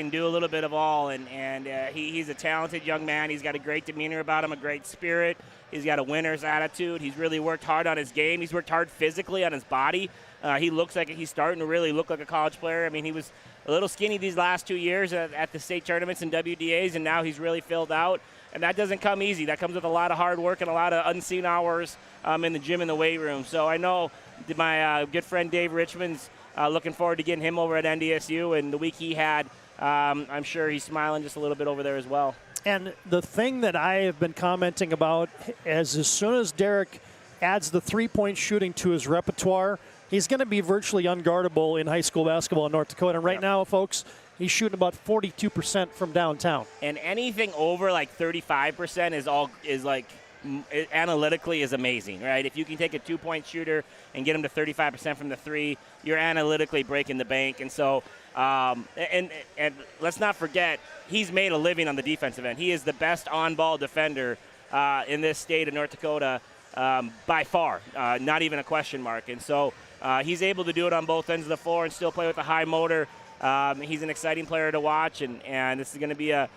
K: do a little bit of all, and he's a talented young man. He's got a great demeanor about him, a great spirit. He's got a winner's attitude. He's really worked hard on his game. He's worked hard physically on his body. He looks like he's starting to really look like a college player. I mean, he was a little skinny these last 2 years at the state tournaments and WDAs, and now he's really filled out. And that doesn't come easy. That comes with a lot of hard work and a lot of unseen hours in the gym and the weight room. So I know my good friend Dave Richmond's looking forward to getting him over at NDSU, and the week he had, I'm sure he's smiling just a little bit over there as well.
J: And the thing that I have been commenting about is as soon as Derek adds the three-point shooting to his repertoire, he's going to be virtually unguardable in high school basketball in North Dakota. And right now, folks, he's shooting about 42% from downtown.
K: And anything over like 35% is analytically is amazing, right? If you can take a two-point shooter and get him to 35% from the three, you're analytically breaking the bank. And so, and let's not forget, he's made a living on the defensive end. He is the best on-ball defender in this state of North Dakota by far, not even a question mark. And so he's able to do it on both ends of the floor and still play with a high motor. He's an exciting player to watch, and this is going to be a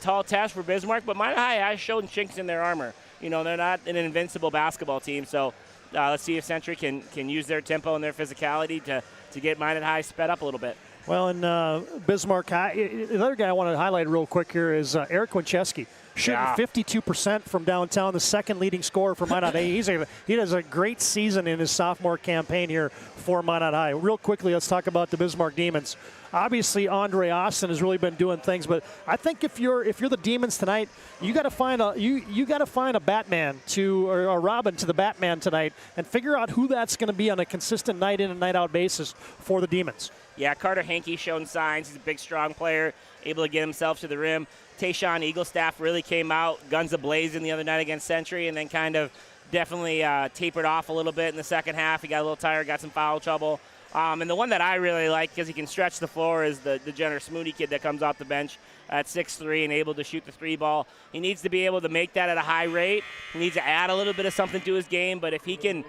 K: tall task for Bismarck, but Minot High has shown chinks in their armor. You know, they're not an invincible basketball team, so let's see if Century can use their tempo and their physicality to get Minot High sped up a little bit.
J: Well, and Bismarck High, the other guy I want to highlight real quick here is Eric Winchesky. Shooting 52% from downtown, the second leading scorer for Minot High. He does a great season in his sophomore campaign here for Minot High. Real quickly, let's talk about the Bismarck Demons. Obviously, Andre Austin has really been doing things, but I think if you're the Demons tonight, you got to find a Batman or a Robin to the Batman tonight, and figure out who that's going to be on a consistent night in and night out basis for the Demons.
K: Yeah, Carter Hankey's shown signs. He's a big, strong player, able to get himself to the rim. Tayshawn Eaglestaff really came out guns a-blazing the other night against Century, and then kind of definitely tapered off a little bit in the second half. He got a little tired, got some foul trouble. And the one that I really like, because he can stretch the floor, is the Jenner Smoody kid that comes off the bench at 6'3" and able to shoot the three ball. He needs to be able to make that at a high rate. He needs to add a little bit of something to his game, but if he can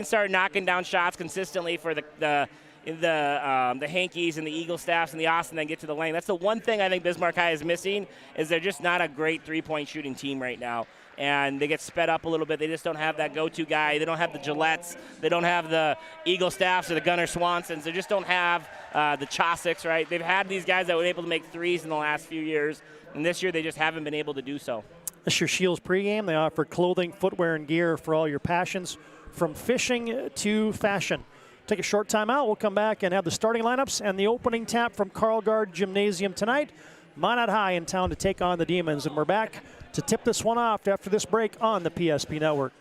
K: start knocking down shots consistently for the Hankies and the Eaglestaffs and the Austin then get to the lane. That's the one thing I think Bismarck High is missing, is they're just not a great three-point shooting team right now. And they get sped up a little bit. They just don't have that go-to guy. They don't have the Gillettes. They don't have the Eaglestaffs or the Gunnar Swansons. They just don't have the Chosiks, right? They've had these guys that were able to make threes in the last few years, and this year they just haven't been able to do so.
J: This is your Shields pregame. They offer clothing, footwear, and gear for all your passions, from fishing to fashion. Take a short time out. We'll come back and have the starting lineups and the opening tap from Carl Gard Gymnasium tonight. Minot High in town to take on the Demons, and we're back to tip this one off after this break on the PSP Network.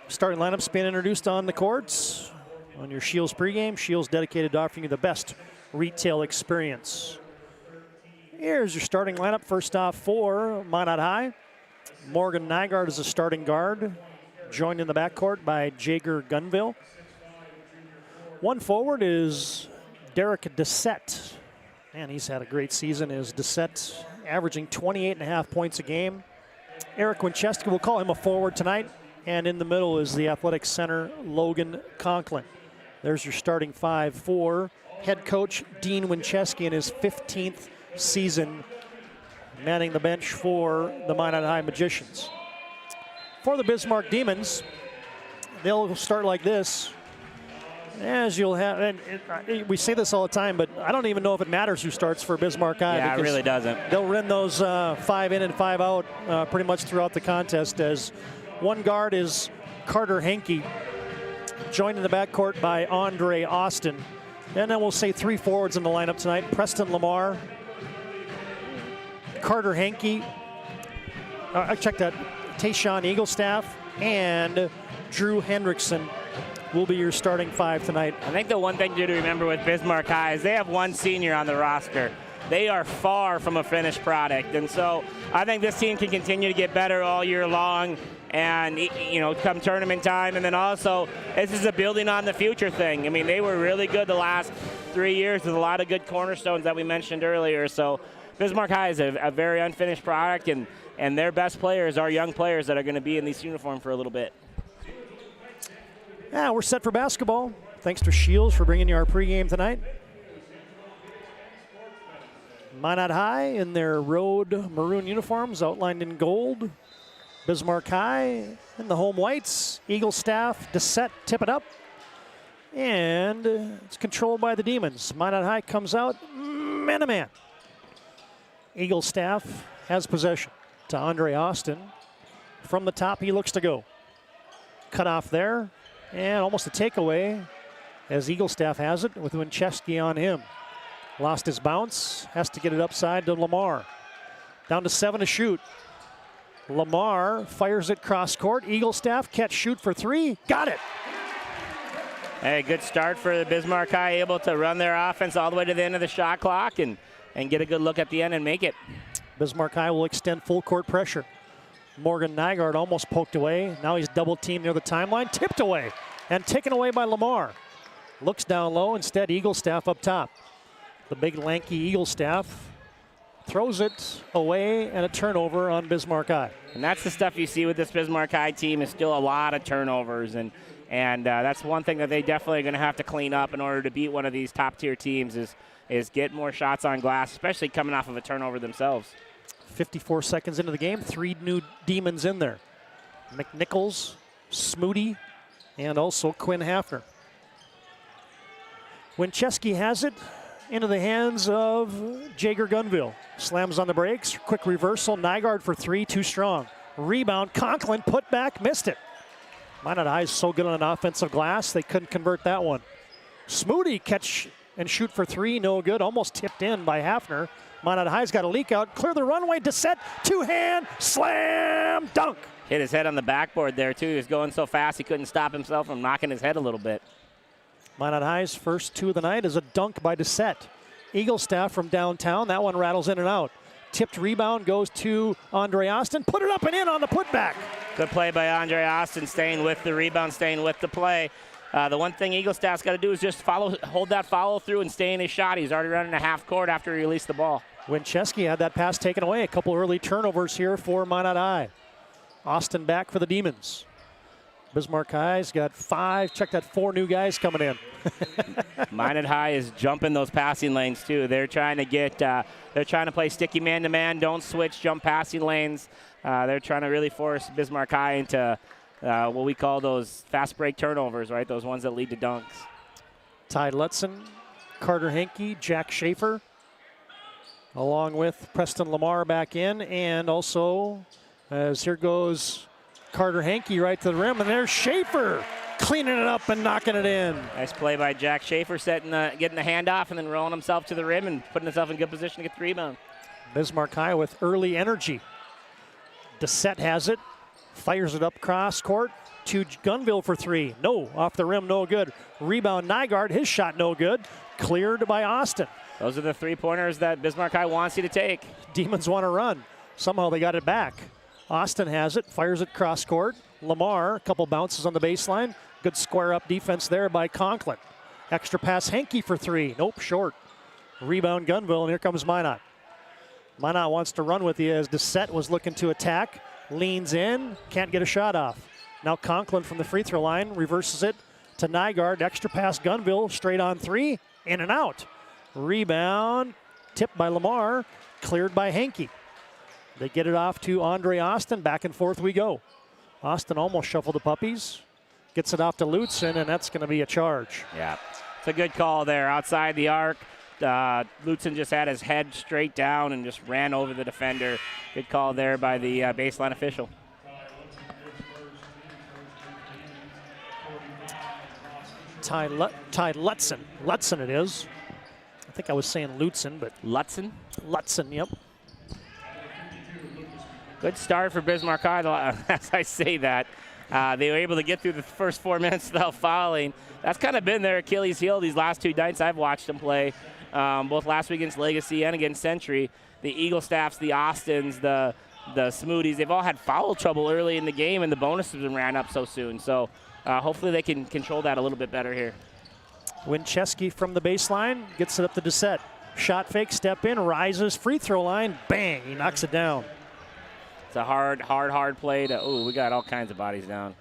J: Starting lineups being introduced on the courts on your Shields pregame. Shields dedicated to offering you the best retail experience. Here's your starting lineup. First off for Minot High, Morgan Nygaard is a starting guard, joined in the backcourt by Jager Gunville. One forward is Derek Dissett. Man, he's had a great season as Dissett, averaging 28.5 points a game. Eric Winchesky, we'll call him a forward tonight. And in the middle is the athletic center, Logan Conklin. There's your starting five for head coach Dean Winchesky in his 15th season, manning the bench for the Minot High Magicians. For the Bismarck Demons, they'll start like this. As you'll have, and we say this all the time, but I don't even know if it matters who starts for Bismarck High.
K: Yeah, it really doesn't.
J: They'll run those 5 in and 5 out pretty much throughout the contest, as one guard is Carter Hankey, joined in the backcourt by Andre Austin. And then we'll say 3 forwards in the lineup tonight. Preston Lamar, Carter Hankey, I checked that, Tayshawn Eaglestaff, and Drew Hendrickson will be your starting 5 tonight.
K: I think the one thing to remember with Bismarck High is they have one senior on the roster. They are far from a finished product, and so I think this team can continue to get better all year long, and come tournament time. And then also, this is a building on the future thing. I mean, they were really good the last 3 years with a lot of good cornerstones that we mentioned earlier. So Bismarck High is a very unfinished product, and their best players are young players that are going to be in these uniforms for a little bit.
J: Yeah, we're set for basketball. Thanks to Shields for bringing you our pregame tonight. Minot High in their road maroon uniforms outlined in gold. Bismarck High in the home whites. Eaglestaff, Dissett tip it up. And it's controlled by the Demons. Minot High comes out man-to-man. Eaglestaff has possession to Andre Austin. From the top, he looks to go. Cut off there, and almost a takeaway as Eaglestaff has it with Winchesky on him. Lost his bounce, has to get it upside to Lamar. Down to 7 to shoot. Lamar fires it cross court. Eagle staff, catch, shoot for 3. Got it.
K: Hey, good start for the Bismarck High, able to run their offense all the way to the end of the shot clock and get a good look at the end and make it.
J: Bismarck High will extend full court pressure. Morgan Nygaard almost poked away. Now he's double teamed near the timeline, tipped away and taken away by Lamar. Looks down low, instead Eagle staff up top. The big lanky Eagle staff throws it away, and a turnover on Bismarck High.
K: And that's the stuff you see with this Bismarck High team, is still a lot of turnovers. And that's one thing that they definitely are going to have to clean up in order to beat one of these top-tier teams is get more shots on glass, especially coming off of a turnover themselves.
J: 54 seconds into the game, 3 new Demons in there. McNichols, Smoody, and also Quinn Hafner. Wincheski has it into the hands of Jager Gunville. Slams on the brakes, quick reversal. Nygaard for 3, too strong. Rebound, Conklin, put back, missed it. Minot High is so good on an offensive glass, they couldn't convert that one. Smoody catch and shoot for 3, no good. Almost tipped in by Hafner. Minot High's got a leak out, clear the runway, Dissett, two-hand, slam, dunk.
K: Hit his head on the backboard there, too. He was going so fast he couldn't stop himself from knocking his head a little bit.
J: Minot High's first 2 of the night is a dunk by Dissett. Eagle staff from downtown. That one rattles in and out. Tipped rebound goes to Andre Austin. Put it up and in on the putback.
K: Good play by Andre Austin, staying with the rebound, staying with the play. The one thing Eagle staff's got to do is just hold that follow through and stay in his shot. He's already running a half court after he released the ball.
J: Wincheski had that pass taken away. A couple early turnovers here for Minot High. Austin back for the Demons. Bismarck High's got 5. Check that, 4 new guys coming in.
K: Minot High is jumping those passing lanes too. They're trying to play sticky man-to-man, don't switch, jump passing lanes. They're trying to really force Bismarck High into what we call those fast break turnovers, right? Those ones that lead to dunks.
J: Ty Lutzen, Carter Henke, Jack Schaefer, along with Preston Lamar back in, and also as here goes Carter Henke right to the rim, and there's Schaefer cleaning it up and knocking it in.
K: Nice play by Jack Schaefer, getting the handoff and then rolling himself to the rim and putting himself in good position to get the rebound.
J: Bismarck High with early energy. Dissett has it, fires it up cross court to Gunville for 3. No, off the rim, no good. Rebound Nygaard, his shot no good. Cleared by Austin.
K: Those are the 3-pointers that Bismarck High wants you to take.
J: Demons want to run. Somehow they got it back. Austin has it, fires it cross court. Lamar, a couple bounces on the baseline. Good square up defense there by Conklin. Extra pass Henke for 3. Nope, short. Rebound Gunville, and here comes Minot. Minot wants to run with you as Dissett was looking to attack. Leans in, can't get a shot off. Now Conklin from the free throw line reverses it to Nygaard. Extra pass Gunville, straight on 3, in and out. Rebound, tipped by Lamar, cleared by Henke. They get it off to Andre Austin. Back and forth we go. Austin almost shuffled the puppies. Gets it off to Lutzen, and that's going to be a charge.
K: Yeah, it's a good call there. Outside the arc, Lutzen just had his head straight down and just ran over the defender. Good call there by the baseline official.
J: Ty Lutzen. Lutzen it is. I think I was saying Lutzen, but...
K: Lutzen?
J: Lutzen, yep.
K: Good start for Bismarck High, as I say that. They were able to get through the first 4 minutes without fouling. That's kind of been their Achilles heel these last 2 nights I've watched them play, both last week against Legacy and against Century. The Eagle Staffs, the Austins, the Smoodies, they've all had foul trouble early in the game, and the bonuses ran up so soon. So hopefully they can control that a little bit better here.
J: Wincheski from the baseline, gets it up to Dissett. Shot fake, step in, rises, free throw line, bang, he knocks it down.
K: It's a hard play to, we got all kinds of bodies down.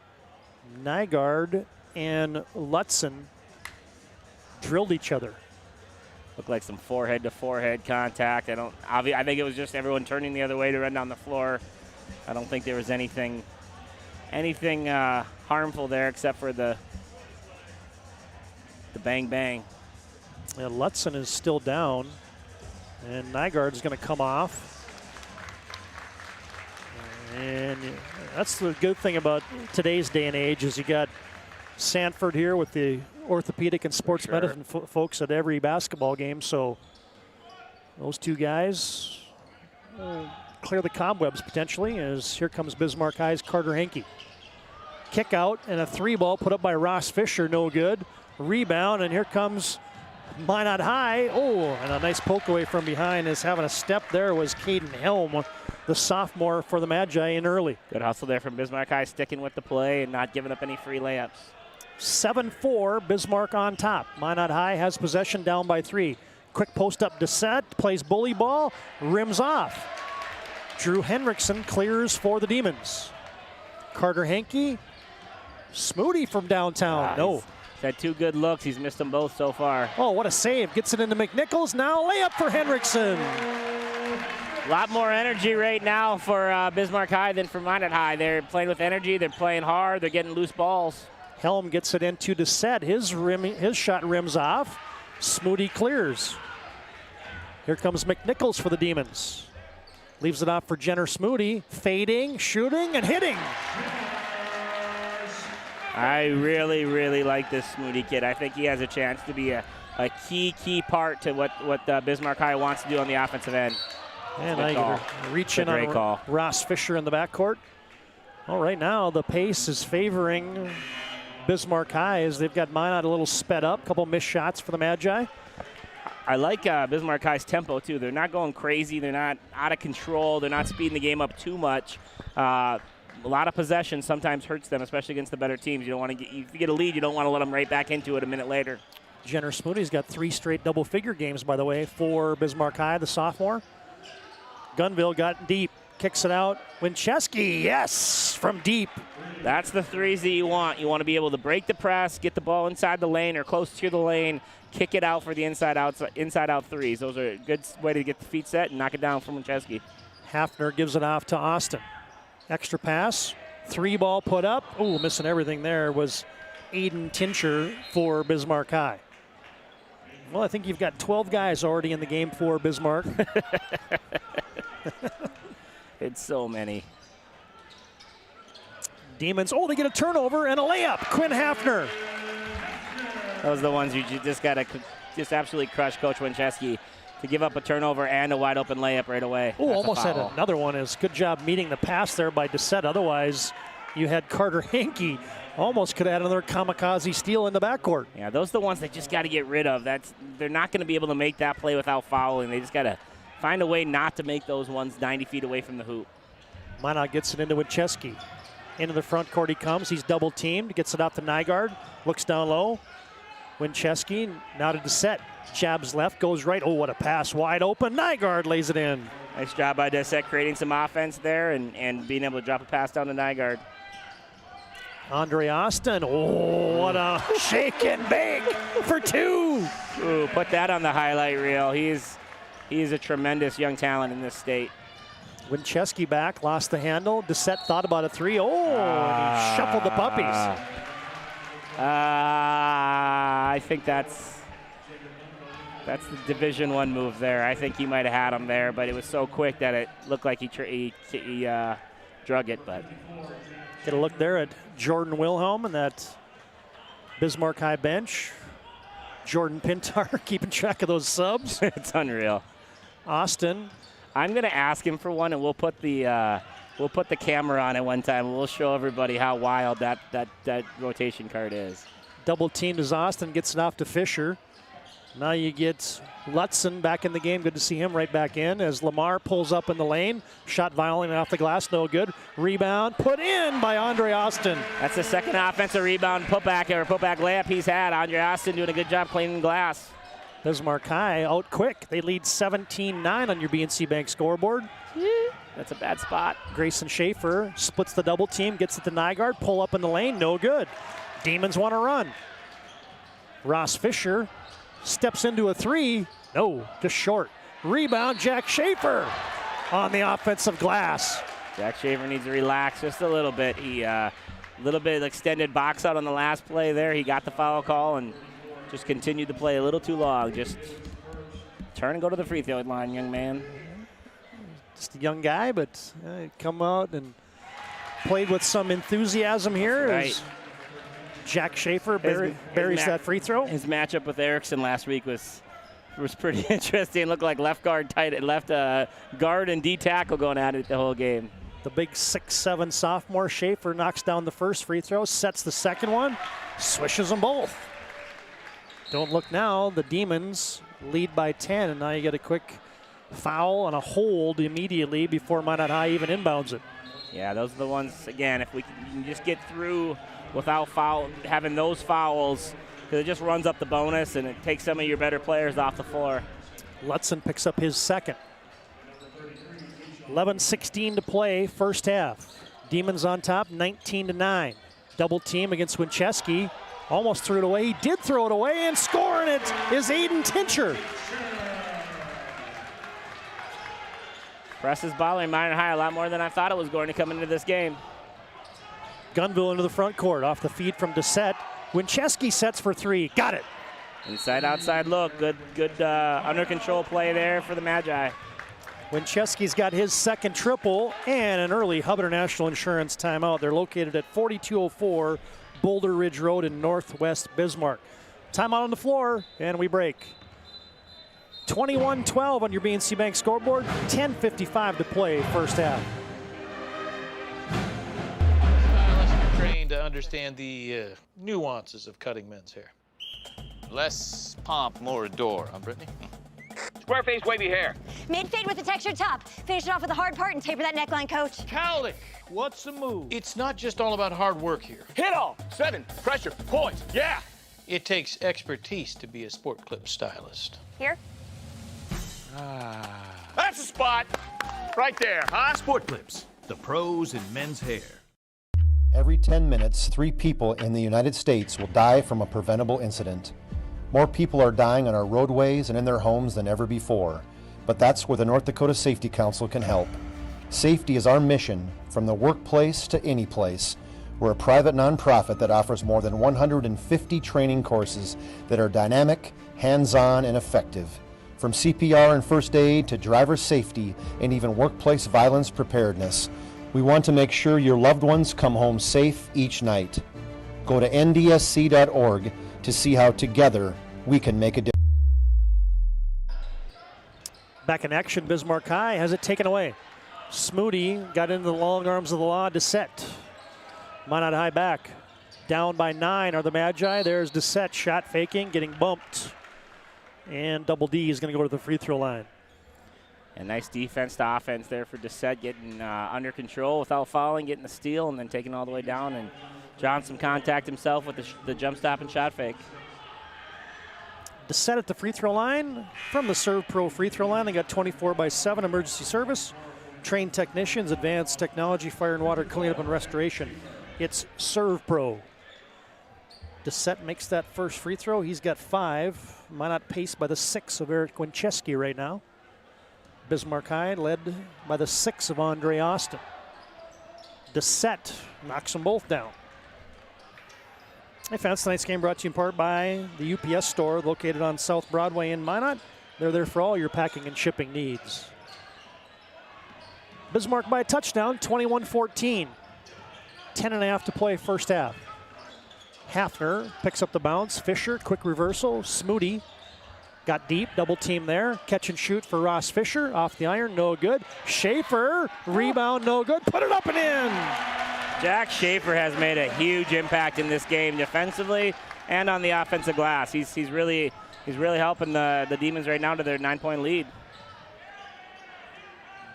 J: Nygaard and Lutzen drilled each other.
K: Looked like some forehead-to-forehead contact. I think it was just everyone turning the other way to run down the floor. I don't think there was anything harmful there except for the bang-bang.
J: Yeah, Lutzen is still down, and Nygaard's going to come off. And that's the good thing about today's day and age is you got Sanford here with the orthopedic and sports medicine folks at every basketball game. So Those two guys will clear the cobwebs potentially, as here comes Bismarck High's Carter Henke. Kick out and a 3-ball put up by Ross Fisher, no good. Rebound, and here comes Minot High. Oh, and a nice poke away from behind. Is having a step there was Caden Helm, the sophomore for the Magi, in early.
K: Good hustle there from Bismarck High, sticking with the play and not giving up any free layups.
J: 7-4, Bismarck on top. Minot High has possession, down by 3. Quick post up to set, plays bully ball, rims off. Drew Henriksen clears for the Demons. Carter Henke, Smoody from downtown. No.
K: He's had 2 good looks. He's missed them both so far.
J: Oh, what a save. Gets it into McNichols. Now layup for Henriksen.
K: A lot more energy right now for Bismarck High than for Minot High. They're playing with energy. They're playing hard. They're getting loose balls.
J: Helm gets it into Doucette. His shot rims off. Smoody clears. Here comes McNichols for the Demons. Leaves it off for Jenner Smoody. Fading, shooting, and hitting.
K: I really, really like this Smoody kid. I think he has a chance to be a key part to what Bismarck High wants to do on the offensive end.
J: And now you reach in on Ross Fisher in the backcourt. Well, right now the pace is favoring Bismarck High as they've got Minot a little sped up. A couple missed shots for the Magi.
K: I like Bismarck High's tempo too. They're not going crazy. They're not out of control. They're not speeding the game up too much. A lot of possession sometimes hurts them, especially against the better teams. You don't want to if you get a lead, you don't want to let them right back into it a minute later.
J: Jenner Smoody's got 3 straight double-figure games, by the way, for Bismarck High, the sophomore. Gunville got deep, kicks it out. Wincheski, yes, from deep.
K: That's the threes that you want. You want to be able to break the press, get the ball inside the lane or close to the lane, kick it out for the inside out threes. Those are a good way to get the feet set and knock it down from Wincheski.
J: Hafner gives it off to Austin. Extra pass, 3-ball put up. Oh, missing everything there was Aiden Tincher for Bismarck High. Well, I think you've got 12 guys already in the game for Bismarck.
K: It's so many.
J: Demons, oh, they get a turnover and a layup. Quinn Hafner.
K: Those are the ones you just got to just absolutely crush Coach Wincheski to give up a turnover and a wide open layup right away.
J: Oh, almost had another one. Is good job meeting the pass there by Doucette. Otherwise, you had Carter Henke. Almost could have had another kamikaze steal in the backcourt.
K: Yeah, those are the ones that just got to get rid of. They're not going to be able to make that play without fouling. They just got to find a way not to make those ones 90 feet away from the hoop.
J: Minot gets it into Wincheski. Into the front court he comes. He's double teamed. Gets it out to Nygaard. Looks down low. Wincheski now to Doucette. Jabs left, goes right. Oh, what a pass. Wide open. Nygaard lays it in.
K: Nice job by Doucette creating some offense there and being able to drop a pass down to Nygaard.
J: Andre Austin. Oh, what a shake and bake for 2.
K: Ooh, put that on the highlight reel. He's a tremendous young talent in this state.
J: Wincheski back, lost the handle. Doucette thought about a 3. Oh, and he shuffled the puppies.
K: I think that's the Division I move there. I think he might have had him there, but it was so quick that it looked like he drug it. But
J: get a look there at Jordan Wilhelm and that Bismarck High bench. Jordan Pintar keeping track of those subs.
K: It's unreal.
J: Austin.
K: I'm going to ask him for one, and we'll put the camera on it one time. We'll show everybody how wild that rotation card is.
J: Double teamed as Austin gets it off to Fisher. Now you get Lutzen back in the game. Good to see him right back in as Lamar pulls up in the lane. Shot violently off the glass, no good. Rebound put in by Andre Austin.
K: That's the second offensive rebound putback layup he's had. Andre Austin doing a good job cleaning glass.
J: Bismarck High out quick. They lead 17-9 on your BNC Bank scoreboard.
K: That's a bad spot.
J: Grayson Schaefer splits the double team, gets it to Nygaard, pull up in the lane, no good. Demons want to run. Ross Fisher steps into a 3. No, just short. Rebound, Jack Schaefer on the offensive glass.
K: Jack Schaefer needs to relax just a little bit. He little bit of extended box out on the last play there. He got the foul call and just continued to play a little too long. Just turn and go to the free throw line, young man.
J: Just a young guy, but come out and played with some enthusiasm here.
K: Right.
J: Jack Schaefer buries that free throw.
K: His matchup with Erickson last week was was pretty interesting. Looked like left guard guard and D tackle going at it the whole game.
J: The big 6'7" sophomore Schaefer knocks down the first free throw, sets the second one, swishes them both. Don't look now. The Demons lead by 10, and now you get a quick foul and a hold immediately before Minot High even inbounds it.
K: Yeah, those are the ones, again, if we can just get through without having those fouls, because it just runs up the bonus and it takes some of your better players off the floor.
J: Lutzen picks up his second. 11:16 to play, first half. Demons on top, 19-9. Double team against Winchesky. Almost threw it away. He did throw it away, and scoring it is Aiden Tincher.
K: Press is bothering Minot High a lot more than I thought it was going to come into this game.
J: Gunville into the front court off the feed from Doucette. Winchesky sets for three. Got it.
K: Inside outside look. Good under control play there for the Magi.
J: Winchesky's got his second triple and an early Hub International Insurance timeout. They're located at 4204 Boulder Ridge Road in Northwest Bismarck. Timeout on the floor, and we break. 21-12 on your BNC Bank scoreboard. 10:55 to play, first half.
T: Unless you're trained to understand the nuances of cutting men's hair. Less pomp, more adore, huh, Brittany?
R: Square face wavy hair.
S: Mid-fade with a textured top. Finish it off with a hard part and taper that neckline, coach.
T: Cowlick, what's the move? It's not just all about hard work here.
R: Hit all. 7. Pressure. Points. Yeah.
T: It takes expertise to be a sport clip stylist.
S: Here.
R: That's the spot. Right there, huh?
U: Sport Clips, the pros in men's hair.
D: Every 10 minutes, 3 people in the United States will die from a preventable incident. More people are dying on our roadways and in their homes than ever before, but that's where the North Dakota Safety Council can help. Safety is our mission, from the workplace to any place. We're a private nonprofit that offers more than 150 training courses that are dynamic, hands-on, and effective. From CPR and first aid to driver safety and even workplace violence preparedness, we want to make sure your loved ones come home safe each night. Go to ndsc.org to see how together we can make a difference.
J: Back in action, Bismarck High has it taken away. Smoody got into the long arms of the law. Doucette. Minot High back. Down by 9 are the Magi. There's Doucette, shot faking, getting bumped. And Double D is going to go to the free throw line.
K: And nice defense to offense there for Doucette, getting under control without fouling, getting the steal, and then taking all the way down. And Johnson contact himself with the jump stop and shot fake.
J: Doucette at the free throw line from the Serve Pro free throw line. They got 24/7 emergency service, trained technicians, advanced technology, fire and water cleanup and restoration. It's Serve Pro. Doucette makes that first free throw. He's got 5. Minot paced by the 6 of Eric Winchesky right now. Bismarck High led by the 6 of Andre Austin. Doucette knocks them both down. Hey fans, tonight's game brought to you in part by the UPS store located on South Broadway in Minot. They're there for all your packing and shipping needs. Bismarck by a touchdown, 21-14. 10.5 to play, first half. Hafner picks up the bounce. Fisher, quick reversal. Smoody got deep, double team there. Catch and shoot for Ross Fisher. Off the iron, no good. Schaefer, rebound, no good. Put it up and in.
K: Jack Schaefer has made a huge impact in this game defensively and on the offensive glass. He's really helping the Demons right now to their 9-point lead.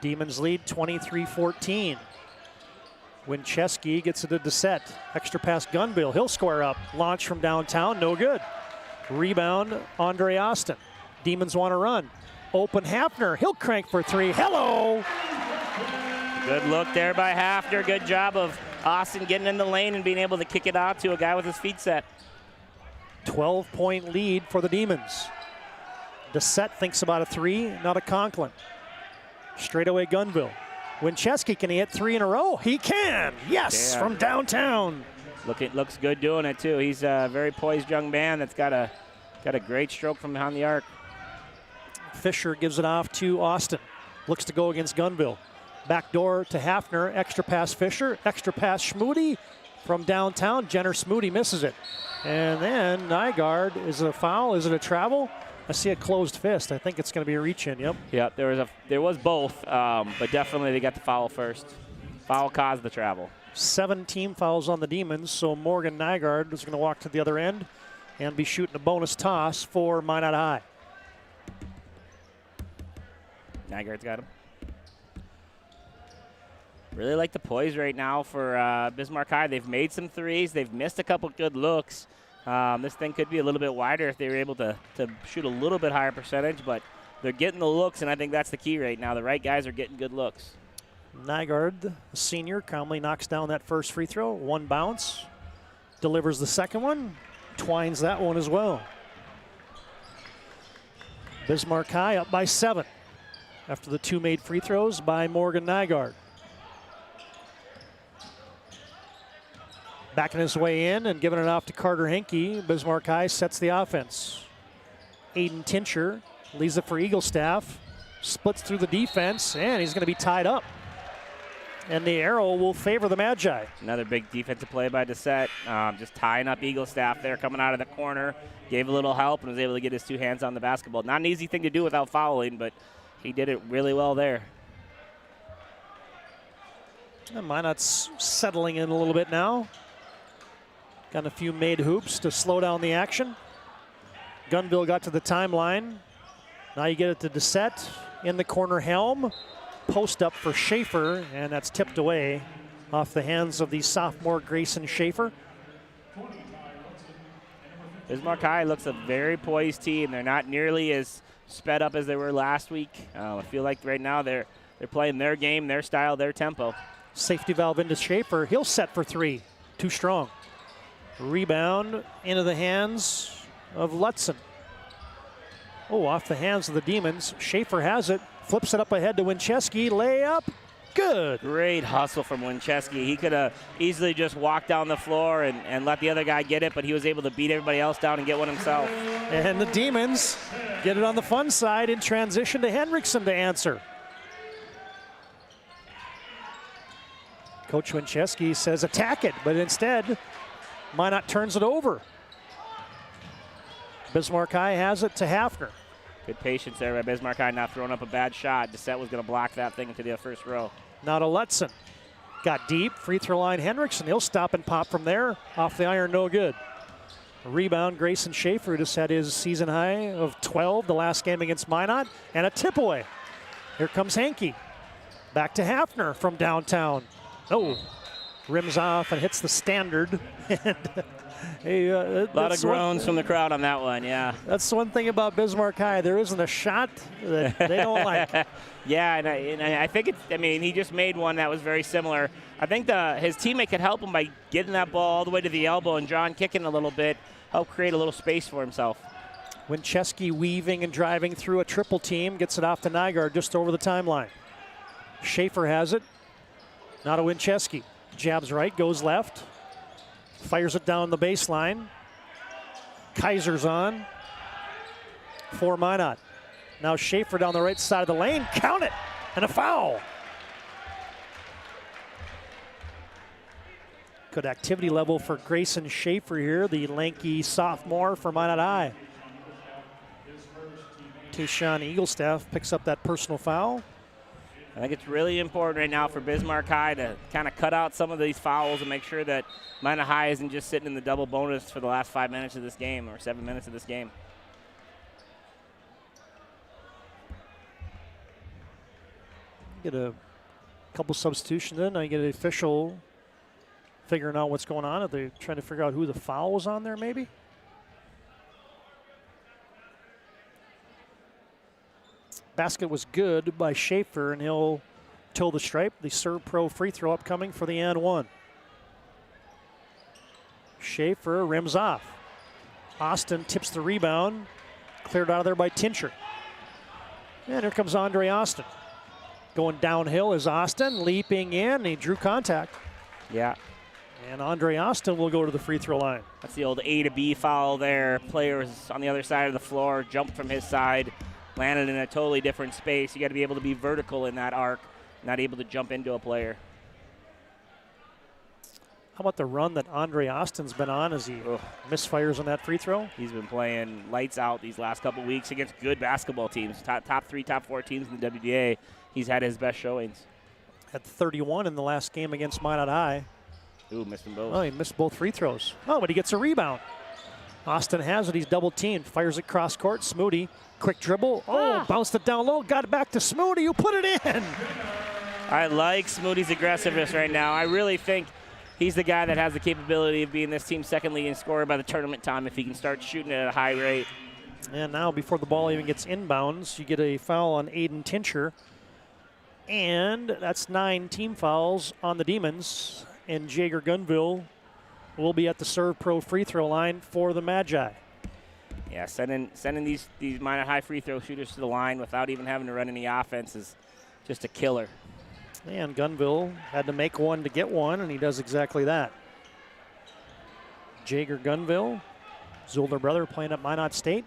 J: Demons lead 23-14. Winchesky gets it to Doucette. Extra pass Gunville. He'll square up. Launch from downtown. No good. Rebound Andre Austin. Demons want to run. Open Hafner. He'll crank for 3. Hello.
K: Good look there by Hafner. Good job of Austin getting in the lane and being able to kick it out to a guy with his feet set.
J: 12-point lead for the Demons. Doucette thinks about a 3. Not a Conklin. Straightaway Gunville. Winchesky, can he hit 3 in a row? He can. Yes, from downtown.
K: Looks good doing it too. He's a very poised young man that's got a great stroke from behind the arc.
J: Fisher gives it off to Austin. Looks to go against Gunville. Back door to Hafner. Extra pass Fisher. Extra pass Smoody from downtown. Jenner Smoody misses it. And then Nygaard, is it a foul? Is it a travel? I see a closed fist. I think it's going to be a reach in. Yep.
K: Yep. There was both, but definitely they got the foul first. Foul caused the travel.
J: 7 team fouls on the Demons, so Morgan Nygaard is going to walk to the other end and be shooting a bonus toss for Minot High.
K: Nygaard's got him. Really like the poise right now for Bismarck High. They've made some threes. They've missed a couple good looks. This thing could be a little bit wider if they were able to shoot a little bit higher percentage, but they're getting the looks, and I think that's the key right now. The right guys are getting good looks.
J: Nygaard, the senior, calmly knocks down that first free throw. 1 bounce. Delivers the second one. Twines that one as well. Bismarck High up by 7 after the 2 made free throws by Morgan Nygaard. Backing his way in and giving it off to Carter Henke. Bismarck High sets the offense. Aiden Tincher leaves it for Eaglestaff. Splits through the defense, and he's going to be tied up. And the arrow will favor the Magi.
K: Another big defensive play by Dissett. Just tying up Eaglestaff there, coming out of the corner. Gave a little help and was able to get his 2 hands on the basketball. Not an easy thing to do without fouling, but he did it really well there.
J: And Minot's settling in a little bit now. Got a few made hoops to slow down the action. Gunville got to the timeline. Now you get it to Dissett. In the corner, Helm. Post up for Schaefer, and that's tipped away off the hands of the sophomore Grayson Schaefer.
K: Bismarck High looks a very poised team. They're not nearly as sped up as they were last week. I feel like right now they're playing their game, their style, their tempo.
J: Safety valve into Schaefer. He'll set for 3. Too strong. Rebound into the hands of Lutzen. Oh, off the hands of the Demons. Schaefer has it. Flips it up ahead to Winchesky. Layup. Good.
K: Great hustle from Winchesky. He could have easily just walked down the floor and let the other guy get it, but he was able to beat everybody else down and get one himself.
J: And the Demons get it on the fun side in transition to Henriksen to answer. Coach Winchesky says attack it, but instead, Minot turns it over. Bismarck High has it to Hafner.
K: Good patience there by Bismarck High, not throwing up a bad shot. Dissett was going to block that thing into the first row.
J: Now to Lutzen. Got deep, free throw line Henriksen. He'll stop and pop from there. Off the iron, no good. A rebound, Grayson Schaefer just had his season high of 12 the last game against Minot. And a tip away. Here comes Henke. Back to Hafner from downtown. Oh, rims off and hits the standard.
K: A lot of groans from the crowd on that one, yeah.
J: That's one thing about Bismarck High. There isn't a shot that they don't like.
K: Yeah, and I think he just made one that was very similar. I think his teammate could help him by getting that ball all the way to the elbow and John kicking a little bit, help create a little space for himself.
J: Winchesky weaving and driving through a triple team, gets it off to Nygaard just over the timeline. Schaefer has it. Now to Winchesky. Jabs right, goes left. Fires it down the baseline. Kaiser's on for Minot. Now Schaefer down the right side of the lane. Count it! And a foul. Good activity level for Grayson Schaefer here, the lanky sophomore for Minot High. Tayshawn Eaglestaff picks up that personal foul.
K: I think it's really important right now for Bismarck High to kind of cut out some of these fouls and make sure that Minot High isn't just sitting in the double bonus for the last 5 minutes of this game or 7 minutes of this game.
J: Get a couple substitutions in. I get an official figuring out what's going on. Are they trying to figure out who the foul was on there maybe? Basket was good by Schaefer, and he'll toe the stripe. The Serve Pro free throw upcoming for the and one. Schaefer rims off. Austin tips the rebound. Cleared out of there by Tincher. And here comes Andre Austin. Going downhill is Austin, leaping in, and he drew contact.
K: Yeah.
J: And Andre Austin will go to the free throw line.
K: That's the old A to B foul there. Players on the other side of the floor, jumped from his side, landed in a totally different space. You got to be able to be vertical in that arc, not able to jump into a player.
J: How about the run that Andre Austin's been on as he misfires on that free throw?
K: He's been playing lights out these last couple weeks against good basketball teams. Top 3, top 4 teams in the WDA. He's had his best showings.
J: Had 31 in the last game against Minot High.
K: Ooh, missed them both.
J: Oh, he missed both free throws. Oh, but he gets a rebound. Austin has it. He's double teamed. Fires it cross court. Smoody, quick dribble. Oh, bounced it down low. Got it back to Smoody, who put it in.
K: I like Smoody's aggressiveness right now. I really think he's the guy that has the capability of being this team's second leading scorer by the tournament time if he can start shooting at a high rate.
J: And now, before the ball even gets inbounds, you get a foul on Aiden Tincher. And that's 9 team fouls on the Demons. And Jager Gunville will be at the Serve Pro free throw line for the Magi.
K: Yeah, sending these Minot High free throw shooters to the line without even having to run any offense is just a killer.
J: And Gunville had to make one to get one, and he does exactly that. Jager Gunville, his older brother playing at Minot State.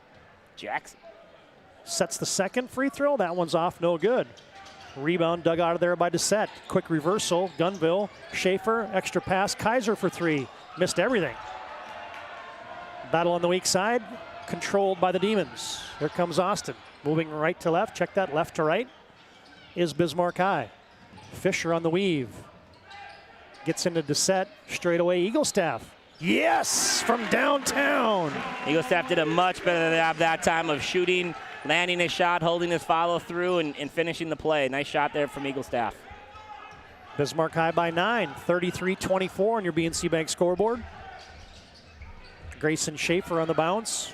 K: Jackson
J: sets the second free throw. That one's off, no good. Rebound dug out of there by Doucette. Quick reversal. Gunville, Schaefer, extra pass. Kaiser for 3. Missed everything. Battle on the weak side, controlled by the Demons. Here comes Austin. Moving right to left. Check that, left to right is Bismarck High. Fisher on the weave. Gets into Doucette. Straight away, Eaglestaff. Yes, from downtown.
K: Eaglestaff did a much better job that time of shooting, landing his shot, holding his follow through, and finishing the play. Nice shot there from Eaglestaff.
J: Bismarck High by 9, 33-24 on your BNC Bank scoreboard. Grayson Schaefer on the bounce.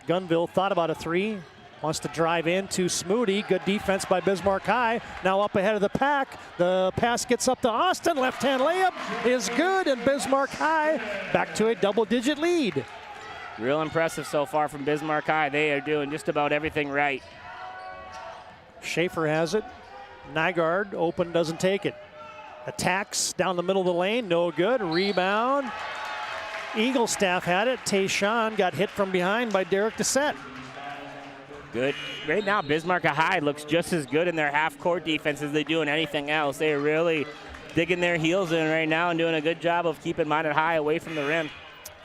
J: Gunville thought about a 3. Wants to drive into Smoody. Good defense by Bismarck High. Now up ahead of the pack. The pass gets up to Austin. Left-hand layup is good, and Bismarck High back to a double-digit lead.
K: Real impressive so far from Bismarck High. They are doing just about everything right.
J: Schaefer has it. Nygaard open, doesn't take it. Attacks down the middle of the lane, no good. Rebound. Eaglestaff had it. Tayshawn got hit from behind by Derek Doucette.
K: Good. Right now, Bismarck High looks just as good in their half-court defense as they do in anything else. They are really digging their heels in right now and doing a good job of keeping Minot High away from the rim.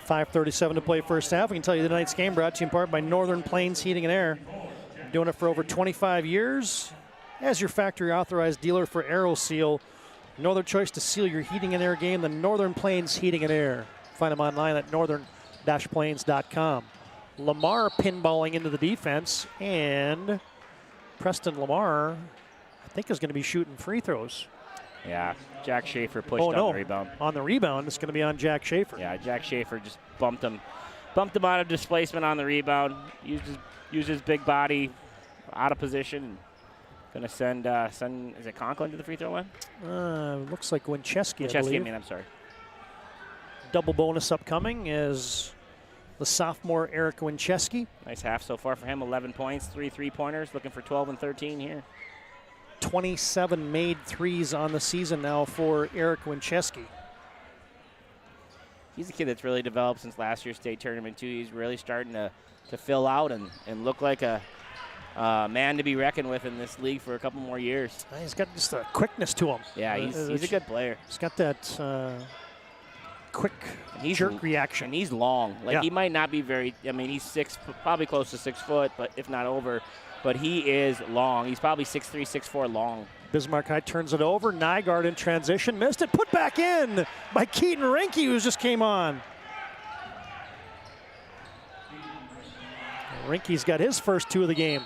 J: 5:37 to play first half. We can tell you tonight's game brought to you in part by Northern Plains Heating and Air. Doing it for over 25 years. As your factory authorized dealer for AeroSeal. No other choice to seal your heating and air game than Northern Plains Heating and Air. Find them online at northern-plains.com. Lamar pinballing into the defense, and Preston Lamar, I think, is going to be shooting free throws.
K: Yeah, Jack Schaefer pushed on the rebound.
J: On the rebound, it's going to be on Jack Schaefer.
K: Yeah, Jack Schaefer just bumped him out of displacement on the rebound. Used his big body out of position. Going to send is it Conklin to the free throw line?
J: Looks like Winchesky, I
K: I
J: believe.
K: mean, I'm sorry.
J: Double bonus upcoming is the sophomore Eric Winchesky.
K: Nice half so far for him, 11 points, 3 3-pointers, looking for 12 and 13 here.
J: 27 made threes on the season now for Eric Winchesky.
K: He's a kid that's really developed since last year's state tournament, too. He's really starting to fill out and look like a man to be reckoned with in this league for a couple more years.
J: He's got just a quickness to him.
K: Yeah, he's a good player.
J: He's got that quick jerk reaction.
K: And he's long. He might not be very, he's probably close to 6 foot, but if not over. But he is long. He's probably 6'3", 6'4", long.
J: Bismarck High turns it over. Nygaard in transition. Missed it. Put back in by Keaton Rinke, who just came on. Rinke's got his first 2 of the game.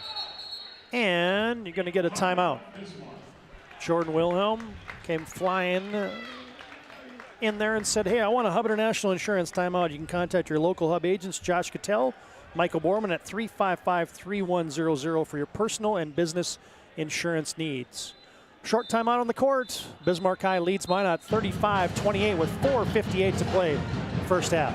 J: And you're going to get a timeout. Jordan Wilhelm came flying in there and said, hey, I want a Hub International Insurance timeout. You can contact your local Hub agents, Josh Cattell, Michael Borman at 355-3100 for your personal and business insurance needs. Short timeout on the court. Bismarck High leads Minot 35-28 with 4:58 to play first half.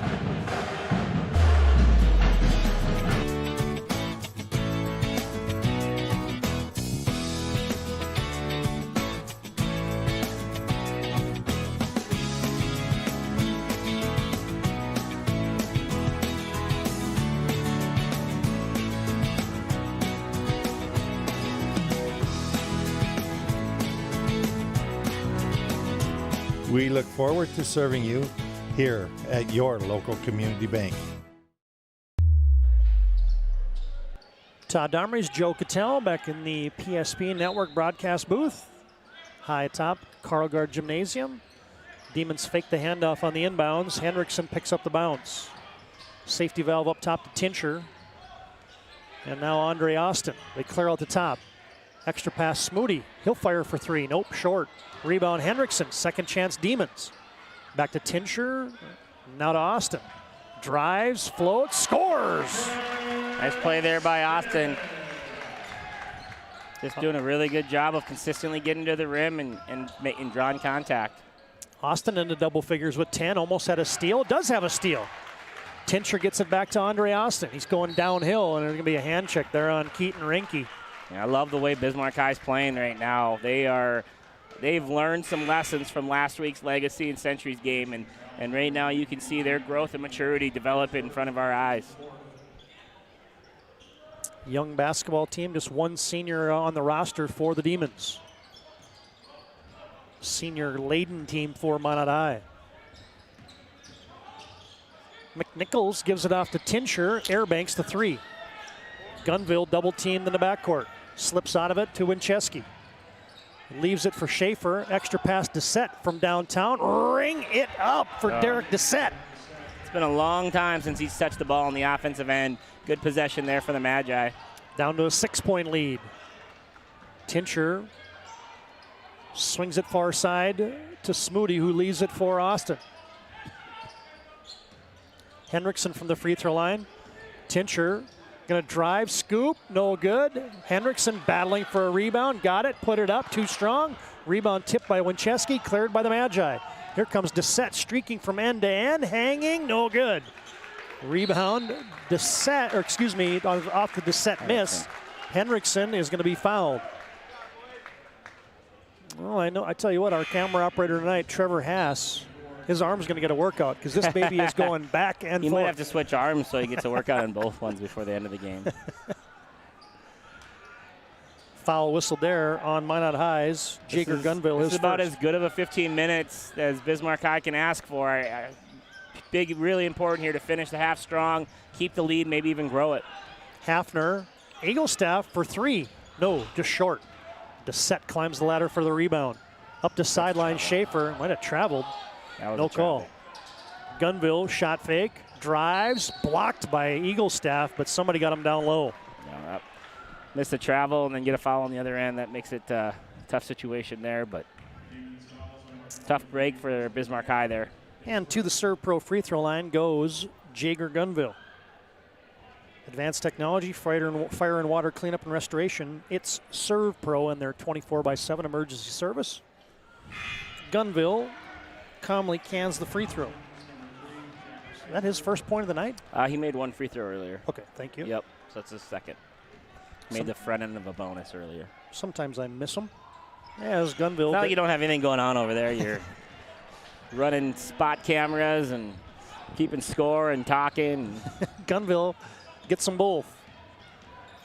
F: We look forward to serving you here at your local community bank.
J: Todd Domrey's Joe Cattell back in the PSP Network broadcast booth. High atop Carlgard Gymnasium. Demons fake the handoff on the inbounds. Hendrickson picks up the bounce. Safety valve up top to Tincher. And now Andre Austin. They clear out the top. Extra pass Smoody. He'll fire for three. Nope, short. Rebound Hendrickson. Second chance Demons. Back to Tincher. Now to Austin. Drives, floats, scores!
K: Nice play there by Austin. Just doing a really good job of consistently getting to the rim and drawing contact.
J: Austin into double figures with 10. Almost had a steal. Does have a steal. Tincher gets it back to Andre Austin. He's going downhill, and there's going to be a hand check there on Keaton Rinke.
K: Yeah, I love the way Bismarck High's playing right now. They've learned some lessons from last week's Legacy and Century's game, and right now you can see their growth and maturity develop in front of our eyes.
J: Young basketball team, just one senior on the roster for the Demons. Senior laden team for Minot High. McNichols gives it off to Tincher. Airbanks the three. Gunville double teamed in the backcourt. Slips out of it to Winchesky. Leaves it for Schaefer. Extra pass Dissett from downtown. Ring it up for Derek Dissett.
K: It's been a long time since he's touched the ball on the offensive end. Good possession there for the Magi.
J: Down to a 6-point lead. Tincher swings it far side to Smoody, who leaves it for Austin. Hendrickson from the free throw line. Tincher gonna drive, scoop, no good. Hendrickson battling for a rebound, got it, put it up, too strong. Rebound tipped by Winchesky, cleared by the Magi. Here comes Dissett streaking from end to end, hanging, no good. Rebound, Dissett, or excuse me, off the Dissett miss. Hendrickson is gonna be fouled. Well, I tell you what, our camera operator tonight, Trevor Haas, his arm's going to get a workout because this baby is going back and forth.
K: He might have to switch arms so he gets a workout on both ones before the end of the game.
J: Foul whistle there on Minot High's Jager Gunville.
K: This is about as good of a 15 minutes as Bismarck High can ask for. Big, really important here to finish the half strong, keep the lead, maybe even grow it.
J: Hafner, Eaglestaff for three. No, just short. Dissett climbs the ladder for the rebound. Up to sideline Schaefer. Might have traveled. No call. Gunville shot fake. Drives. Blocked by Eaglestaff, but somebody got him down low.
K: No, missed the travel and then get a foul on the other end. That makes it a tough situation there, but tough break for Bismarck High there.
J: And to the Serve Pro free throw line goes Jager Gunville. Advanced technology, fire and water cleanup and restoration. It's Serve Pro and their 24/7 emergency service. Gunville calmly cans the free throw. Is that his first point of the night?
K: He made one free throw earlier.
J: Okay, thank you.
K: Yep, so that's his second. Made the front end of a bonus earlier.
J: Sometimes I miss him. Yeah, it's Gunville.
K: It's not like you don't have anything going on over there. You're running spot cameras and keeping score and talking.
J: Gunville gets them both.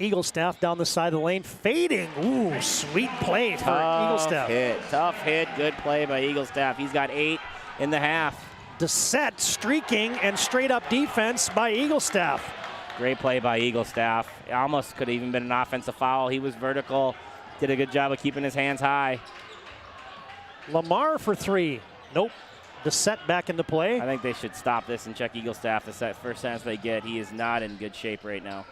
J: Eaglestaff down the side of the lane, fading. Ooh, sweet play for Eaglestaff.
K: Tough hit, good play by Eaglestaff. He's got 8 in the half.
J: Dissett streaking and straight up defense by Eaglestaff.
K: Great play by Eaglestaff. It almost could have even been an offensive foul. He was vertical, did a good job of keeping his hands high.
J: Lamar for three. Nope. Dissett back into play.
K: I think they should stop this and check Eaglestaff the first chance they get. He is not in good shape right now.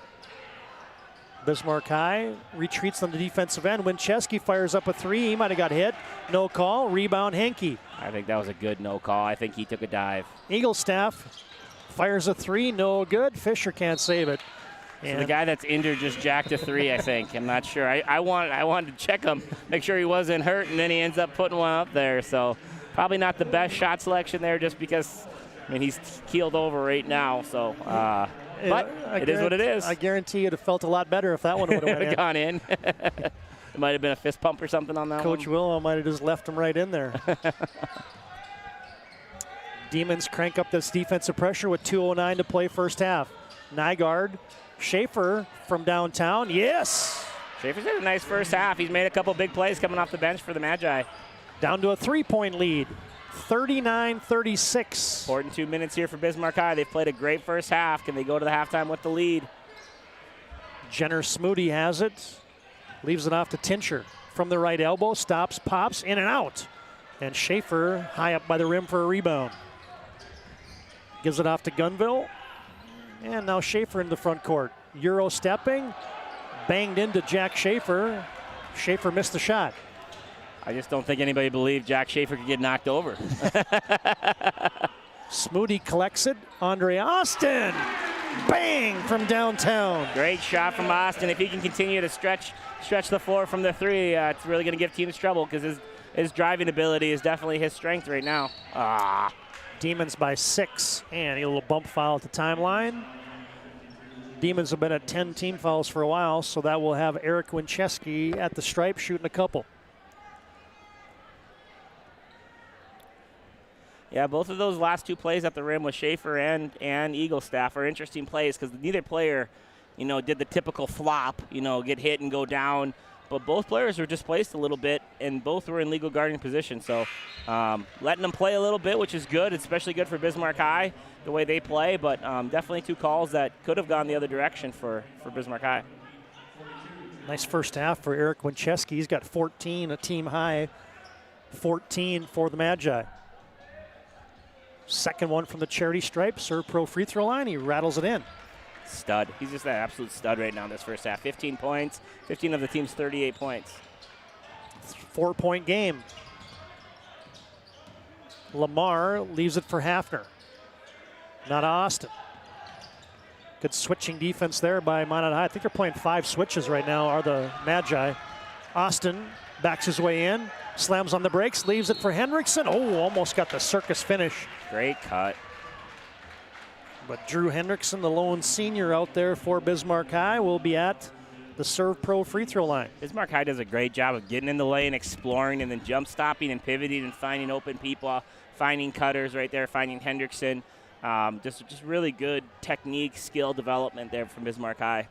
J: Bismarck High retreats on the defensive end. Winchesky fires up a three. He might have got hit. No call. Rebound Henke.
K: I think that was a good no call. I think he took a dive.
J: Eaglestaff fires a three. No good. Fisher can't save it.
K: So the guy that's injured just jacked a three, I think. I'm not sure. I wanted to check him, make sure he wasn't hurt, and then he ends up putting one up there. So probably not the best shot selection there just because, I mean, he's keeled over right now. So, but it is what it is.
J: I guarantee you'd have felt a lot better if that one would have
K: gone in. It might have been a fist pump or something on that one.
J: Coach Willow might have just left him right in there. Demons crank up this defensive pressure with 2:09 to play first half. Nygaard, Schaefer from downtown. Yes!
K: Schaefer's had a nice first half. He's made a couple big plays coming off the bench for the Magi.
J: Down to a 3-point lead. 39-36.
K: Important 2 minutes here for Bismarck High. They've played a great first half. Can they go to the halftime with the lead?
J: Jenner Smoody has it. Leaves it off to Tincher. From the right elbow, stops, pops, in and out. And Schaefer high up by the rim for a rebound. Gives it off to Gunville. And now Schaefer in the front court. Euro stepping. Banged into Jack Schaefer. Schaefer missed the shot.
K: I just don't think anybody believed Jack Schaefer could get knocked over.
J: Smoody collects it. Andre Austin. Bang from downtown.
K: Great shot from Austin. If he can continue to stretch the floor from the three, it's really going to give teams trouble because his driving ability is definitely his strength right now.
J: Demons by 6. And a little bump foul at the timeline. Demons have been at 10 team fouls for a while, so that will have Eric Winchesky at the stripe shooting a couple.
K: Yeah, both of those last 2 plays at the rim with Schaefer and Eaglestaff are interesting plays because neither player, did the typical flop, get hit and go down. But both players were displaced a little bit, and both were in legal guarding position. So letting them play a little bit, which is good, especially good for Bismarck High, the way they play. But definitely 2 calls that could have gone the other direction for Bismarck High.
J: Nice first half for Eric Winchesky. He's got 14, a team high, 14 for the Magi. Second one from the charity stripe, serve pro free throw line. He rattles it in.
K: Stud. He's just an absolute stud right now this first half. 15 points, 15 of the team's 38 points.
J: 4-point game. Lamar leaves it for Hafner. Not Austin. Good switching defense there by Minot High. I think they're playing 5 switches right now, are the Magi. Austin backs his way in, slams on the brakes, leaves it for Hendrickson. Oh, almost got the circus finish.
K: Great cut.
J: But Drew Hendrickson, the lone senior out there for Bismarck High, will be at the serve pro free throw line.
K: Bismarck High does a great job of getting in the lane, exploring, and then jump stopping and pivoting and finding open people, finding cutters right there, finding Hendrickson. Just really good technique, skill development there from Bismarck High.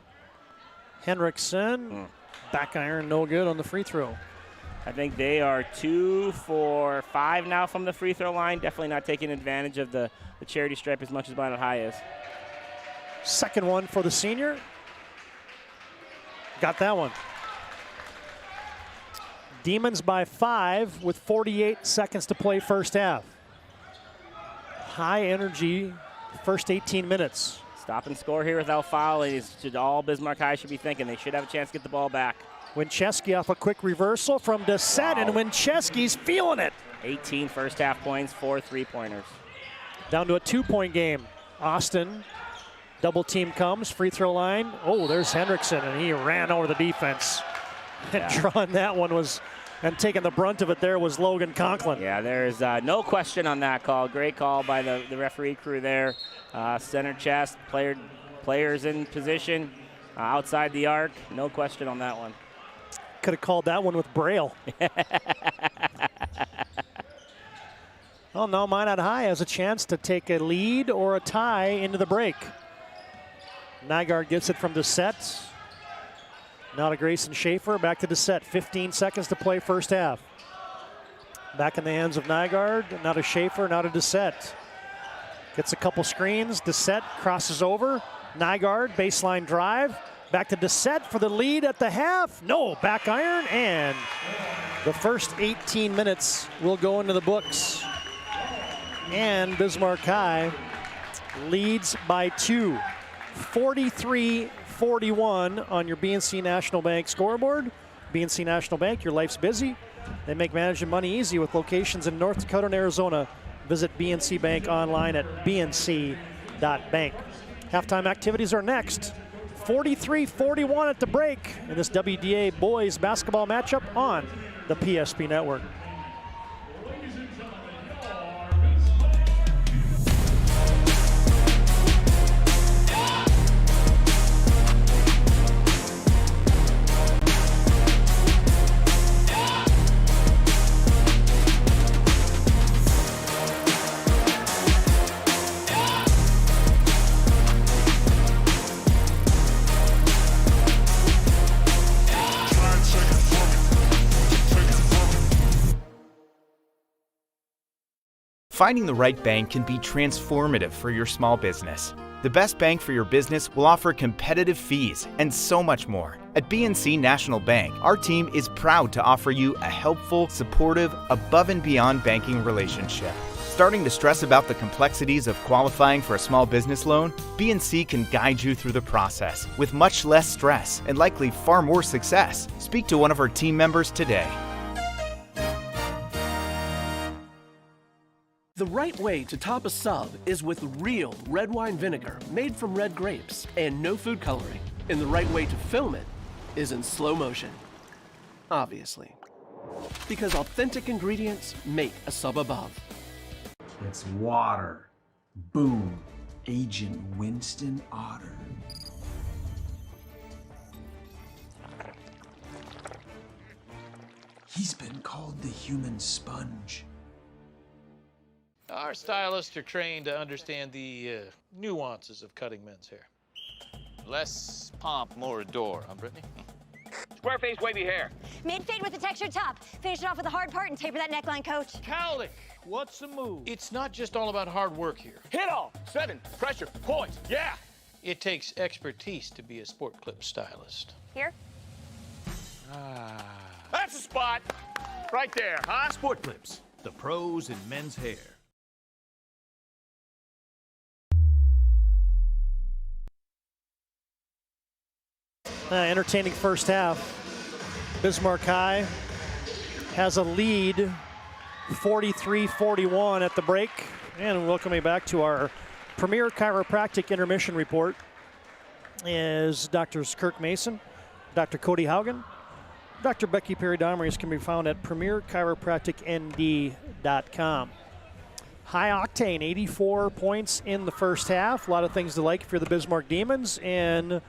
J: Hendrickson, back iron, no good on the free throw.
K: I think they are 2 for 5 now from the free throw line. Definitely not taking advantage of the charity stripe as much as Minot High is.
J: Second one for the senior. Got that one. Demons by 5 with 48 seconds to play first half. High energy first 18 minutes.
K: Stop and score here without fouling is all Bismarck High should be thinking. They should have a chance to get the ball back.
J: Winchesky off a quick reversal from Dessette, and Winchesky's feeling it.
K: 18 first half points, 4 3-pointers.
J: Down to a 2-point game. Austin, double team comes, free throw line. Oh, there's Hendrickson, and he ran over the defense.
K: Yeah.
J: And drawing that one was, and taking the brunt of it there was Logan Conklin.
K: Yeah, there's no question on that call. Great call by the referee crew there. Center chest, players in position, outside the arc. No question on that one.
J: Could have called that one with Braille. Well, now Minot High has a chance to take a lead or a tie into the break. Nygaard gets it from Dessette. Now to Grayson Schaefer, back to Dessette. 15 seconds to play first half. Back in the hands of Nygaard, now to Schaefer, now to Dessette. Gets a couple screens, Dessette crosses over. Nygaard, baseline drive. Back to Dessette for the lead at the half. No, back iron, and the first 18 minutes will go into the books. And Bismarck High leads by 2. 43-41 on your BNC National Bank scoreboard. BNC National Bank, your life's busy. They make managing money easy with locations in North Dakota and Arizona. Visit BNC Bank online at bnc.bank. Halftime activities are next. 43-41 at the break in this WDA boys basketball matchup on the PSP Network.
P: Finding the right bank can be transformative for your small business. The best bank for your business will offer competitive fees and so much more. At BNC National Bank, our team is proud to offer you a helpful, supportive, above and beyond banking relationship. Starting to stress about the complexities of qualifying for a small business loan? BNC can guide you through the process with much less stress and likely far more success. Speak to one of our team members today.
V: The right way to top a sub is with real red wine vinegar made from red grapes and no food coloring. And the right way to film it is in slow motion. Obviously. Because authentic ingredients make a sub above.
A: It's water. Boom. Agent Winston Otter. He's been called the human sponge.
T: Our stylists are trained to understand the nuances of cutting men's hair. Less pomp, more adore, huh, Brittany?
R: Square face, wavy hair.
S: Mid-fade with a textured top. Finish it off with a hard part and taper that neckline, coach.
T: Cowlick, what's the move? It's not just all about hard work here.
R: Hit all. 7. Pressure. Point. Yeah.
T: It takes expertise to be a sport clip stylist.
S: Here?
R: That's the spot. Right there, huh?
U: Sport Clips, the pros in men's hair.
J: Entertaining first half. Bismarck High has a lead, 43-41 at the break. And welcoming back to our Premier Chiropractic Intermission Report is Drs. Kirk Mason, Dr. Cody Haugen, Dr. Becky Perry-Domries can be found at premierchiropracticnd.com. High octane, 84 points in the first half. A lot of things to like for the Bismarck Demons, and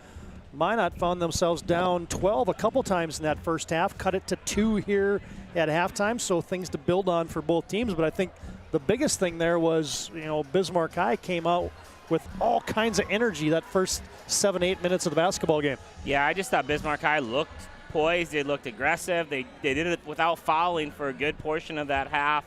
J: Minot found themselves down 12 a couple times in that first half, cut it to 2 here at halftime, so things to build on for both teams. But I think the biggest thing there was, Bismarck High came out with all kinds of energy that first 7-8 minutes of the basketball game.
K: Yeah, I just thought Bismarck High looked poised, they looked aggressive, they did it without fouling for a good portion of that half.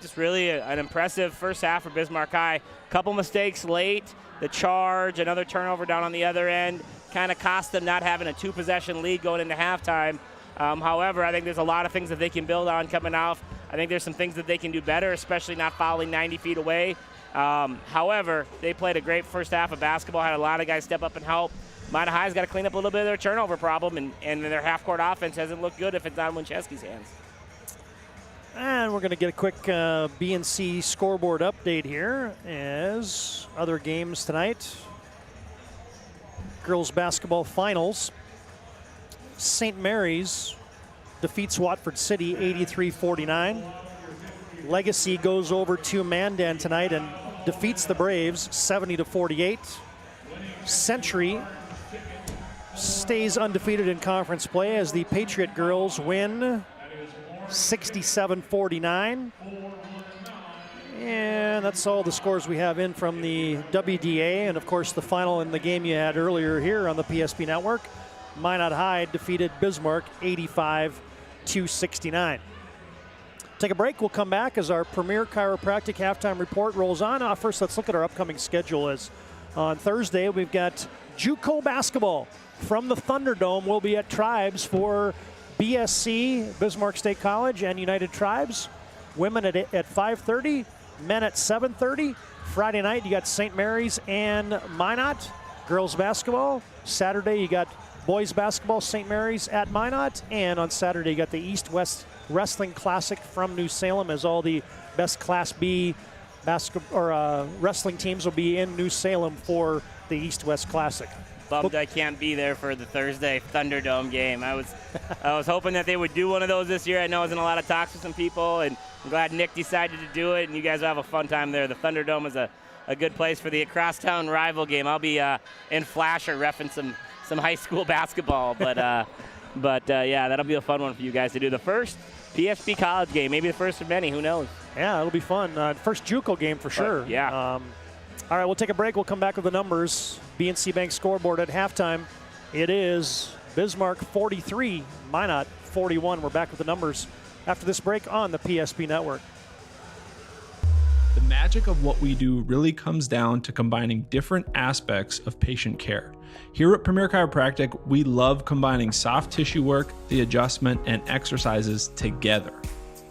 K: Just really an impressive first half for Bismarck High. Couple mistakes late, the charge, another turnover down on the other end, kind of cost them not having a 2-possession lead going into halftime. However, I think there's a lot of things that they can build on coming off. I think there's some things that they can do better, especially not fouling 90 feet away. However, they played a great first half of basketball, had a lot of guys step up and help. Minot High's got to clean up a little bit of their turnover problem, and their half-court offense hasn't looked good if it's not in Winchesky's hands.
J: And we're going to get a quick BNC scoreboard update here as other games tonight. Girls basketball finals. St. Mary's defeats Watford City 83-49. Legacy goes over to Mandan tonight and defeats the Braves 70-48. Century stays undefeated in conference play as the Patriot girls win 67-49. And that's all the scores we have in from the WDA. And of course, the final in the game you had earlier here on the PSP Network. Minot High defeated Bismarck 85-69. Take a break. We'll come back as our Premier Chiropractic halftime report rolls on. First, let's look at our upcoming schedule. As on Thursday, we've got JUCO basketball from the Thunderdome. We'll be at Tribes for BSC, Bismarck State College, and United Tribes. Women at 5:30, men at 7:30. Friday night, you got St. Mary's and Minot. Girls basketball. Saturday, you got boys basketball, St. Mary's at Minot. And on Saturday, you got the East-West Wrestling Classic from New Salem, as all the best Class B wrestling teams will be in New Salem for the East-West Classic.
K: Bummed I can't be there for the Thursday Thunderdome game. I was hoping that they would do one of those this year. I know I was in a lot of talks with some people, and I'm glad Nick decided to do it, and you guys will have a fun time there. The Thunderdome is a good place for the crosstown rival game. I'll be in Flasher reffing some high school basketball, but yeah, that'll be a fun one for you guys to do. The first PSP college game, maybe the first of many, who knows?
J: Yeah, it'll be fun. First JUCO game for sure.
K: Yeah.
J: All right, we'll take a break. We'll come back with the numbers. BNC Bank scoreboard at halftime. It is Bismarck 43, Minot 41. We're back with the numbers after this break on the PSP Network.
E: magic of what we do really comes down to combining different aspects of patient care. Here at Premier Chiropractic, we love combining soft tissue work, the adjustment, and exercises together.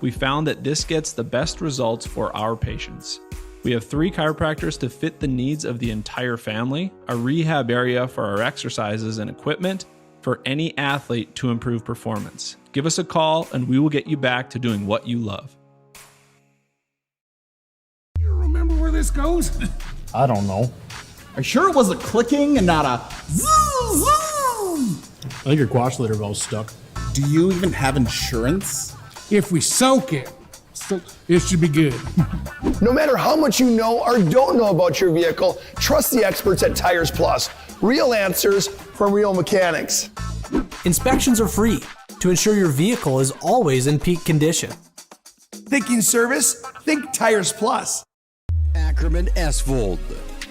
E: We found that this gets the best results for our patients. We have 3 chiropractors to fit the needs of the entire family, a rehab area for our exercises and equipment for any athlete to improve performance. Give us a call and we will get you back to doing what you love.
I: You remember where this goes?
L: I don't know.
I: Are you sure it was a clicking and not a zoom?
L: I think your quash litter valve's stuck.
I: Do you even have insurance? If we soak it, it should be good.
O: No matter how much you know or don't know about your vehicle, trust the experts at Tires Plus. Real answers from real mechanics.
W: Inspections are free to ensure your vehicle is always in peak condition.
O: Thinking service? Think Tires Plus.
B: Ackerman Esvold,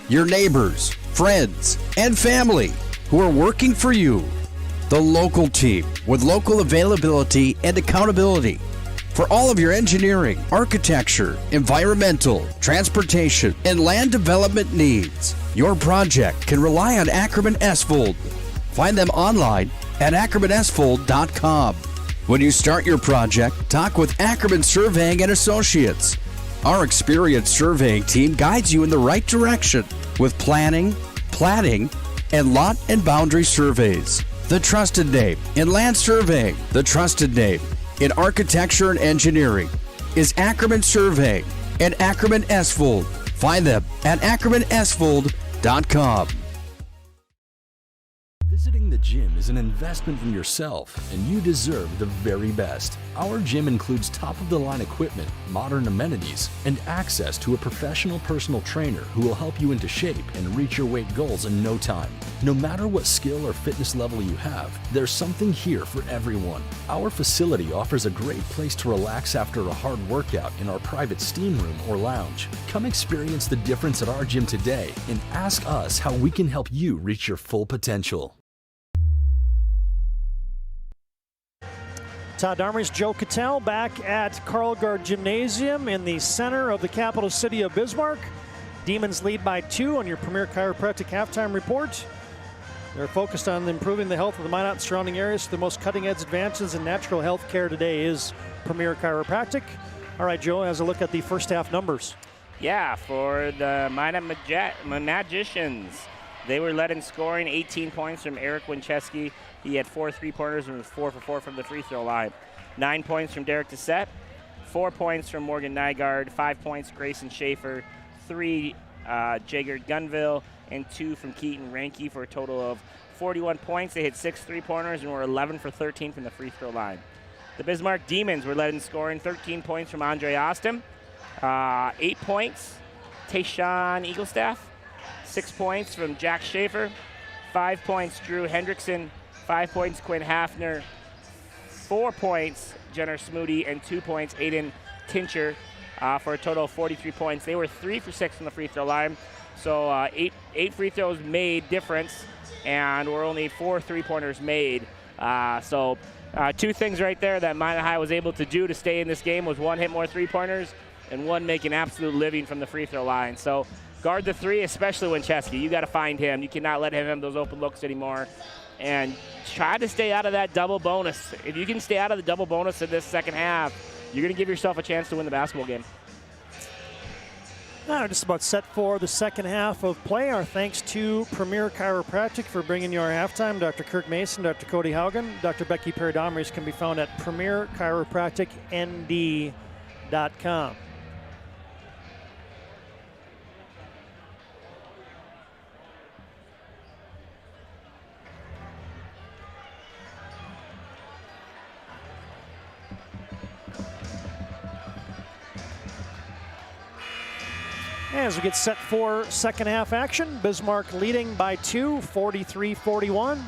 B: your neighbors, friends, and family who are working for you. The local team with local availability and accountability. For all of your engineering, architecture, environmental, transportation, and land development needs, your project can rely on Ackerman Esvold. Find them online at ackermanesvold.com. When you start your project, talk with Ackerman Surveying and Associates. Our experienced surveying team guides you in the right direction with planning, platting, and lot and boundary surveys. The trusted name in land surveying, the trusted name in architecture and engineering is Ackerman Surveying and Ackerman Esvold. Find them at ackermanesvold.com.
X: Visiting the gym is an investment in yourself, and you deserve the very best. Our gym includes top-of-the-line equipment, modern amenities, and access to a professional personal trainer who will help you into shape and reach your weight goals in no time. No matter what skill or fitness level you have, there's something here for everyone. Our facility offers a great place to relax after a hard workout in our private steam room or lounge. Come experience the difference at our gym today and ask us how we can help you reach your full potential.
J: Todd Armory's Joe Cattell back at Carlgard Gymnasium in the center of the capital city of Bismarck. Demons lead by 2 on your Premier Chiropractic halftime report. They're focused on improving the health of the Minot and surrounding areas. The most cutting-edge advances in natural health care today is Premier Chiropractic. All right, Joe, as a look at the first half numbers.
K: Yeah, for the Minot Magicians, they were led in scoring, 18 points from Eric Winchesky. He had 4 3-pointers and was 4 for 4 from the free throw line. 9 points from Derek Doucette, 4 points from Morgan Nygaard, 5 points Grayson Schaefer, 3 Jager Gunville, and 2 from Keaton Ranke for a total of 41 points. They hit 6 3-pointers and were 11 for 13 from the free throw line. The Bismarck Demons were led in scoring, 13 points from Andre Austin, 8 points Tayshawn Eaglestaff, 6 points from Jack Schaefer, 5 points Drew Hendrickson, 5 points Quinn Hafner, 4 points Jenner Smoody, and 2 points Aiden Tincher for a total of 43 points. They were 3 for 6 from the free throw line, so 8 free throws made difference, and were only 4 3-pointers made. So 2 things right there that Minot High was able to do to stay in this game was 1, hit more 3-pointers, and 1, make an absolute living from the free throw line. So guard the 3, especially Winchesky. You got to find him. You cannot let him have those open looks anymore. And try to stay out of that double bonus. If you can stay out of the double bonus in this second half, you're going to give yourself a chance to win the basketball game.
J: Just about set for the second half of play. Our thanks to Premier Chiropractic for bringing you our halftime. Dr. Kirk Mason, Dr. Cody Haugen, Dr. Becky Perry-Domries can be found at premierchiropracticnd.com. As we get set for second half action, Bismarck leading by 2, 43-41.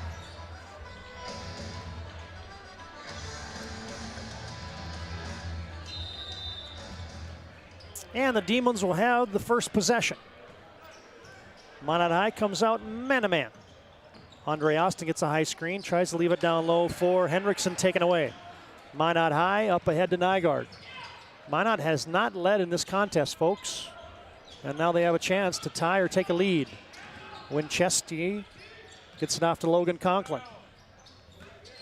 J: And the Demons will have the first possession. Minot High comes out man-to-man. Andre Austin gets a high screen, tries to leave it down low for Hendrickson, taken away. Minot High up ahead to Nygaard. Minot has not led in this contest, folks. And now they have a chance to tie or take a lead. Winchester gets it off to Logan Conklin.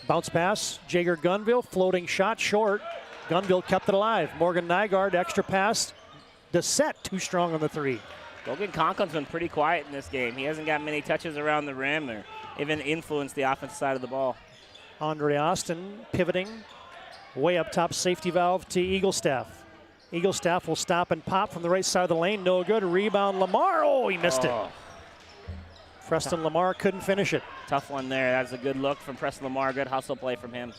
J: Bounce pass, Jager Gunville, floating shot short. Gunville kept it alive. Morgan Nygaard, extra pass. Dissett, too strong on the three.
K: Logan Conklin's been pretty quiet in this game. He hasn't got many touches around the rim or even influenced the offensive side of the ball.
J: Andre Austin pivoting. Way up top, safety valve to Eaglestaff. Eaglestaff will stop and pop from the right side of the lane. No good. Rebound, Lamar. Oh, he missed it. Preston Lamar couldn't finish it.
K: Tough one there. That's a good look from Preston Lamar. Good hustle play from him.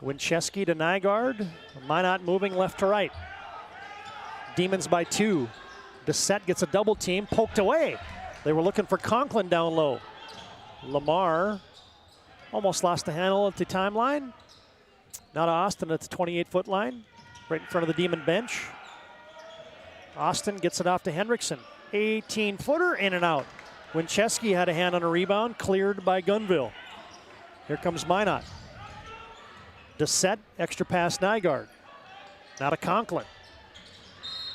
J: Winchester to Nygaard. Minot moving left to right. Demons by 2. Dissett gets a double team, poked away. They were looking for Conklin down low. Lamar almost lost the handle at the timeline. Now to Austin at the 28-foot line, right in front of the Demon bench. Austin gets it off to Hendrickson. 18-footer, in and out. Winchester had a hand on a rebound, cleared by Gunville. Here comes Minot. Dissett, extra pass Nygaard. Now to Conklin.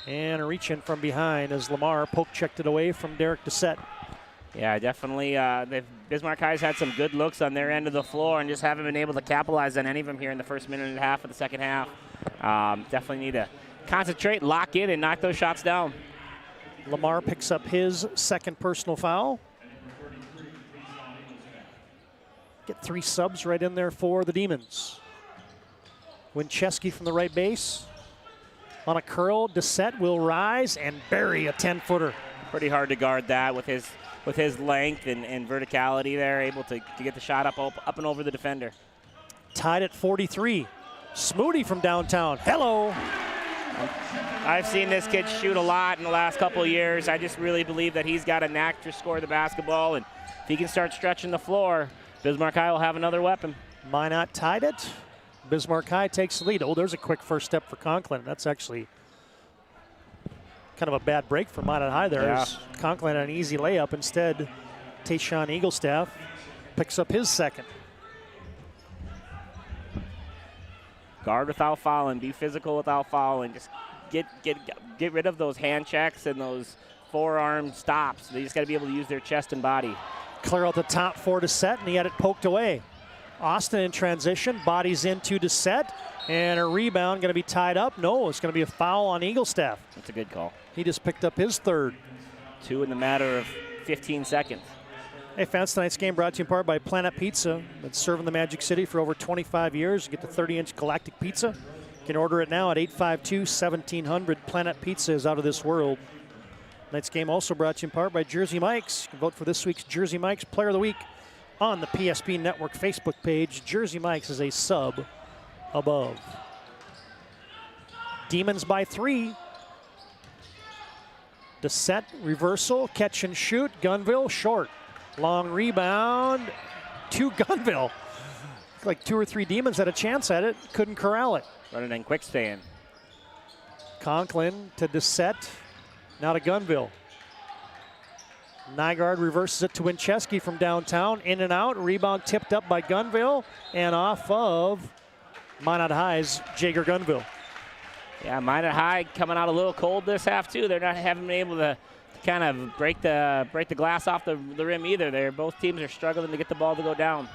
J: And a reach in from behind as Lamar poke checked it away from Derek Dissett.
K: Yeah, definitely. Bismarck High's had some good looks on their end of the floor and just haven't been able to capitalize on any of them here in the first minute and a half of the second half. Definitely need to concentrate, lock in, and knock those shots down.
J: Lamar picks up his second personal foul. Get 3 subs right in there for the Demons. Winchester from the right base. On a curl, Dissett will rise and bury a 10-footer.
K: Pretty hard to guard that with his length and verticality there, able to get the shot up and over the defender.
J: Tied at 43. Smoody from downtown. Hello.
K: I've seen this kid shoot a lot in the last couple of years. I just really believe that he's got a knack to score the basketball, and if he can start stretching the floor, Bismarck High will have another weapon.
J: Minot tied it. Bismarck High takes the lead. Oh, there's a quick first step for Conklin. That's actually kind of a bad break for Minot High there.
K: Yeah.
J: Conklin an easy layup. Instead, Tayshawn Eaglestaff picks up his second.
K: Guard without fouling, be physical without fouling. Just get rid of those hand checks and those forearm stops. They just got to be able to use their chest and body.
J: Clear out the top for Dissett, and he had it poked away. Austin in transition, bodies into Dissett, and a rebound going to be tied up. No, it's going to be a foul on Eaglestaff.
K: That's a good call.
J: He just picked up his third.
K: 2 in the matter of 15 seconds.
J: Hey fans, tonight's game brought to you in part by Planet Pizza. Been serving the Magic City for over 25 years. You get the 30-inch galactic pizza. You can order it now at 852-1700. Planet Pizza is out of this world. Tonight's game also brought to you in part by Jersey Mike's. You can vote for this week's Jersey Mike's Player of the Week on the PSP Network Facebook page. Jersey Mike's is a sub above. Demons by 3. Dissett, reversal, catch and shoot. Gunville, short. Long rebound to Gunville. Like 2 or 3 Demons had a chance at it, couldn't corral it.
K: Running in quick stand.
J: Conklin to Dissett, now to Gunville. Nygaard reverses it to Winchester from downtown, in and out. Rebound tipped up by Gunville and off of Minot High's Jager Gunville.
K: Yeah, Minot High coming out a little cold this half too. They're not having been able to kind of break the glass off the rim either. Both teams are struggling to get the ball to go down.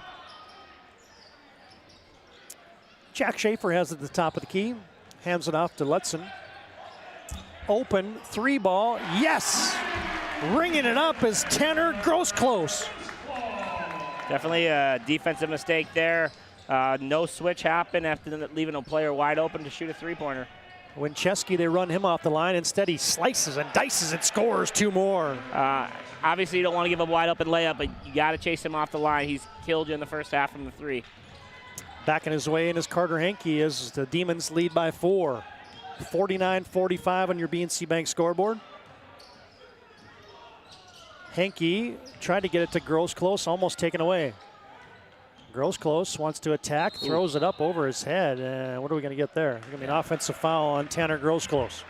J: Jack Schaefer has it at the top of the key. Hands it off to Lutzen. Open 3 ball. Yes! Ringing it up is Tanner Grosclose.
K: Definitely a defensive mistake there. No switch happened after leaving a player wide open to shoot a 3-pointer.
J: Winchester, they run him off the line. Instead, he slices and dices and scores 2 more.
K: Obviously, you don't want to give a wide open layup, but you got to chase him off the line. He's killed you in the first half from the 3.
J: Backing his way in is Carter Henke as the Demons lead by 4. 49-45 on your BNC Bank scoreboard. Henke tried to get it to Grosclose, almost taken away. Grosclose wants to attack, throws it up over his head. What are we going to get there? There's going to be an offensive foul on Tanner Grosclose.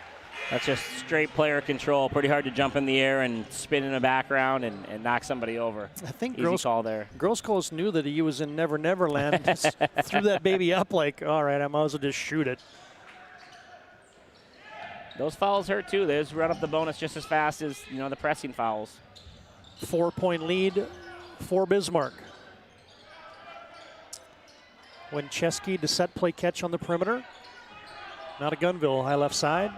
K: That's just straight player control. Pretty hard to jump in the air and spin in the background and knock somebody over.
J: I think
K: Easy call there.
J: Grosclose knew that he was in Never Never Land. Threw that baby up like, all right, I might as well just shoot it.
K: Those fouls hurt too. They just run up the bonus just as fast as, the pressing fouls.
J: 4-point lead for Bismarck. Wincheski to set play catch on the perimeter. Now to Gunville, high left side.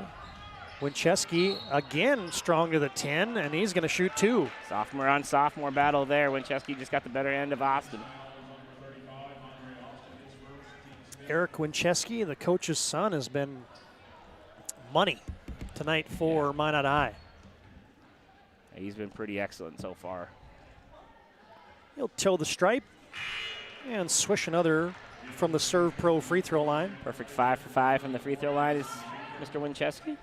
J: Wincheski again strong to the 10, and he's going to shoot 2.
K: Sophomore on sophomore battle there. Wincheski just got the better end of Austin.
J: Eric Wincheski, the coach's son, has been money tonight for Minot High.
K: He's been pretty excellent so far.
J: He'll toe the stripe and swish another from the Serve Pro free throw line.
K: Perfect 5 for 5 from the free throw line is Mr. Wincheski.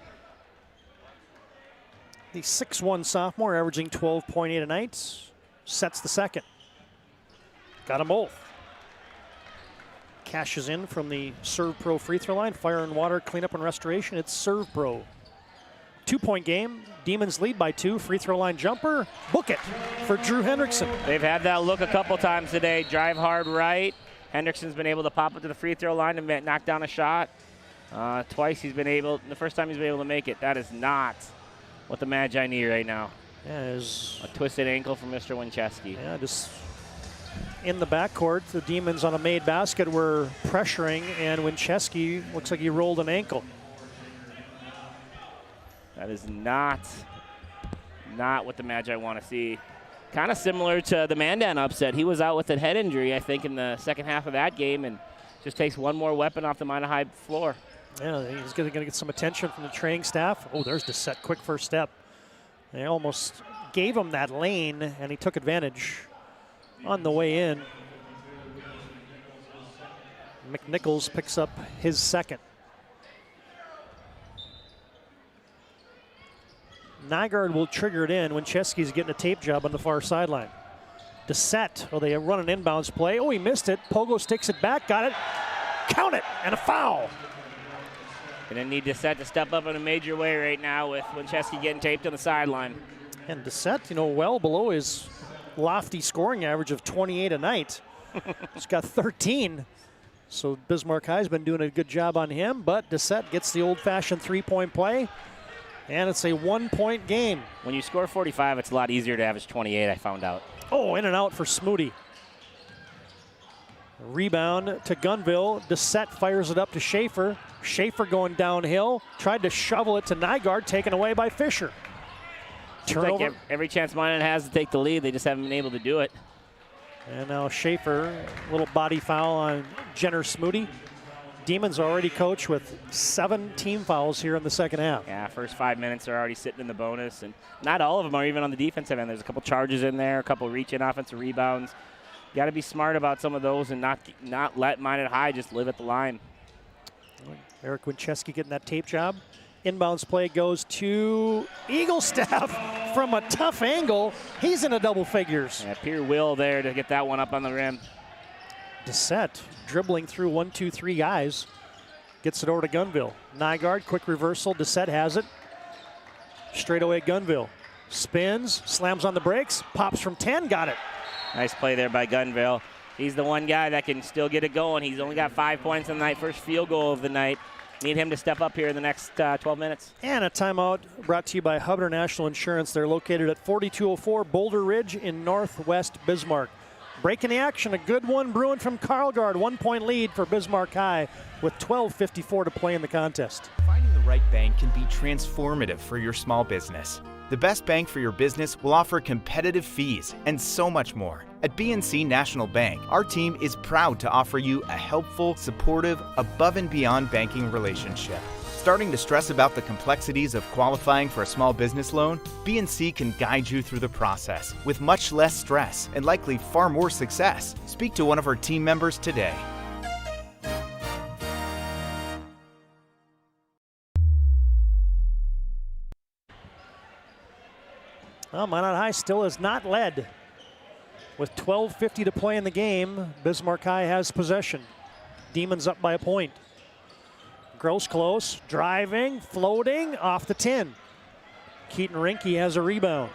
J: The 6'1 sophomore averaging 12.8 a night sets the second. Got them both. Cashes in from the Serve Pro free throw line. Fire and water, cleanup and restoration. It's Serve Pro. 2-point game. Demons lead by 2. Free throw line jumper. Book it for Drew Hendrickson.
K: They've had that look a couple times today. Drive hard right. Hendrickson's been able to pop it to the free throw line and knock down a shot. Twice he's been able, the first time he's been able to make it. That is not what the Magi need right now.
J: Yeah, is
K: a twisted ankle from Mr. Wincheski.
J: Yeah, just in the backcourt, the Demons on a made basket were pressuring, and Wincheski looks like he rolled an ankle.
K: That is not what the Magi want to see. Kind of similar to the Mandan upset. He was out with a head injury, I think, in the second half of that game, and just takes one more weapon off the Minot High floor.
J: Yeah, he's going to get some attention from the training staff. Oh, there's the set, quick first step. They almost gave him that lane, and he took advantage on the way in. McNichols picks up his second. Nygaard will trigger it in when Chesky's getting a tape job on the far sideline. Dissett, they run an inbounds play. Oh, he missed it. Pogo sticks it back, got it. Count it, and a foul.
K: Gonna need Dissett to step up in a major way right now with Wincheski getting taped on the sideline.
J: And Dissett, well below his lofty scoring average of 28 a night. He's got 13. So Bismarck High's been doing a good job on him, but Dissett gets the old-fashioned three-point play, and it's a one-point game.
K: When you score 45, it's a lot easier to average 28, I found out.
J: Oh, in and out for Smoody. Rebound to Gunville. Dissett fires it up to Schaefer. Schaefer going downhill. Tried to shovel it to Nygaard, taken away by Fisher. Turnover.
K: Like every chance Minot has to take the lead, they just haven't been able to do it.
J: And now Schaefer, little body foul on Jenner Smoody. Demons already coach with 7 team fouls here in the second half.
K: Yeah, first 5 minutes are already sitting in the bonus, and not all of them are even on the defensive end. There's a couple charges in there, a couple reach-in offensive rebounds. You got to be smart about some of those and not let Minot High just live at the line.
J: Eric Wincheski getting that tape job. Inbounds play goes to Eaglestaff from a tough angle. He's in a double figures.
K: Yeah, Pierre Will there to get that one up on the rim.
J: Dissett dribbling through 1, 2, 3 guys. Gets it over to Gunville. Nygaard, quick reversal. Dissett has it. Straight away Gunville. Spins, slams on the brakes, pops from 10, got it.
K: Nice play there by Gunville. He's the one guy that can still get it going. He's only got 5 points on the night, first field goal of the night. Need him to step up here in the next 12 minutes.
J: And a timeout brought to you by Hubner National Insurance. They're located at 4204 Boulder Ridge in northwest Bismarck. Breaking the action, a good one brewing from Karlgaard. 1-point lead for Bismarck High with 12:54 to play in the contest.
P: Finding the right bank can be transformative for your small business. The best bank for your business will offer competitive fees and so much more. At BNC National Bank, our team is proud to offer you a helpful, supportive, above and beyond banking relationship. Starting to stress about the complexities of qualifying for a small business loan? BNC can guide you through the process with much less stress and likely far more success. Speak to one of our team members today.
J: Well, Minot High still is not led. With 12:50 to play in the game, Bismarck High has possession. Demons up by a point. Gross close, driving, floating, off the 10. Keaton Rinke has a rebound.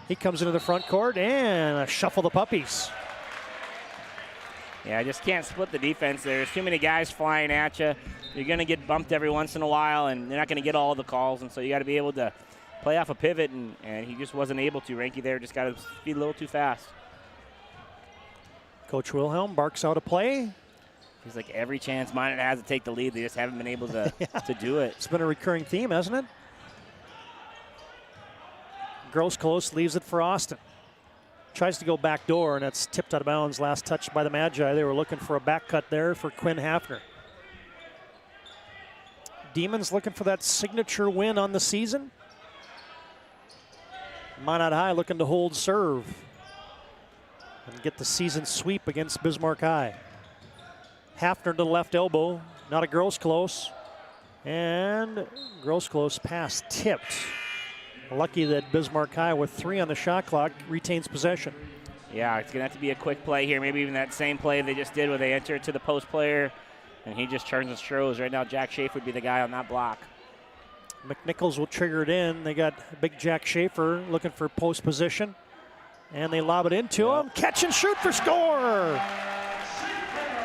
J: He comes into the front court and a shuffle the puppies.
K: Yeah, I just can't split the defense there. There's too many guys flying at you. you're going to get bumped every once in a while, and you're not going to get all the calls, and so you got to be able to play off a pivot, and he just wasn't able to. Ranky there just got to be a little too fast.
J: Coach Wilhelm barks out a play.
K: He's like, every chance Minot has to take the lead, they just haven't been able to, to do it.
J: It's been a recurring theme, hasn't it? Gross close, leaves it for Austin. Tries to go back door, and that's tipped out of bounds. Last touch by the Magi. They were looking for a back cut there for Quinn Hafner. Demons looking for that signature win on the season. Minot High looking to hold serve and get the season sweep against Bismarck High. Hafner to the left elbow, not a Gross close. And Gross close pass tipped. Lucky that Bismarck High, with 3 on the shot clock, retains possession.
K: Yeah, it's going to have to be a quick play here. Maybe even that same play they just did where they enter it to the post player, and he just turns and throws. Right now, Jack Schaefer would be the guy on that block.
J: McNichols will trigger it in. They got big Jack Schaefer looking for post position, and they lob it into him. Catch and shoot for score.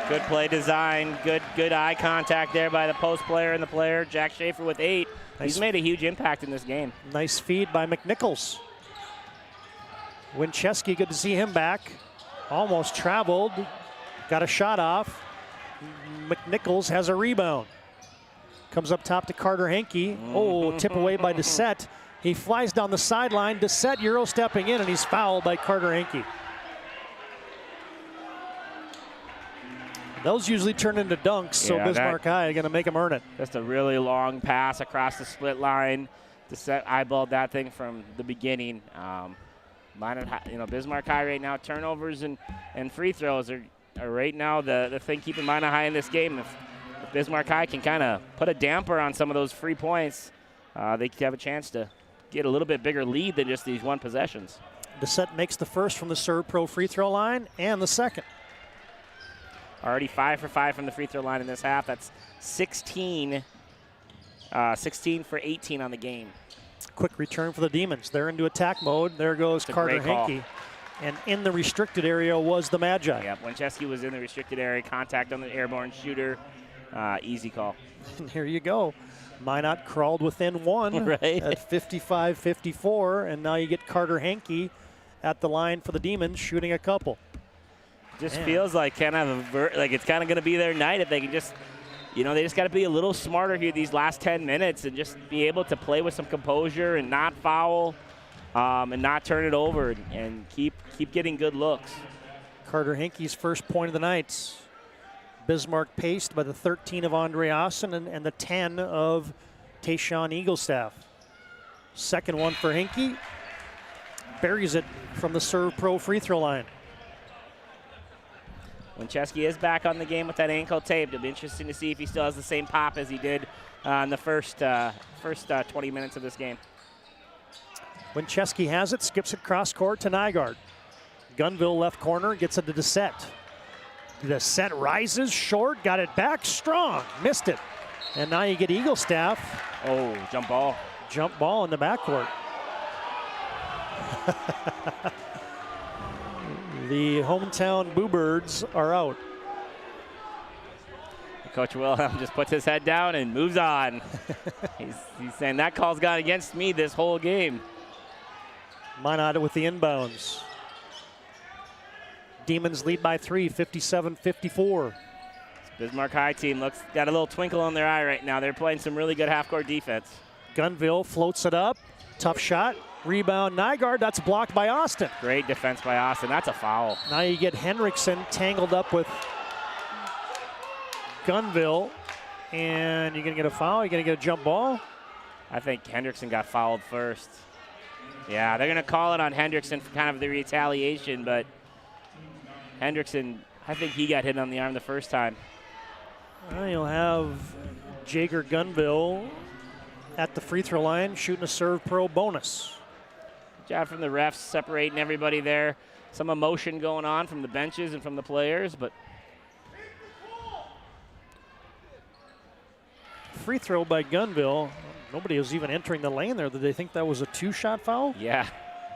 K: Good play design, good eye contact there by the post player and the player. Jack Schaefer with 8. He's made a huge impact in this game.
J: Nice feed by McNichols. Winchesky, good to see him back. Almost traveled, got a shot off. McNichols has a rebound. Comes up top to Carter Henke. Oh, tip away by Doucette. He flies down the sideline. Doucette Euro stepping in, and he's fouled by Carter Henke. Those usually turn into dunks, so Bismarck High are going to make him earn it.
K: Just a really long pass across the split line. Doucette eyeballed that thing from the beginning. Bismarck High right now, turnovers and free throws are right now the thing keeping Minot High in this game. If Bismarck High can kind of put a damper on some of those free points, they could have a chance to get a little bit bigger lead than just these one possessions.
J: Doucette makes the first from the Serve Pro free throw line and the second.
K: Already 5 for 5 from the free throw line in this half. That's 16 for 18 on the game.
J: Quick return for the Demons. They're into attack mode. There goes Carter Henke. And in the restricted area was the Magi.
K: Yeah, Winchesky was in the restricted area. Contact on the airborne shooter. Easy call.
J: And here you go. Minot crawled within 1
K: right.
J: at 55-54. And now you get Carter Henke at the line for the Demons shooting a couple.
K: Just feels like it's kind of going to be their night if they can just, they just got to be a little smarter here these last 10 minutes and just be able to play with some composure and not foul and not turn it over and keep getting good looks.
J: Carter Henke's first point of the night. Bismarck paced by the 13 of Andre Austin and the 10 of Tayshawn Eaglestaff. Second one for Henke. Buries it from the Serve Pro free throw line.
K: Winchesky is back on the game with that ankle tape. It'll be interesting to see if he still has the same pop as he did in the first 20 minutes of this game.
J: Winchesky has it, skips it cross court to Nygaard. Gunville left corner, gets it to Doucette. Doucette rises short, got it back strong, missed it. And now you get Eaglestaff.
K: Oh, jump ball.
J: Jump ball in the backcourt. The hometown Boo-Birds are out.
K: Coach Wilhelm just puts his head down and moves on. he's saying that call's gone against me this whole game.
J: Minot with the inbounds. Demons lead by 3, 57-54.
K: Bismarck High team got a little twinkle in their eye right now. They're playing some really good half-court defense.
J: Gunville floats it up. Tough shot. Rebound, Nygaard. That's blocked by Austin.
K: Great defense by Austin. That's a foul.
J: Now you get Hendrickson tangled up with Gunville. And you're going to get a foul? You're going to get a jump ball?
K: I think Hendrickson got fouled first. Yeah, they're going to call it on Hendrickson for kind of the retaliation, but Hendrickson, I think he got hit on the arm the first time.
J: You'll have Jager Gunville at the free throw line shooting a Serve Pro bonus.
K: Good job from the refs separating everybody there. Some emotion going on from the benches and from the players, but
J: free throw by Gunville. Nobody was even entering the lane there. Did they think that was a 2-shot foul?
K: Yeah,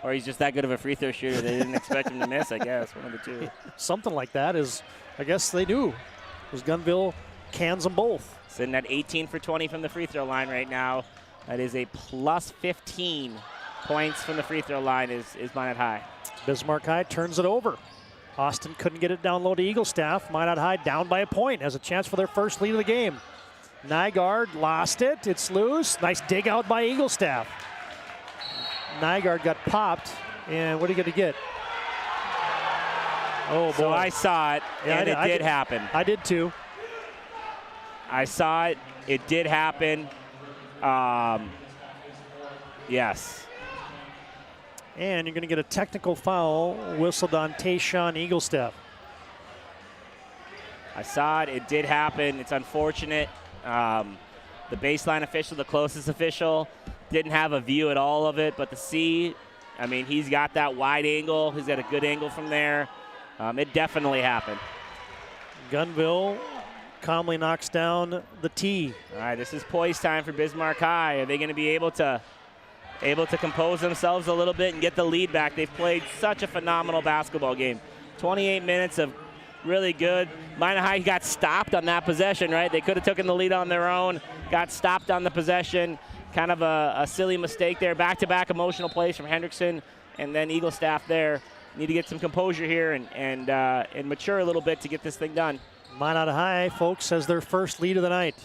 K: or he's just that good of a free throw shooter. They didn't expect him to miss, I guess, one of the two.
J: Something like that is, I guess they do. Because Gunville cans them both.
K: Sitting at 18 for 20 from the free throw line right now. That is a plus 15 points from the free throw line is Minot High.
J: Bismarck High turns it over. Austin couldn't get it down low to Eaglestaff. Minot High down by a point. Has a chance for their first lead of the game. Nygaard lost it. It's loose. Nice dig out by Eaglestaff. Nygaard got popped. And what are you going to get? Oh, boy.
K: So I saw it, and it did happen.
J: I did too.
K: I saw it. It did happen. Yes.
J: And you're going to get a technical foul whistled on Tayshawn Eaglestaff.
K: I saw it. It did happen. It's unfortunate. The baseline official, the closest official, didn't have a view at all of it. But the C, I mean, he's got that wide angle. He's got a good angle from there. It definitely happened.
J: Gunville calmly knocks down the tee.
K: All right, this is poise time for Bismarck High. Are they going to be able to compose themselves a little bit and get the lead back? They've played such a phenomenal basketball game. 28 minutes of really good. Minot High got stopped on that possession, right? They could have taken the lead on their own, got stopped on the possession. Kind of a silly mistake there. Back-to-back emotional plays from Hendrickson and then Eaglestaff there. Need to get some composure here and mature a little bit to get this thing done.
J: Minot High, folks, has their first lead of the night.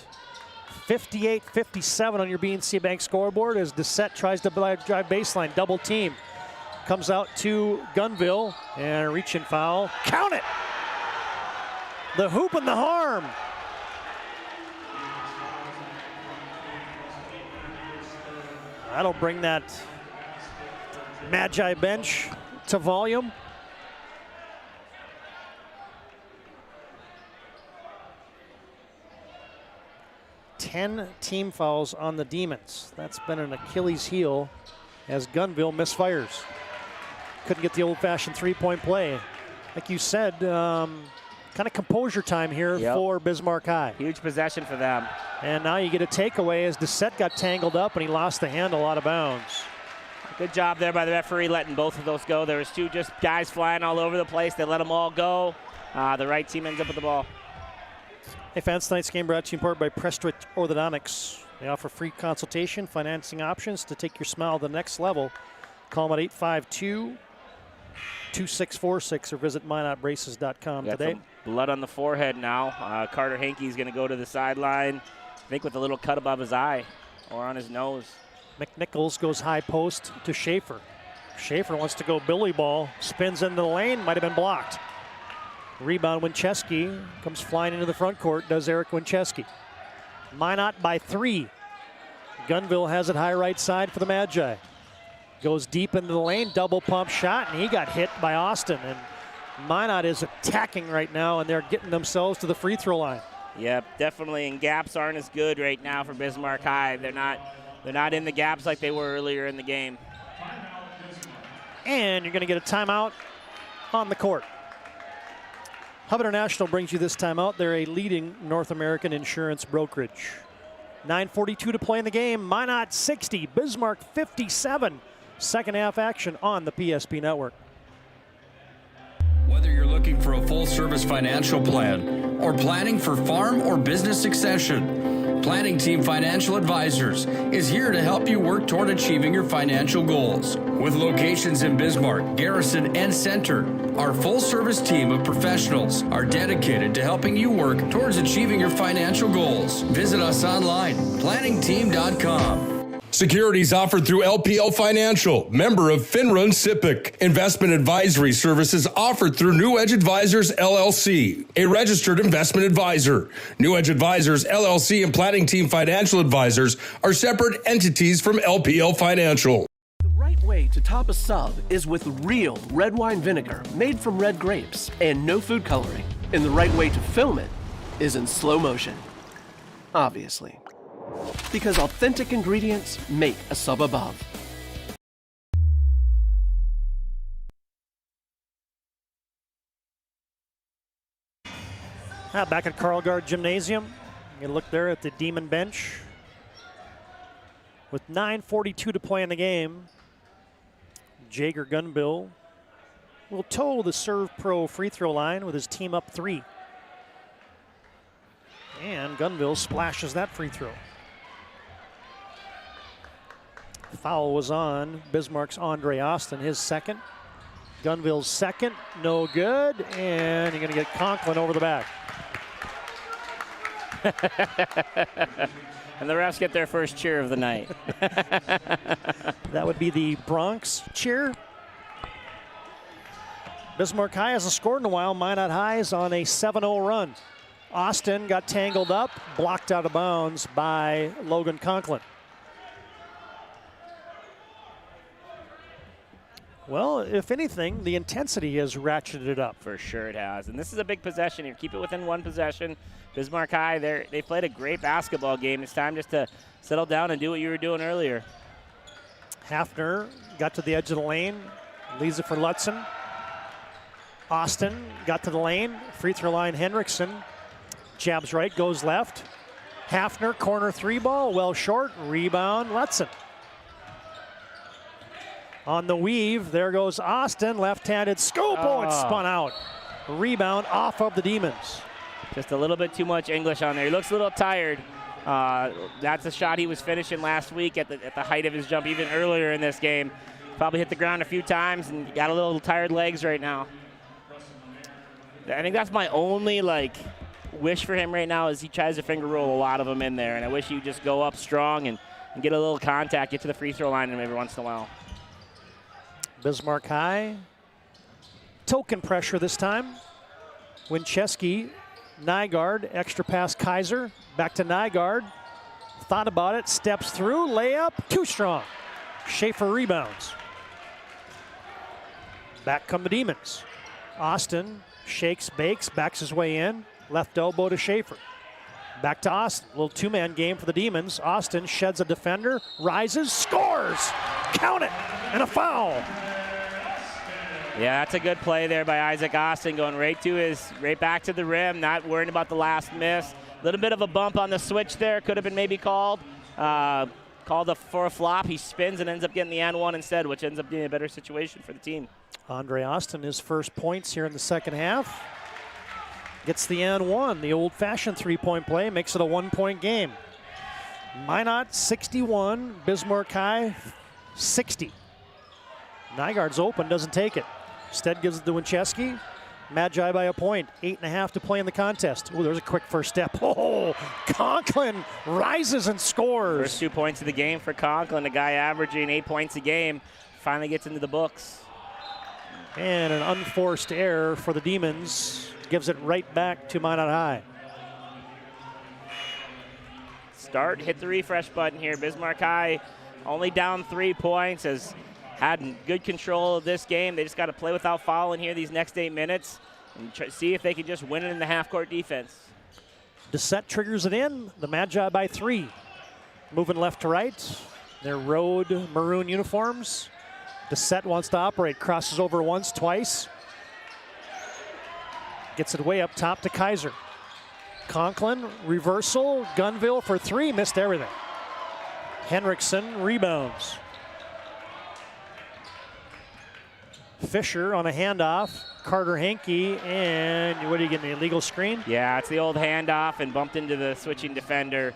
J: 58-57 on your BNC Bank scoreboard as Dissett tries to drive baseline, double team. Comes out to Gunville and a reach-in foul. Count it! The hoop and the harm. That'll bring that Magi bench to volume. Ten team fouls on the Demons. That's been an Achilles heel as Gunville misfires. Couldn't get the old-fashioned three-point play. Like you said, kind of composure time here for Bismarck High.
K: Huge possession for them.
J: And now you get a takeaway as Dissett got tangled up and he lost the handle out of bounds.
K: Good job there by the referee letting both of those go. There was two just guys flying all over the place. They let them all go. The right team ends up with the ball.
J: Hey fans, tonight's game brought to you in part by Prestwich Orthodontics. They offer free consultation, financing options to take your smile to the next level. Call them at 852-2646 or visit minotbraces.com today.
K: Some blood on the forehead now. Carter Hankey's going to go to the sideline, I think with a little cut above his eye or on his nose.
J: McNichols goes high post to Schaefer. Schaefer wants to go Billy ball, spins into the lane, might have been blocked. Rebound, Winchesky comes flying into the front court, does Eric Winchesky. Minot by 3. Gunville has it high right side for the Magi. Goes deep into the lane, double pump shot, and he got hit by Austin. And Minot is attacking right now, and they're getting themselves to the free throw line.
K: Yep, definitely, and gaps aren't as good right now for Bismarck High. They're not in the gaps like they were earlier in the game.
J: And you're going to get a timeout on the court. Hub International brings you this timeout. They're a leading North American insurance brokerage. 9:42 to play in the game. Minot 60, Bismarck 57. Second half action on the PSP Network.
B: Whether you're looking for a full-service financial plan or planning for farm or business succession, Planning Team Financial Advisors is here to help you work toward achieving your financial goals. With locations in Bismarck, Garrison, and Center, our full-service team of professionals are dedicated to helping you work towards achieving your financial goals. Visit us online, planningteam.com.
C: Securities offered through LPL Financial, member of FINRA and SIPC. Investment advisory services offered through New Edge Advisors, LLC, a registered investment advisor. New Edge Advisors, LLC, and Planning Team Financial Advisors are separate entities from LPL Financial.
V: The right way to top a sub is with real red wine vinegar made from red grapes and no food coloring. And the right way to film it is in slow motion. Obviously. Because authentic ingredients make a sub above.
J: Back at Carl Gard Gymnasium. You look there at the Demon bench. With 9:42 to play in the game, Jager Gunville will toe the Serve Pro free throw line with his team up 3. And Gunville splashes that free throw. Foul was on Bismarck's Andre Austin, his second. Gunville's second, no good. And you're going to get Conklin over the back.
K: And the refs get their first cheer of the night.
J: That would be the Bronx cheer. Bismarck High hasn't scored in a while. Minot High is on a 7-0 run. Austin got tangled up, blocked out of bounds by Logan Conklin. Well, if anything, the intensity has ratcheted it up.
K: For sure it has. And this is a big possession here. Keep it within one possession. Bismarck High, they played a great basketball game. It's time just to settle down and do what you were doing earlier.
J: Hafner got to the edge of the lane, leaves it for Lutzen. Austin got to the lane, free throw line Henriksen. Jabs right, goes left. Hafner, corner three ball, well short, rebound Lutzen. On the weave, there goes Austin, left-handed scoop, it's spun out. Rebound off of the Demons.
K: Just a little bit too much English on there. He looks a little tired. That's a shot he was finishing last week at the height of his jump, even earlier in this game. Probably hit the ground a few times and got a little tired legs right now. I think that's my only wish for him right now is he tries to finger roll a lot of them in there, and I wish he'd just go up strong and get a little contact, get to the free throw line every once in a while.
J: Bismarck High, token pressure this time. Wincheski, Nygaard, extra pass Kaiser, back to Nygaard. Thought about it, steps through, layup, too strong. Schaefer rebounds. Back come the Demons. Austin shakes, bakes, backs his way in, left elbow to Schaefer. Back to Austin, little two-man game for the Demons. Austin sheds a defender, rises, scores! Count it, and a foul.
K: Yeah, that's a good play there by Isaac Austin, going right back to the rim, not worrying about the last miss. A little bit of a bump on the switch there, could have been maybe called. For a flop, he spins and ends up getting the and one instead, which ends up being a better situation for the team.
J: Andre Austin, his first points here in the second half. Gets the and one, the old-fashioned three-point play, makes it a one-point game. Minot 61, Bismarck High 60. Nygaard's open, doesn't take it. Instead gives it to Wincheski. Magi by a point, 8.5 to play in the contest. Oh, there's a quick first step. Oh, Conklin rises and scores.
K: First 2 points of the game for Conklin, a guy averaging 8 points a game, finally gets into the books.
J: And an unforced error for the Demons. Gives it right back to Minot High.
K: Hit the refresh button here. Bismarck High only down 3 points, has had good control of this game. They just got to play without fouling here these next 8 minutes and see if they can just win it in the half-court defense.
J: Desette triggers it in. The Magi by 3. Moving left to right. Their road maroon uniforms. Desette wants to operate. Crosses over once, twice. Gets it way up top to Kaiser. Conklin, reversal. Gunville for 3, missed everything. Henriksen rebounds. Fisher on a handoff. Carter Henke, and what are you getting, an illegal screen?
K: Yeah, it's the old handoff and bumped into the switching defender.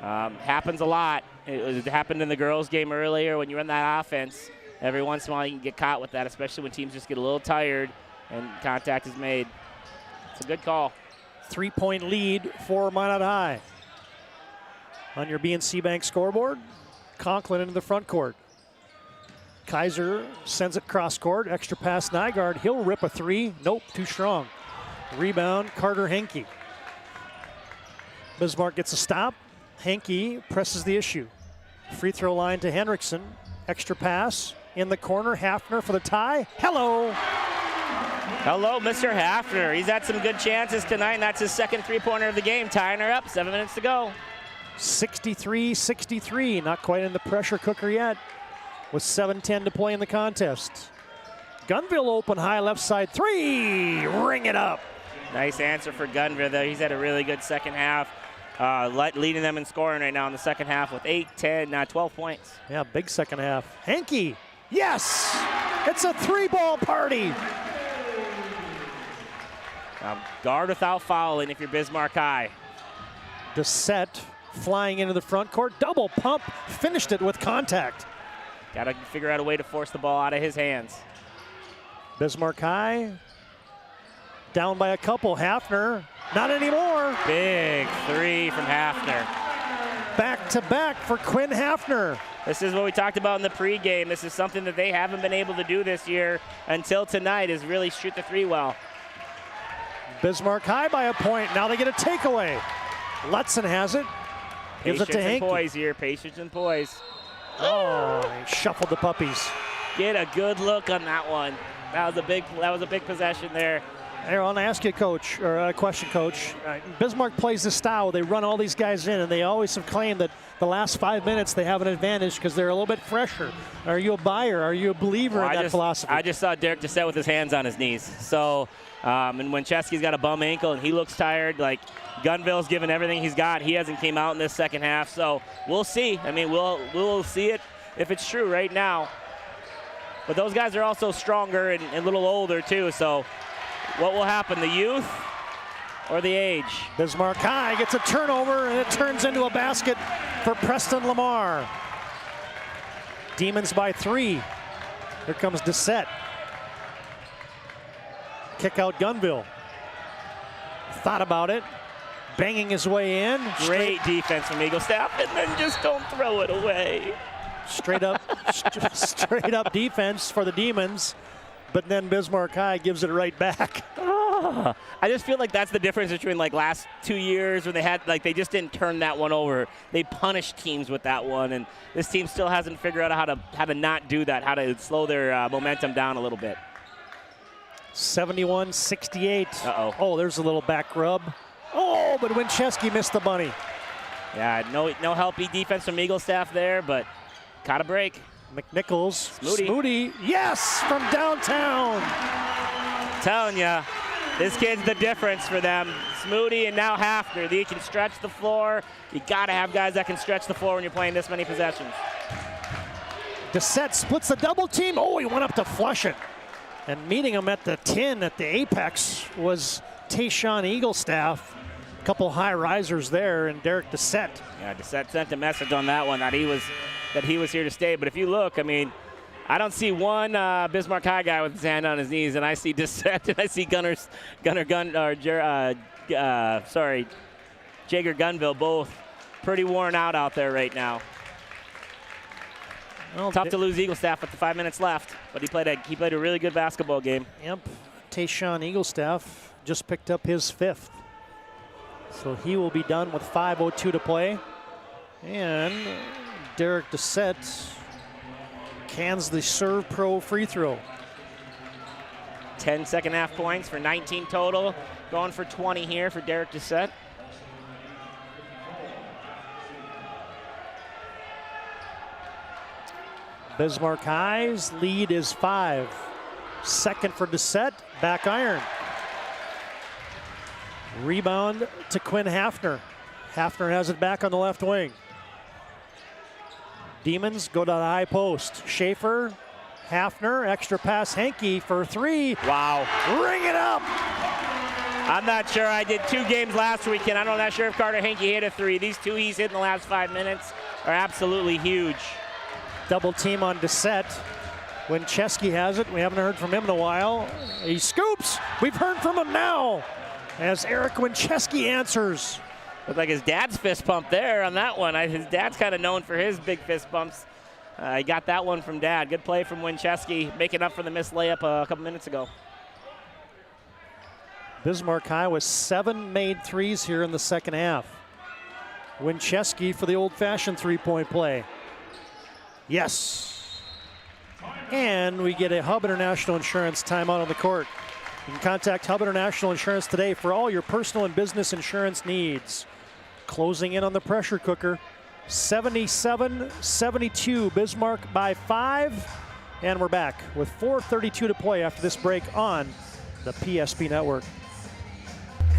K: Happens a lot. It happened in the girls' game earlier when you run that offense. Every once in a while you can get caught with that, especially when teams just get a little tired and contact is made. It's a good call.
J: 3-point lead for Minot High. On your BNC Bank scoreboard, Conklin into the front court. Kaiser sends it cross court, extra pass Nygaard. He'll rip a 3. Nope, too strong. Rebound, Carter Henke. Bismarck gets a stop. Henke presses the issue. Free throw line to Henriksen. Extra pass in the corner. Hafner for the tie. Hello.
K: Hello, Mr. Hafner. He's had some good chances tonight, and that's his second three-pointer of the game, tying her up. 7 minutes to go.
J: 63-63. Not quite in the pressure cooker yet, with 7:10 to play in the contest. Gunville open high left side 3. Ring it up.
K: Nice answer for Gunville, though. He's had a really good second half. Leading them in scoring right now in the second half with 8, 10, 12 points.
J: Yeah, big second half. Henke, yes! It's a 3-ball party.
K: Guard without fouling if you're Bismarck High.
J: Dissett flying into the front court. Double pump. Finished it with contact.
K: Got to figure out a way to force the ball out of his hands.
J: Bismarck High down by a couple. Hafner, not anymore.
K: Big three from Hafner.
J: Back to back for Quinn Hafner.
K: This is what we talked about in the pregame. This is something that they haven't been able to do this year until tonight, is really shoot the three well.
J: Bismarck High by a point. Now they get a takeaway. Lutzen has it. Gives
K: Patience
J: it to
K: and
J: Hank.
K: poise here. Patience and poise.
J: Oh, he shuffled the puppies.
K: Get a good look on that one. That was a big possession there.
J: I want to ask you, Coach, or a question, Coach. Bismarck plays this style. They run all these guys in, and they always have claimed that the last 5 minutes they have an advantage because they're a little bit fresher. Are you a buyer? Are you a believer in that philosophy?
K: I just saw Derek Dissett with his hands on his knees. So, and when Chesky's got a bum ankle and he looks tired, like Gunville's given everything he's got. He hasn't came out in this second half. So we'll see. I mean, we'll see it if it's true right now. But those guys are also stronger and a little older too. So what will happen, the youth or the age?
J: Bismarck High gets a turnover, and it turns into a basket for Preston Lamar. Demons by 3. Here comes Dissett. Kick out Gunville. Thought about it. Banging his way in.
K: Great defense from Eagle Staff, and then just don't throw it away.
J: Straight up defense for the Demons, but then Bismarck High gives it right back.
K: I just feel like that's the difference between like last 2 years when they just didn't turn that one over. They punished teams with that one, and this team still hasn't figured out how to not do that, how to slow their momentum down a little bit.
J: 71-68.
K: Uh-oh.
J: Oh, there's a little back rub. Oh, but Winchesky missed the bunny.
K: Yeah, no helpy defense from Eagle Staff there, but caught a break.
J: McNichols.
K: Smoody.
J: Yes, from downtown.
K: Telling ya, this kid's the difference for them. Smoody and now Hafner. They can stretch the floor. You got to have guys that can stretch the floor when you're playing this many possessions.
J: Dissett splits the double team. Oh, he went up to flush it. And meeting him at the 10 at the apex was Tayshawn Eaglestaff. A couple high risers there, and Derek Dissett.
K: Yeah, Dissett sent a message on that one that he was here to stay. But if you look, I mean, I don't see one Bismarck High guy with his hand on his knees, and I see Dissett and I see Jager Gunville, both pretty worn out there right now. Well, tough to lose Eagle Staff with the 5 minutes left, but he played a really good basketball game.
J: Yep, Tayshawn Eaglestaff just picked up his 5th. So he will be done with 5:02 to play. And Derek Dissett cans the Serve Pro free throw.
K: 10 second half points for 19 total. Going for 20 here for Derek Dissett.
J: Bismarck High's lead is 5. Second for Dissett, back iron. Rebound to Quinn Hafner. Hafner has it back on the left wing. Demons go to the high post. Schaefer, Hafner, extra pass, Henke for 3.
K: Wow.
J: Ring it up.
K: I'm not sure. I did 2 games last weekend. I'm not sure if Carter Henke hit a 3. These 2 he's hit in the last 5 minutes are absolutely huge.
J: Double team on Dissett. Winchesky has it. We haven't heard from him in a while. He scoops. We've heard from him now as Eric Winchesky answers.
K: Looked like his dad's fist pump there on that one. His dad's kind of known for his big fist bumps. He got that one from Dad. Good play from Winchesky, making up for the missed layup a couple minutes ago.
J: Bismarck High with 7 made threes here in the second half. Winchesky for the old-fashioned three-point play. Yes. And we get a Hub International Insurance timeout on the court. You can contact Hub International Insurance today for all your personal and business insurance needs. Closing in on the pressure cooker. 77-72, Bismarck by 5. And we're back with 4:32 to play after this break on the PSP Network.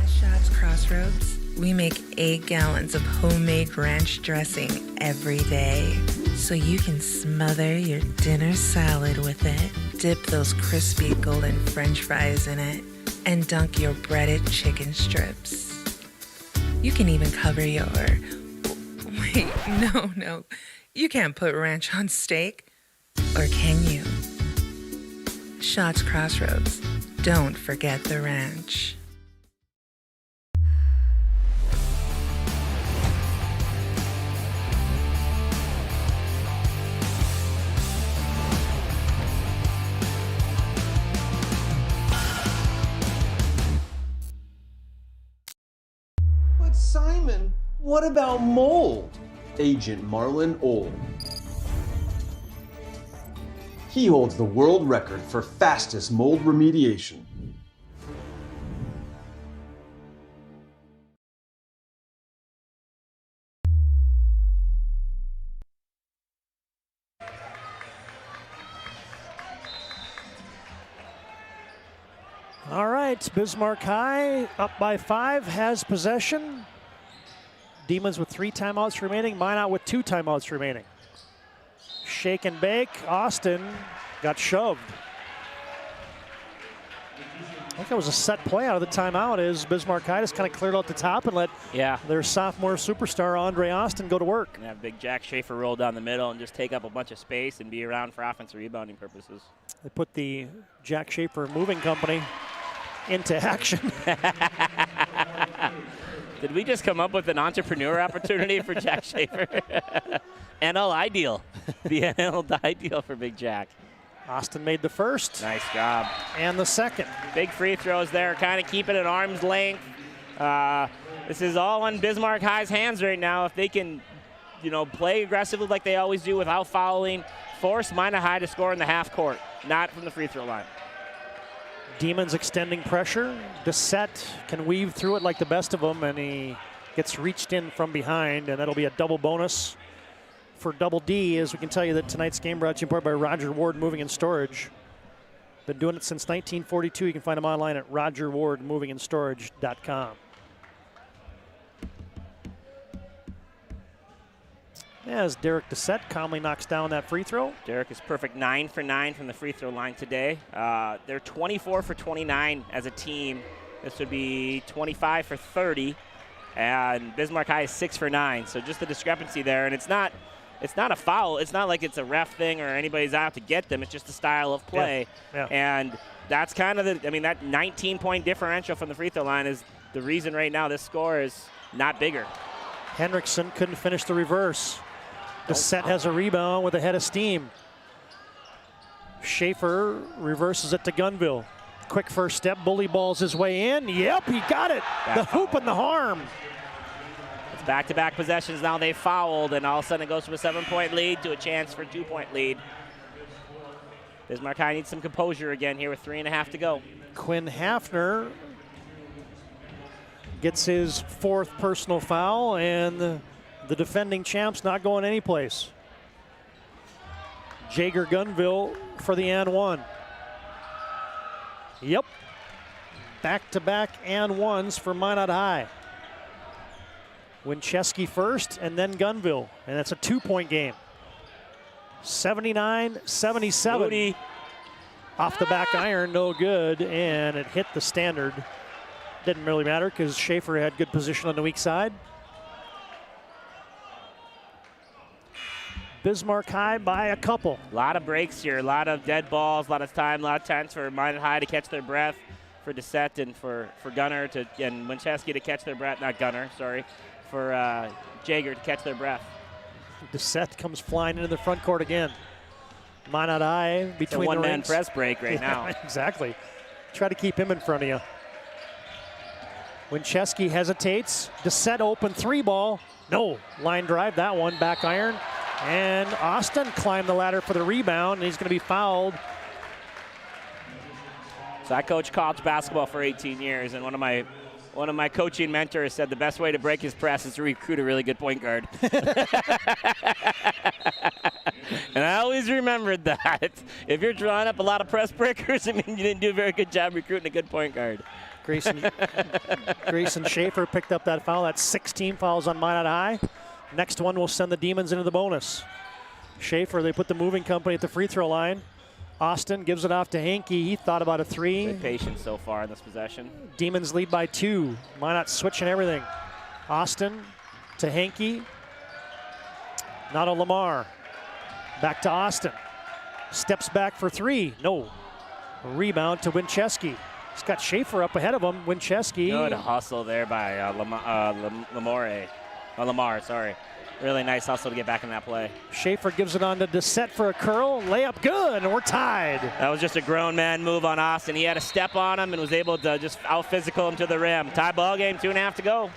G: At Shots Crossroads, we make 8 gallons of homemade ranch dressing every day, so you can smother your dinner salad with it, dip those crispy golden French fries in it, and dunk your breaded chicken strips. You can even cover your... Wait, no. You can't put ranch on steak. Or can you? Shots Crossroads. Don't forget the ranch.
A: But Simon, what about mold? Agent Marlon Old. He holds the world record for fastest mold remediation.
J: All right, Bismarck High up by 5, has possession. Demons with 3 timeouts remaining, Minot with 2 timeouts remaining. Shake and bake, Austin got shoved. I think that was a set play out of the timeout as Bismarck High just kind of cleared out the top and let their sophomore superstar Andre Austin go to work.
K: And have big Jack Schaefer roll down the middle and just take up a bunch of space and be around for offensive rebounding purposes.
J: They put the Jack Schaefer moving company into action.
K: Did we just come up with an entrepreneur opportunity for Jack Schaefer? NL ideal. The NL ideal for Big Jack.
J: Austin made the first.
K: Nice job.
J: And the second.
K: Big free throws there, kind of keep it at arm's length. This is all on Bismarck High's hands right now. If they can, play aggressively like they always do without fouling, force Minot High to score in the half court, not from the free throw line.
J: Demons extending pressure. Dissett can weave through it like the best of them, and he gets reached in from behind, and that'll be a double bonus for Double D, as we can tell you that tonight's game brought to you in part by Roger Ward Moving and Storage. Been doing it since 1942. You can find them online at rogerwardmovingandstorage.com. As Derek Dissett calmly knocks down that free throw.
K: Derek is perfect 9 for 9 from the free throw line today. They're 24 for 29 as a team. This would be 25 for 30. And Bismarck High is 6 for 9. So just the discrepancy there. And it's not a foul. It's not like it's a ref thing or anybody's out to get them. It's just the style of play.
J: Yeah.
K: And that's kind of that 19-point differential from the free throw line is the reason right now this score is not bigger.
J: Henriksen couldn't finish the reverse. Dissett has a rebound with a head of steam. Schaefer reverses it to Gunville. Quick first step, bully balls his way in. Yep, he got it. The hoop and the harm.
K: It's back-to-back possessions now. They fouled, and all of a sudden it goes from a 7-point lead to a chance for a 2-point lead. Bismarck High needs some composure again here with 3.5 to go.
J: Quinn Hafner gets his 4th personal foul, and the defending champs not going anyplace. Jager Gunville for the and one. Yep. Back-to-back and ones for Minot High. Winchesky first and then Gunville. And that's a 2-point game. 79-77. Off the back iron, no good. And it hit the standard. Didn't really matter because Schaefer had good position on the weak side. Bismarck High by a couple.
K: A lot of breaks here, a lot of dead balls, a lot of time, a lot of chance for Minot High to catch their breath, for Dissett and for Gunner and Winchesky to catch their breath, not Gunner, sorry, for Jager to catch their breath.
J: Dissett comes flying into the front court again. Minot High between the rings.
K: One-man press break right now.
J: Exactly. Try to keep him in front of you. Winchesky hesitates. Dissett open 3-ball. No, line drive, that one, back iron. And Austin climbed the ladder for the rebound, and he's going to be fouled.
K: So I coached college basketball for 18 years, and one of my coaching mentors said the best way to break his press is to recruit a really good point guard. And I always remembered that. If you're drawing up a lot of press breakers, it means you didn't do a very good job recruiting a good point guard.
J: Grayson Schaefer picked up that foul. That's 16 fouls on Minot High. Next one will send the Demons into the bonus. Schaefer, they put the moving company at the free throw line. Austin gives it off to Hankey. He thought about a 3.
K: Patient so far in this possession.
J: Demons lead by 2. Minot switching everything. Austin to Hankey. Not a Lamar. Back to Austin. Steps back for three. No. Rebound to Winchesky. He's got Schaefer up ahead of him. Winchesky.
K: Good hustle there by Lamar, sorry. Really nice hustle to get back in that play.
J: Schaefer gives it on to Dissett for a curl. Layup good, and we're tied.
K: That was just a grown man move on Austin. He had a step on him and was able to just out-physical him to the rim. Tie ball game, 2.5 to go.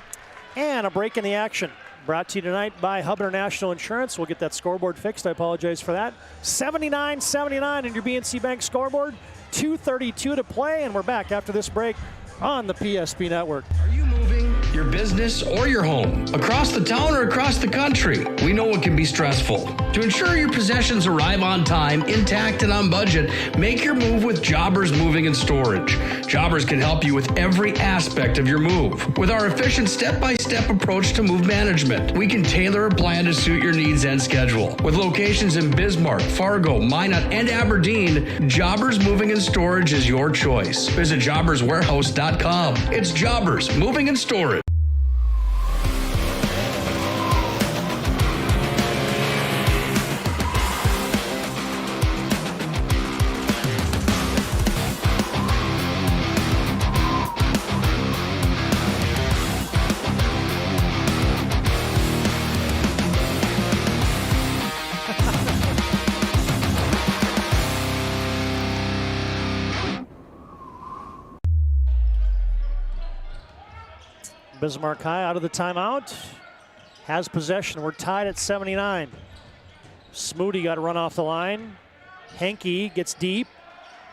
J: And a break in the action. Brought to you tonight by Hub International Insurance. We'll get that scoreboard fixed. I apologize for that. 79-79 in your BNC Bank scoreboard. 2:32 to play, and we're back after this break on the PSP Network.
C: Are you moving your business or your home across the town or across the country? We know it can be stressful. To ensure your possessions arrive on time, intact, and on budget, make your move with Jobbers Moving and Storage. Jobbers can help you with every aspect of your move. With our efficient step-by-step approach to move management, we can tailor a plan to suit your needs and schedule. With locations in Bismarck, Fargo, Minot, and Aberdeen, Jobbers Moving and Storage is your choice. Visit jobberswarehouse.com. It's Jobbers Moving and Storage.
J: Bismarck High out of the timeout. Has possession. We're tied at 79. Smoody got to run off the line. Hankey gets deep.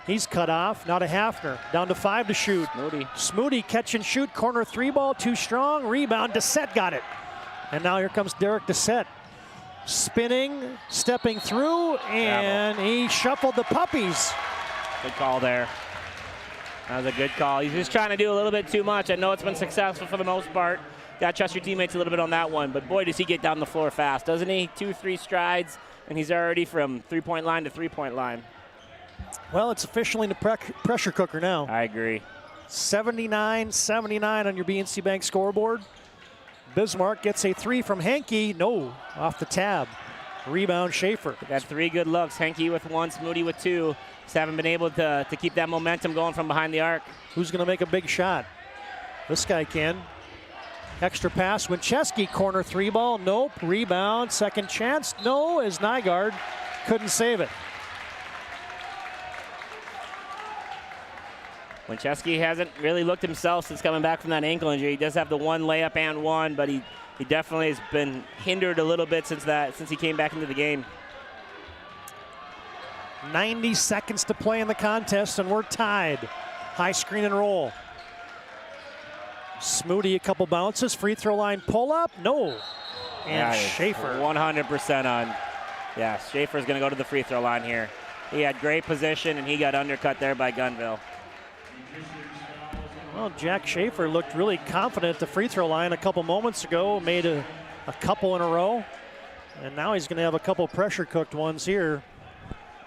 J: He's cut off. Now to Hafner. Down to 5 to shoot. Smoody catch and shoot. Corner 3 ball. Too strong. Rebound. Dissett got it. And now here comes Derek Dissett. Spinning. Stepping through. And he shuffled the puppies.
K: Good call there. That was a good call. He's just trying to do a little bit too much. I know it's been successful for the most part. Got to trust your teammates a little bit on that one. But boy, does he get down the floor fast, doesn't he? 2-3 strides, and he's already from three-point line to three-point line.
J: Well, it's officially in the pressure cooker now.
K: I agree.
J: 79-79 on your BNC Bank scoreboard. Bismarck gets a 3 from Hankey. No, off the tab. Rebound, Schaefer.
K: Got 3 good looks. Hankey with 1, Smoody with 2. Just haven't been able to keep that momentum going from behind the arc.
J: Who's going to make a big shot? This guy can. Extra pass. Winchesky, corner 3 ball. Nope. Rebound. Second chance. No, as Nygaard couldn't save it.
K: Winchesky hasn't really looked himself since coming back from that ankle injury. He does have the 1 layup and 1, but he definitely has been hindered a little bit since he came back into the game.
J: 90 seconds to play in the contest, and we're tied. High screen and roll. Smoody, a couple bounces. Free throw line pull up. No. And Schaefer.
K: 100% on. Yeah, Schaefer's going to go to the free throw line here. He had great position, and he got undercut there by Gunville.
J: Well, Jack Schaefer looked really confident at the free throw line a couple moments ago. Made a couple in a row. And now he's going to have a couple pressure-cooked ones here.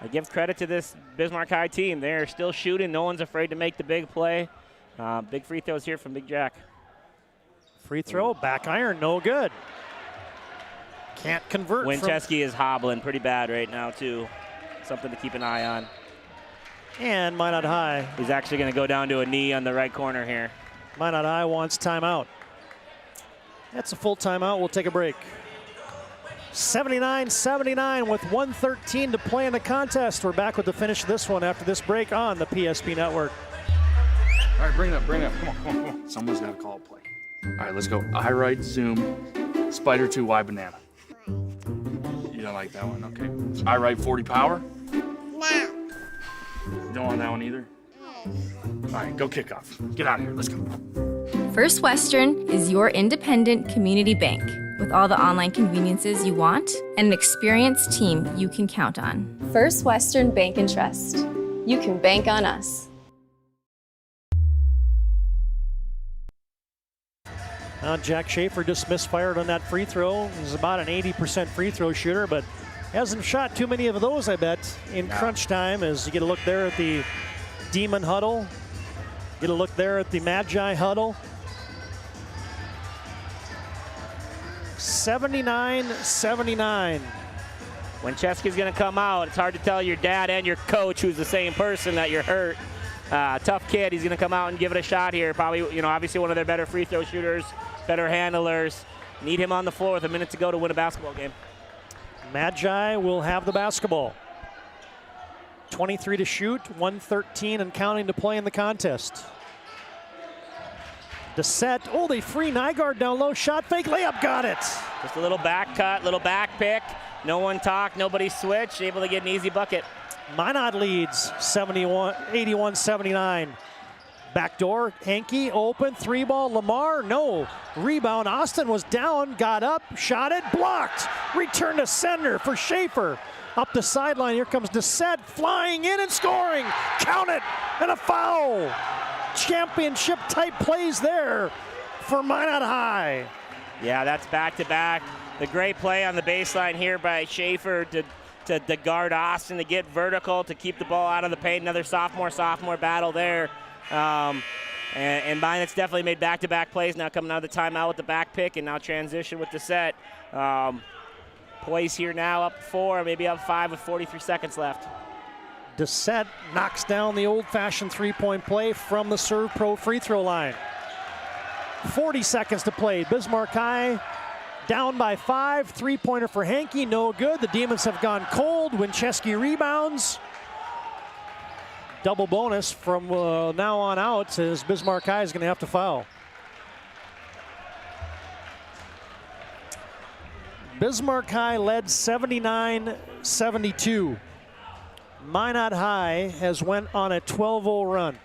K: I give credit to this Bismarck High team. They're still shooting. No one's afraid to make the big play. Big free throws here from Big Jack.
J: Free throw, back iron, no good. Can't convert.
K: Winchesky is hobbling pretty bad right now, too. Something to keep an eye on.
J: And Minot High.
K: He's actually going to go down to a knee on the right corner here.
J: Minot High wants timeout. That's a full timeout. We'll take a break. 79-79 with 1:13 to play in the contest. We're back with the finish of this one after this break on the PSP Network.
L: All right, bring it up. Come on. Someone's got to call a play. All right, let's go. I right, zoom, spider 2, Y banana. You don't like that one, okay. I right, 40 power? No. You don't want that one either? All right, go kick off. Get out of here, let's go.
H: First Western is your independent community bank with all the online conveniences you want and an experienced team you can count on.
M: First Western Bank and Trust. You can bank on us.
J: Now Jack Schaefer just misfired on that free throw. He's about an 80% free throw shooter, but hasn't shot too many of those, I bet, in crunch time. As you get a look there at the Demon huddle, get a look there at the Magi huddle. 79-79.
K: When Chesky's going to come out, it's hard to tell your dad and your coach, who's the same person, that you're hurt. Tough kid. He's going to come out and give it a shot here. Probably, obviously one of their better free throw shooters, better handlers. Need him on the floor with a minute to go to win a basketball game.
J: Magi will have the basketball. 23 to shoot, 113 and counting to play in the contest. Desette, they free Nygaard down low, shot fake, layup, got it.
K: Just a little back cut, little back pick. No one talked, nobody switched, able to get an easy bucket.
J: Minot leads 81-79. Backdoor, Henke open, three ball, Lamar, no. Rebound, Austin was down, got up, shot it, blocked. Return to center for Schaefer. Up the sideline, here comes Desette, flying in and scoring. Count it, and a foul. Championship type plays there for Minot High.
K: Yeah, that's back-to-back. The great play on the baseline here by Schaefer to guard Austin, to get vertical, to keep the ball out of the paint. Another sophomore battle there. And Minot's definitely made back-to-back plays now, coming out of the timeout with the back pick and now transition with Desette. Poise here now, up 4, maybe up 5 with 43 seconds left.
J: Desette knocks down the old-fashioned three-point play from the Serve Pro free throw line. 40 seconds to play. Bismarck High down by 5. Three-pointer for Henke, no good. The Demons have gone cold. Winchesky rebounds. Double bonus from now on out, as Bismarck High is going to have to foul. Bismarck High led 79-72. Minot High has went on a 12-0 run.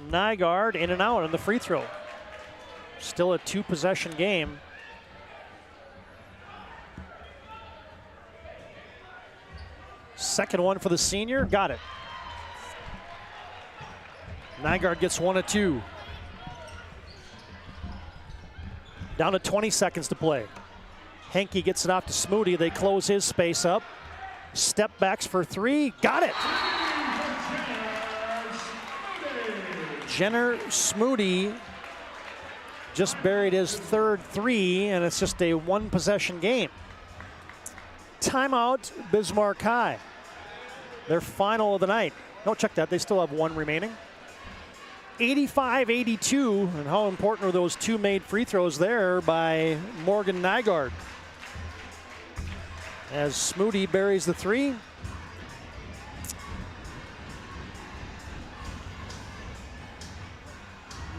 J: Nygaard in and out on the free throw. Still a 2-possession game. Second one for the senior, got it. Nygaard gets 1 of 2. Down to 20 seconds to play. Henke gets it off to Smoody. They close his space up. Step backs for 3, got it. Jenner Smoody just buried his third 3, and it's just a 1-possession game. Timeout, Bismarck High. Their final of the night. No, check that, they still have 1 remaining. 85-82, and how important are those 2 made free throws there by Morgan Nygaard. As Smoody buries the 3.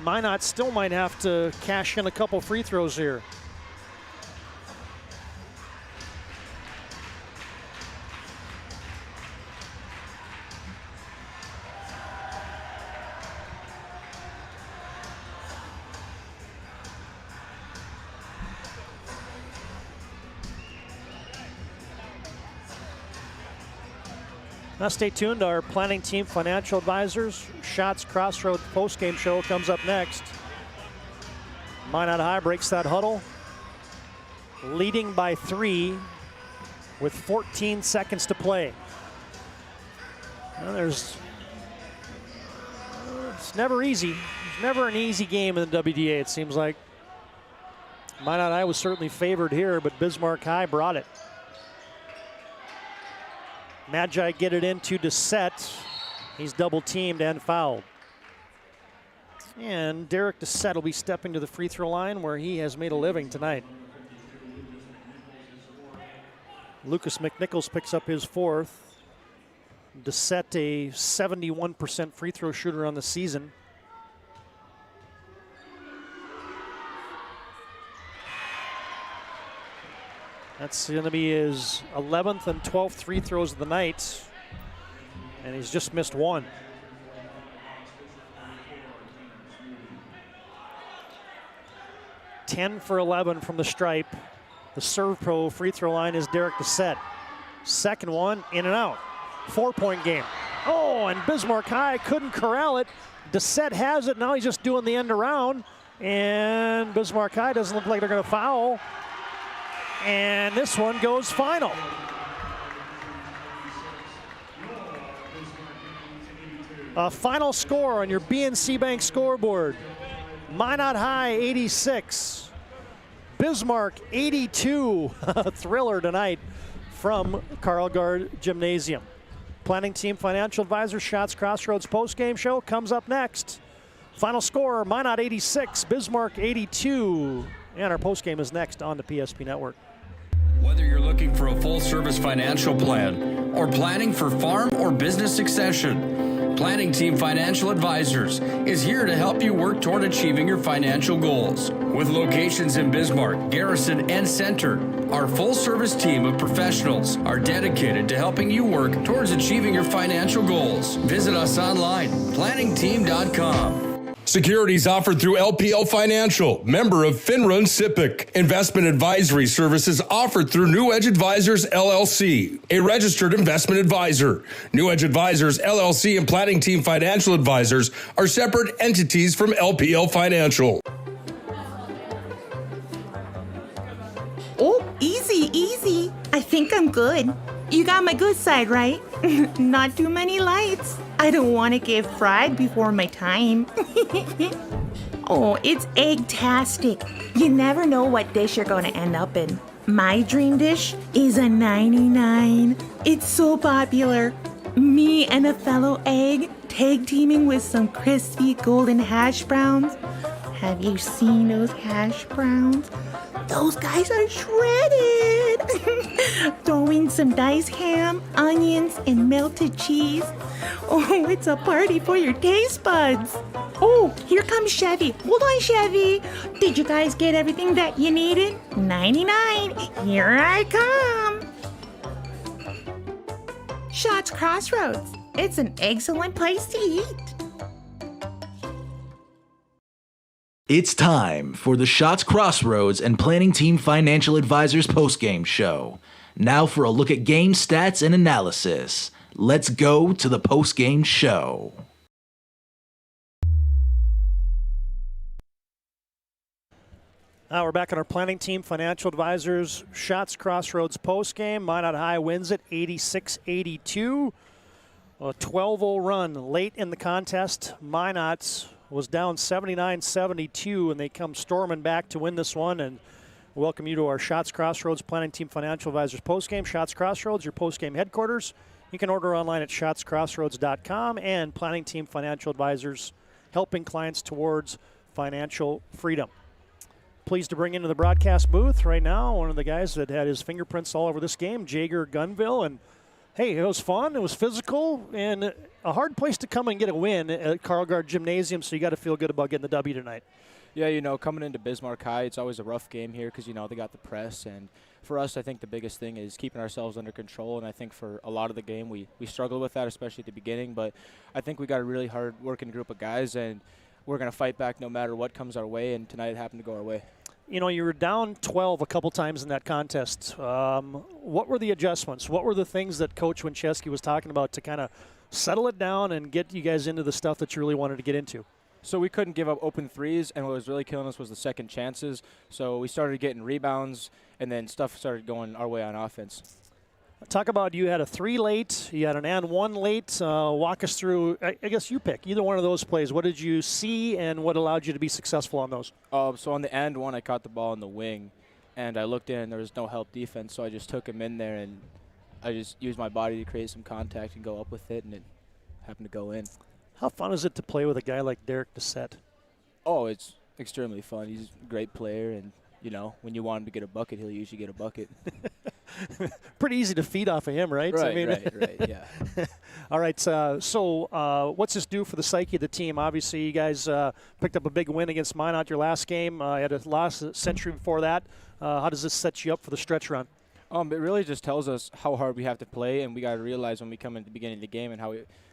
J: Minot still might have to cash in a couple free throws here. Now stay tuned. Our planning team financial advisors, Shots Crossroads postgame show comes up next. Minot High breaks that huddle, leading by 3 with 14 seconds to play. Well, it's never easy. There's never an easy game in the WDA, it seems like. Minot High was certainly favored here, but Bismarck High brought it. Magi get it into Desette. He's double teamed and fouled. And Derek Desette will be stepping to the free throw line where he has made a living tonight. Lucas McNichols picks up his 4th. Desette, a 71% free throw shooter on the season. That's going to be his 11th and 12th free throws of the night. And he's just missed 1. (10 for 11 from the stripe. The Serve Pro free throw line is Derek Desette. Second one, in and out. 4-point game. Oh, and Bismarck High couldn't corral it. Desette has it. Now he's just doing the end around. And Bismarck High doesn't look like they're going to foul. And this one goes final. Final score on your BNC Bank scoreboard. Minot High 86, Bismarck 82. Thriller tonight from Carlgard Gymnasium. Planning Team Financial Advisor Shots Crossroads postgame show comes up next. Final score, Minot 86, Bismarck 82. And our postgame is next on the PSP Network.
B: Whether you're looking for a full-service financial plan or planning for farm or business succession, Planning Team Financial Advisors is here to help you work toward achieving your financial goals. With locations in Bismarck, Garrison, and Center, our full-service team of professionals are dedicated to helping you work towards achieving your financial goals. Visit us online, planningteam.com.
C: Securities offered through LPL Financial, member of FINRA and SIPC. Investment advisory services offered through New Edge Advisors, LLC, a registered investment advisor. New Edge Advisors, LLC, and Planning Team Financial Advisors are separate entities from LPL Financial.
D: Oh, easy, easy. I think I'm good. You got my good side, right? Not too many lights. I don't want to get fried before my time. Oh, it's egg-tastic. You never know what dish you're going to end up in. My dream dish is a 99. It's so popular. Me and a fellow egg tag teaming with some crispy golden hash browns. Have you seen those hash browns? Those guys are shredded. Throw in some diced ham, onions, and melted cheese. Oh, it's a party for your taste buds. Oh, here comes Chevy. Hold on, Chevy. Did you guys get everything that you needed? 99. Here I come. Shots Crossroads. It's an excellent place to eat.
F: It's time for the Shots Crossroads and Planning Team Financial Advisors postgame show. Now for a look at game stats and analysis. Let's go to the postgame show.
J: Now we're back on our Planning Team Financial Advisors Shots Crossroads postgame. Minot High wins it 86-82. A 12-0 run late in the contest. Minot's was down 79-72, and they come storming back to win this one. And welcome you to our Shots Crossroads Planning Team Financial Advisors postgame. Shots Crossroads, your postgame headquarters. You can order online at shotscrossroads.com, and Planning Team Financial Advisors, helping clients towards financial freedom. Pleased to bring into the broadcast booth right now one of the guys that had his fingerprints all over this game, Jager Gunville. And hey, it was fun, it was physical, and a hard place to come and get a win at Carlgard Gymnasium, so you got to feel good about getting the W tonight.
N: Yeah, you know, coming into Bismarck High, it's always a rough game here because, you know, they got the press. And for us, I think the biggest thing is keeping ourselves under control. And I think for a lot of the game, we struggled with that, especially at the beginning. But I think we got a really hard-working group of guys, and we're going to fight back no matter what comes our way, and tonight it happened to go our way.
J: You know, you were down 12 a couple times in that contest. What were the adjustments? What were the things that Coach Winchesky was talking about to kind of settle it down and get you guys into the stuff that you really wanted to get into?
N: So we couldn't give up open threes, and what was really killing us was the second chances. So we started getting rebounds, and then stuff started going our way on offense.
J: Talk about, you had a 3 late, you had an and 1 late. Walk us through, I guess you pick either one of those plays. What did you see and what allowed you to be successful on those?
N: So on the and 1, I caught the ball in the wing, and I looked in and there was no help defense, so I just took him in there and I just used my body to create some contact and go up with it, and it happened to go in.
J: How fun is it to play with a guy like Derek Doucette?
N: Oh, it's extremely fun. He's a great player, and, you know, when you want him to get a bucket, he'll usually get a bucket.
J: Pretty easy to feed off of him, right?
N: Right, right, yeah.
J: All right, so what's this do for the psyche of the team? Obviously, you guys picked up a big win against Minot your last game. You had a loss a century before that. How does this set you up for the stretch run?
N: It really just tells us how hard we have to play, and we got to realize when we come in at the beginning of the game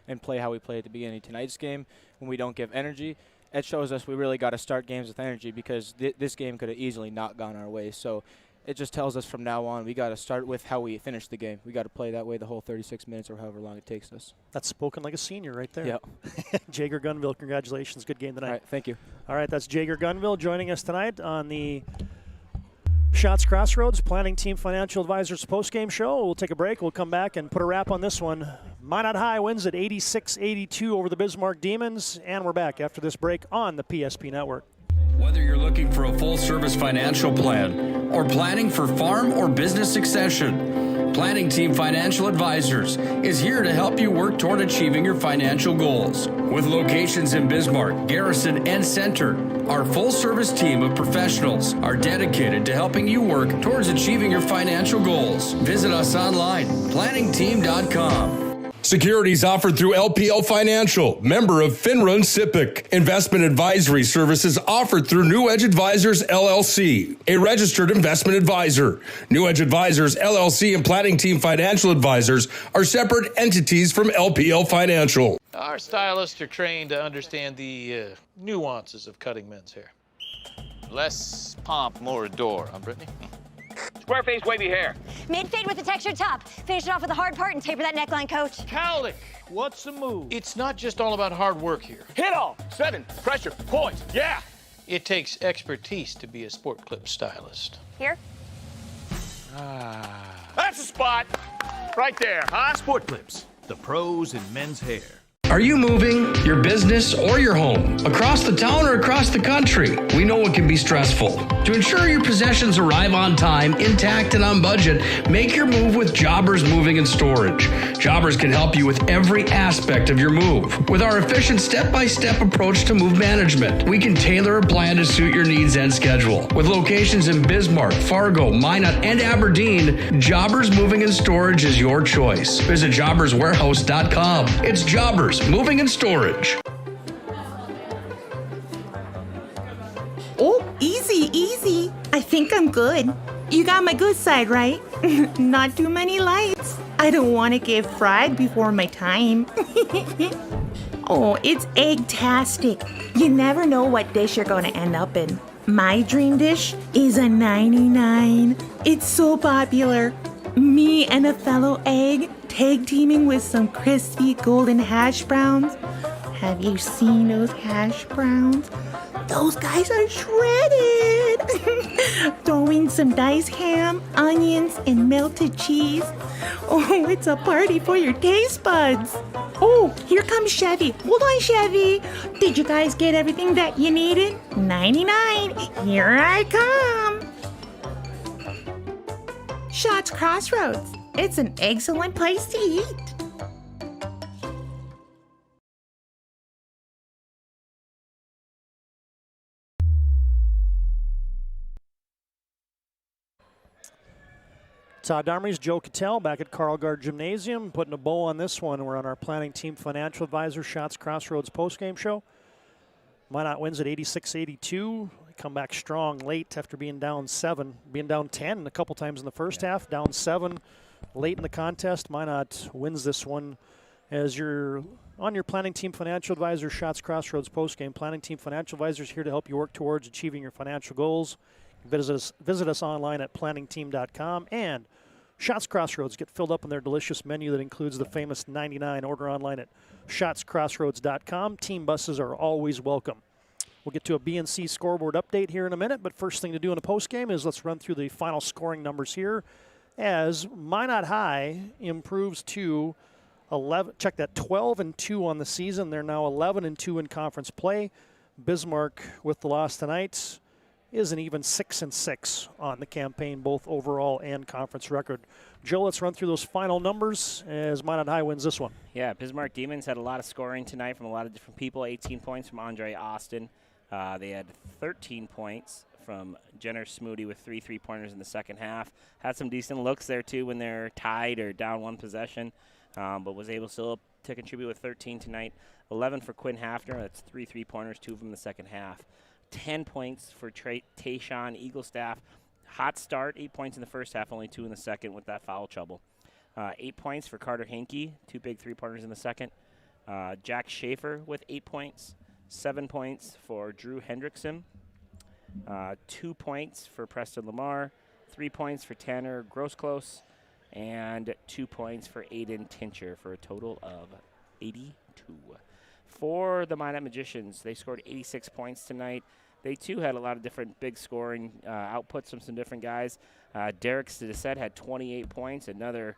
N: and play how we play at the beginning of tonight's game. When we don't give energy, it shows us we really got to start games with energy, because this game could have easily not gone our way. So it just tells us from now on we got to start with how we finish the game. We got to play that way the whole 36 minutes or however long it takes us.
J: That's spoken like a senior right there.
N: Yep.
J: Jager Gunville, congratulations. Good game tonight.
N: All right, thank you.
J: All right, that's Jager Gunville joining us tonight on the Shots Crossroads, Planning Team Financial Advisors postgame show. We'll take a break. We'll come back and put a wrap on this one. Minot High wins at 86-82 over the Bismarck Demons, and we're back after this break on the PSP Network.
C: Whether you're looking for a full-service financial plan or planning for farm or business succession, Planning Team Financial Advisors is here to help you work toward achieving your financial goals. With locations in Bismarck, Garrison, and Center, our full-service team of professionals are dedicated to helping you work towards achieving your financial goals. Visit us online, planningteam.com. Securities offered through LPL Financial, member of Finrun SIPC. Investment advisory services offered through New Edge Advisors, LLC, a registered investment advisor. New Edge Advisors, LLC and Planning Team Financial Advisors are separate entities from LPL Financial.
U: Our stylists are trained to understand the nuances of cutting men's hair. Less pomp, more adore, huh, Brittany?
Q: Square face, wavy hair.
R: Mid-fade with a textured top. Finish it off with a hard part and taper that neckline, coach.
U: Cowlick, what's the move? It's not just all about hard work here.
Q: Hit all. 7. Pressure. Points. Yeah.
U: It takes expertise to be a sport clip stylist.
R: Here.
Q: That's the spot. Right there, huh?
U: Sport clips, the pros in men's hair.
C: Are you moving your business or your home across the town or across the country? We know it can be stressful. To ensure your possessions arrive on time, intact, and on budget, make your move with Jobbers Moving and Storage. Jobbers can help you with every aspect of your move. With our efficient step-by-step approach to move management, we can tailor a plan to suit your needs and schedule. With locations in Bismarck, Fargo, Minot, and Aberdeen, Jobbers Moving and Storage is your choice. Visit jobberswarehouse.com. It's Jobbers Moving and Storage.
D: Oh, easy, easy. I think I'm good. You got my good side, right? Not too many lights. I don't want to get fried before my time. Oh, it's egg-tastic. You never know what dish you're going to end up in. My dream dish is a 99. It's so popular. Me and a fellow egg tag teaming with some crispy golden hash browns. Have you seen those hash browns? Those guys are shredded. Throw in some diced ham, onions, and melted cheese. Oh, it's a party for your taste buds. Oh, here comes Chevy. Hold on, Chevy. Did you guys get everything that you needed? 99. Here I come. Shots Crossroads. It's an excellent place to eat.
J: Todd Darmries, Joe Cattell back at Carl Gard Gymnasium, putting a bow on this one. We're on our Planning Team Financial Advisor Shots Crossroads postgame show. Minot wins at 86-82. Come back strong late after being down 7, being down 10 a couple times in the first half, down 7 late in the contest. Minot wins this one. As you're on your Planning Team Financial Advisor Shots Crossroads postgame, Planning Team Financial Advisors here to help you work towards achieving your financial goals. Visit us online at planningteam.com, and Shots Crossroads get filled up in their delicious menu that includes the famous 99. Order online at shotscrossroads.com. Team buses are always welcome. We'll get to a BNC scoreboard update here in a minute, but first thing to do in a postgame is let's run through the final scoring numbers here as Minot High improves to 12-2 on the season. They're now 11-2 in conference play. Bismarck, with the loss tonight, is an even 6-6 on the campaign, both overall and conference record. Joe, let's run through those final numbers as Minot High wins this one.
K: Yeah, Bismarck Demons had a lot of scoring tonight from a lot of different people. 18 points from Andre Austin. They had 13 points from Jenner Smoody with 3 3-pointers in the second half. Had some decent looks there, too, when they're tied or down one possession, but was able still to contribute with 13 tonight. 11 for Quinn Hafner. That's 3 3-pointers, 2 of them in the second half. 10 points for Tayshawn Eaglestaff. Hot start, 8 points in the first half, only 2 in the second with that foul trouble. 8 points for Carter Hinkey, 2 big 3-pointers in the second. Jack Schaefer with 8 points. 7 points for Drew Hendrickson. 2 points for Preston Lamar. 3 points for Tanner Grossclose. And 2 points for Aiden Tincher for a total of 82. For the Minot Magicians, they scored 86 points tonight. they too had a lot of different big scoring outputs from some different guys. Derek Dissette had 28 points, another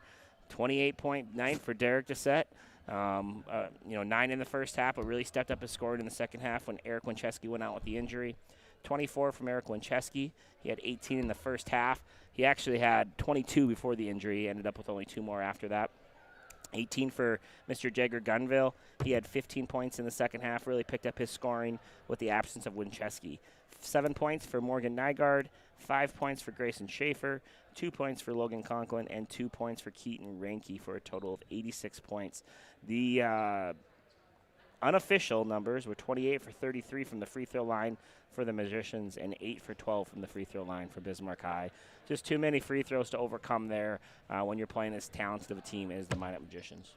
K: 28-point night for Derek Dissette. 9 in the first half, but really stepped up his scoring in the second half when Eric Winchesky went out with the injury. 24 from Eric Winchesky. He had 18 in the first half. He actually had 22 before the injury. He ended up with only 2 more after that. 18 for Mr. Jagger Gunville. He had 15 points in the second half, really picked up his scoring with the absence of Winchesky. 7 points for Morgan Nygaard, 5 points for Grayson Schaefer, 2 points for Logan Conklin, and 2 points for Keaton Ranke for a total of 86 points. The unofficial numbers were 28 for 33 from the free throw line for the Magicians and 8 for 12 from the free throw line for Bismarck High. Just too many free throws to overcome there when you're playing as talented of a team as the Minot Magicians.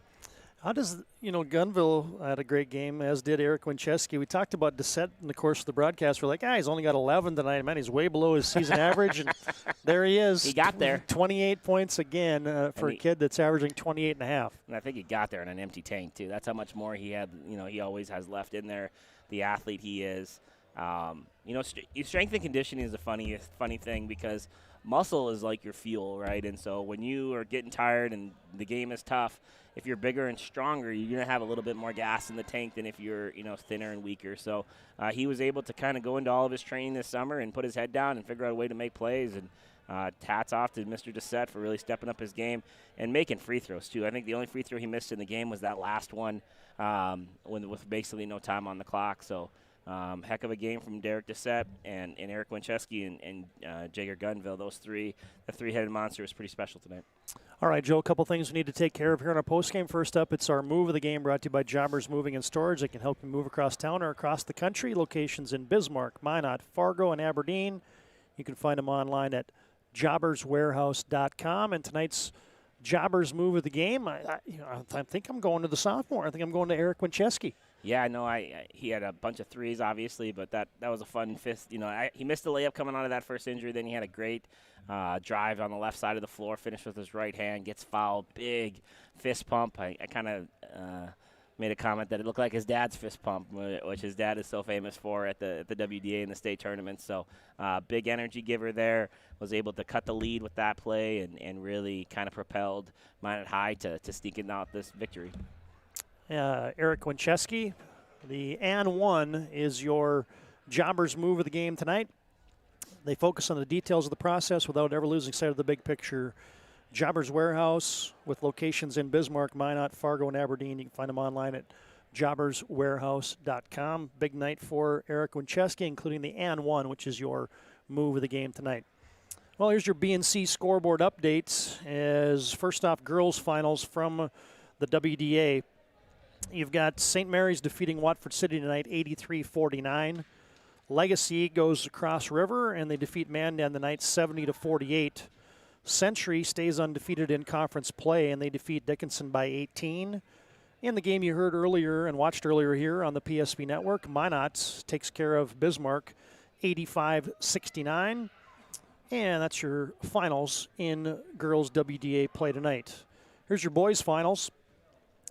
J: How does, Gunville had a great game, as did Eric Winchesky. We talked about Dissette in the course of the broadcast. We're like, he's only got 11 tonight. Man, he's way below his season average, and there he is.
K: He got there.
J: 28 points again for a kid that's averaging 28 and a half.
K: And I think he got there in an empty tank, too. That's how much more he had. He always has left in there, the athlete he is. Strength and conditioning is a funny thing because muscle is like your fuel, right? And so when you are getting tired and the game is tough, if you're bigger and stronger, you're going to have a little bit more gas in the tank than if you're, thinner and weaker. So he was able to kind of go into all of his training this summer and put his head down and figure out a way to make plays. And hats off to Mr. Dissette for really stepping up his game and making free throws, too. I think the only free throw he missed in the game was that last one with basically no time on the clock. So heck of a game from Derek Dissette and Eric Winchesky and Jagger Gunville. The three-headed monster was pretty special tonight.
J: All right, Joe, a couple things we need to take care of here on our postgame. First up, it's our move of the game brought to you by Jobbers Moving and Storage. They can help you move across town or across the country. Locations in Bismarck, Minot, Fargo, and Aberdeen. You can find them online at jobberswarehouse.com. And tonight's Jobbers move of the game, I think I'm going to the sophomore. I think I'm going to Eric Winchesky.
K: Yeah, no, he had a bunch of threes, obviously, but that was a fun fist. He missed a layup coming out of that first injury. Then he had a great drive on the left side of the floor, finished with his right hand, gets fouled, big fist pump. I kind of made a comment that it looked like his dad's fist pump, which his dad is so famous for at the WDA and the state tournament. So big energy giver there, was able to cut the lead with that play and really kind of propelled Minot High to sneaking out this victory.
J: Eric Winchesky, the and one is your Jobbers move of the game tonight. They focus on the details of the process without ever losing sight of the big picture. Jobbers Warehouse with locations in Bismarck, Minot, Fargo, and Aberdeen. You can find them online at jobberswarehouse.com. Big night for Eric Winchesky, including the and one, which is your move of the game tonight. Well, here's your BNC scoreboard updates. As first off, girls finals from the WDA. You've got St. Mary's defeating Watford City tonight, 83-49. Legacy goes across river, and they defeat Mandan tonight, 70-48. Century stays undefeated in conference play, and they defeat Dickinson by 18. In the game you heard earlier and watched earlier here on the PSP Network, Minot takes care of Bismarck, 85-69. And that's your finals in girls WDA play tonight. Here's your boys finals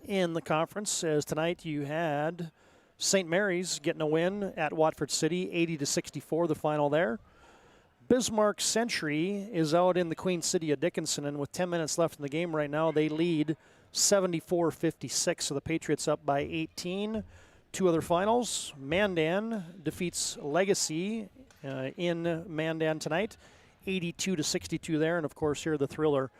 J: in the conference, as tonight you had St. Mary's getting a win at Watford City, 80-64, the final there. Bismarck Century is out in the Queen City of Dickinson, and with 10 minutes left in the game right now, they lead 74-56, so the Patriots up by 18. Two other finals. Mandan defeats Legacy in Mandan tonight, 82-62 there, and of course here the thriller,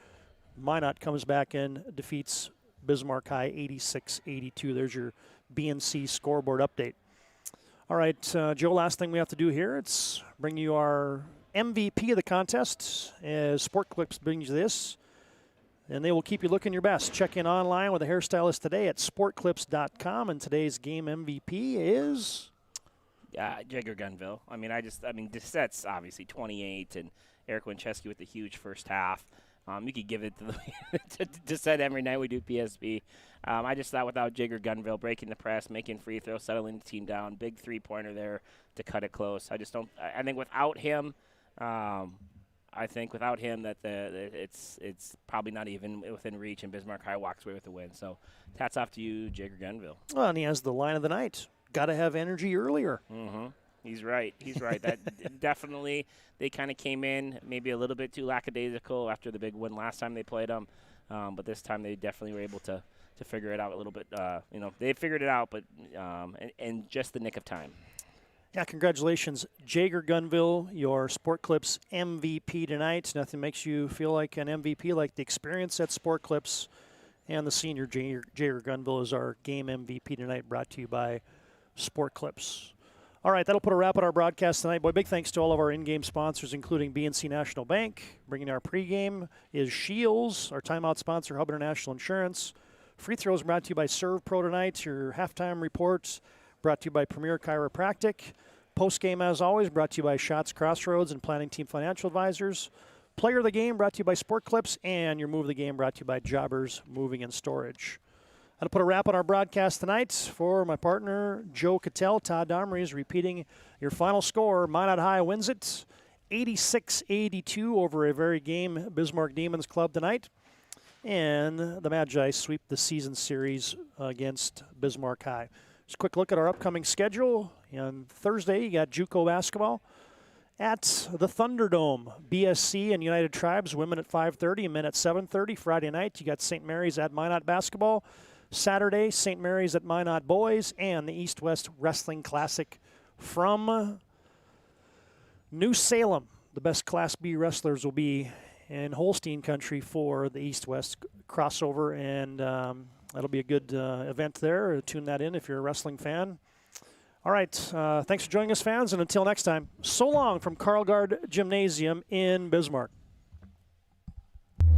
J: Minot comes back and defeats Bismarck High, 86-82. There's your BNC scoreboard update. All right, Joe, last thing we have to do here, it's bring you our MVP of the contest, as Sport Clips brings you this, and they will keep you looking your best. Check in online with a hairstylist today at sportclips.com, and today's game MVP is?
K: Jagger Gunville. Dissette's obviously 28, and Eric Winchesky with the huge first half. You could give it to Dissette every night we do PSP. I just thought without Jagger Gunville breaking the press, making free throws, settling the team down, big three-pointer there to cut it close. I think without him, that it's probably not even within reach, and Bismarck High walks away with the win. So hats off to you, Jagger Gunville.
J: Well, and he has the line of the night. Got to have energy earlier.
K: Mm-hmm. He's right. That definitely, they kind of came in maybe a little bit too lackadaisical after the big win last time they played them. But this time they definitely were able to figure it out a little bit. They figured it out, but in just the nick of time.
J: Yeah, congratulations, Jager Gunville, your Sport Clips MVP tonight. Nothing makes you feel like an MVP like the experience at Sport Clips. And the senior Jager Gunville is our game MVP tonight, brought to you by Sport Clips. All right, that'll put a wrap on our broadcast tonight. Boy, big thanks to all of our in-game sponsors, including BNC National Bank. Bringing our pregame is Shields, our timeout sponsor, Hub International Insurance. Free throws brought to you by Serve Pro tonight. Your halftime reports brought to you by Premier Chiropractic. Postgame, as always, brought to you by Shots Crossroads and Planning Team Financial Advisors. Player of the Game brought to you by Sport Clips, and your Move of the Game brought to you by Jobbers Moving and Storage. That'll put a wrap on our broadcast tonight. For my partner, Joe Cattell, Todd Domry is repeating your final score. Minot High wins it 86-82 over a very game Bismarck Demons club tonight. And the Magi sweep the season series against Bismarck High. Just a quick look at our upcoming schedule. On Thursday, you got JUCO basketball at the Thunderdome. BSC and United Tribes, women at 5:30 and men at 7:30. Friday night, you got St. Mary's at Minot basketball. Saturday, St. Mary's at Minot boys, and the East-West Wrestling Classic from New Salem. The best Class B wrestlers will be in Holstein country for the East-West crossover, and that'll be a good event there. Tune that in if you're a wrestling fan. All right, thanks for joining us, fans, and until next time, so long from Karlgaard Gymnasium in Bismarck.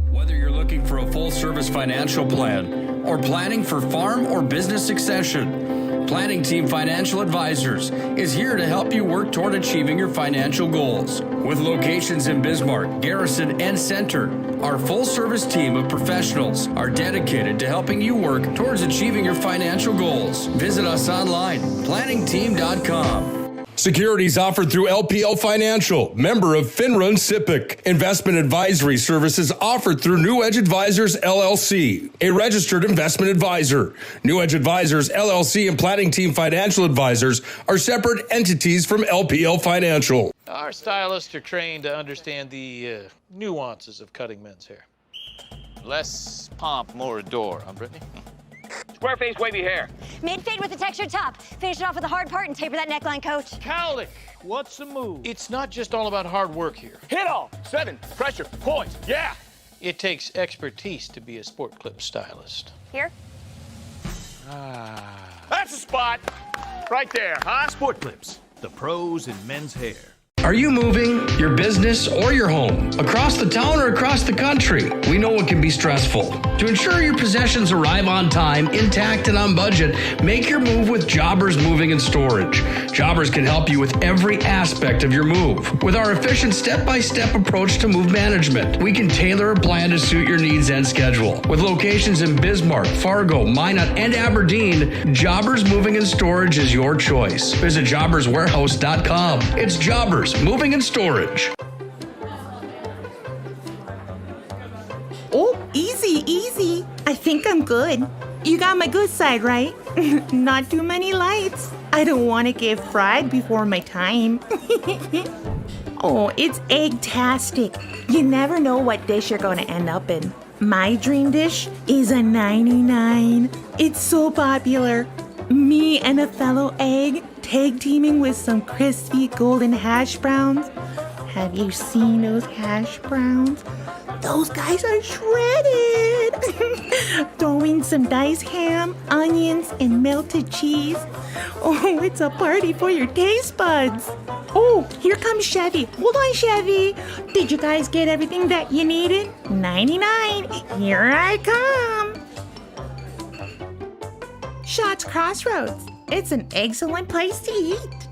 C: Whether you're looking for a full-service financial plan or planning for farm or business succession, Planning Team Financial Advisors is here to help you work toward achieving your financial goals. With locations in Bismarck, Garrison, and Center, our full-service team of professionals are dedicated to helping you work towards achieving your financial goals. Visit us online, planningteam.com. Securities offered through LPL Financial, member of FINRA and SIPC. Investment advisory services offered through New Edge Advisors, LLC, a registered investment advisor. New Edge Advisors, LLC, and Planning Team Financial Advisors are separate entities from LPL Financial.
U: Our stylists are trained to understand the nuances of cutting men's hair. Less pomp, more adore, huh, Brittany?
Q: Square face, wavy hair.
R: Mid-fade with a textured top. Finish it off with the hard part and taper that neckline, coach.
U: Cowlick, what's the move? It's not just all about hard work here.
Q: Hit all. 7, pressure, points, yeah.
U: It takes expertise to be a Sport Clip stylist.
R: Here?
Q: That's a spot. Right there, huh?
E: Sport Clips, the pros in men's hair.
C: Are you moving your business or your home across the town or across the country? We know it can be stressful. To ensure your possessions arrive on time, intact, and on budget, make your move with Jobbers Moving and Storage. Jobbers can help you with every aspect of your move. With our efficient step-by-step approach to move management, we can tailor a plan to suit your needs and schedule. With locations in Bismarck, Fargo, Minot, and Aberdeen, Jobbers Moving and Storage is your choice. Visit jobberswarehouse.com. It's Jobbers Moving and Storage.
D: Oh, easy, easy. I think I'm good. You got my good side, right? Not too many lights. I don't want to get fried before my time. Oh, it's egg-tastic. You never know what dish you're going to end up in. My dream dish is a 99. It's so popular. Me and a fellow egg tag teaming with some crispy golden hash browns. Have you seen those hash browns? Those guys are shredded. Throw in some diced ham, onions, and melted cheese. Oh, it's a party for your taste buds. Oh, here comes Chevy. Hold on, Chevy. Did you guys get everything that you needed? 99. Here I come. Shots Crossroads. It's an excellent place to eat.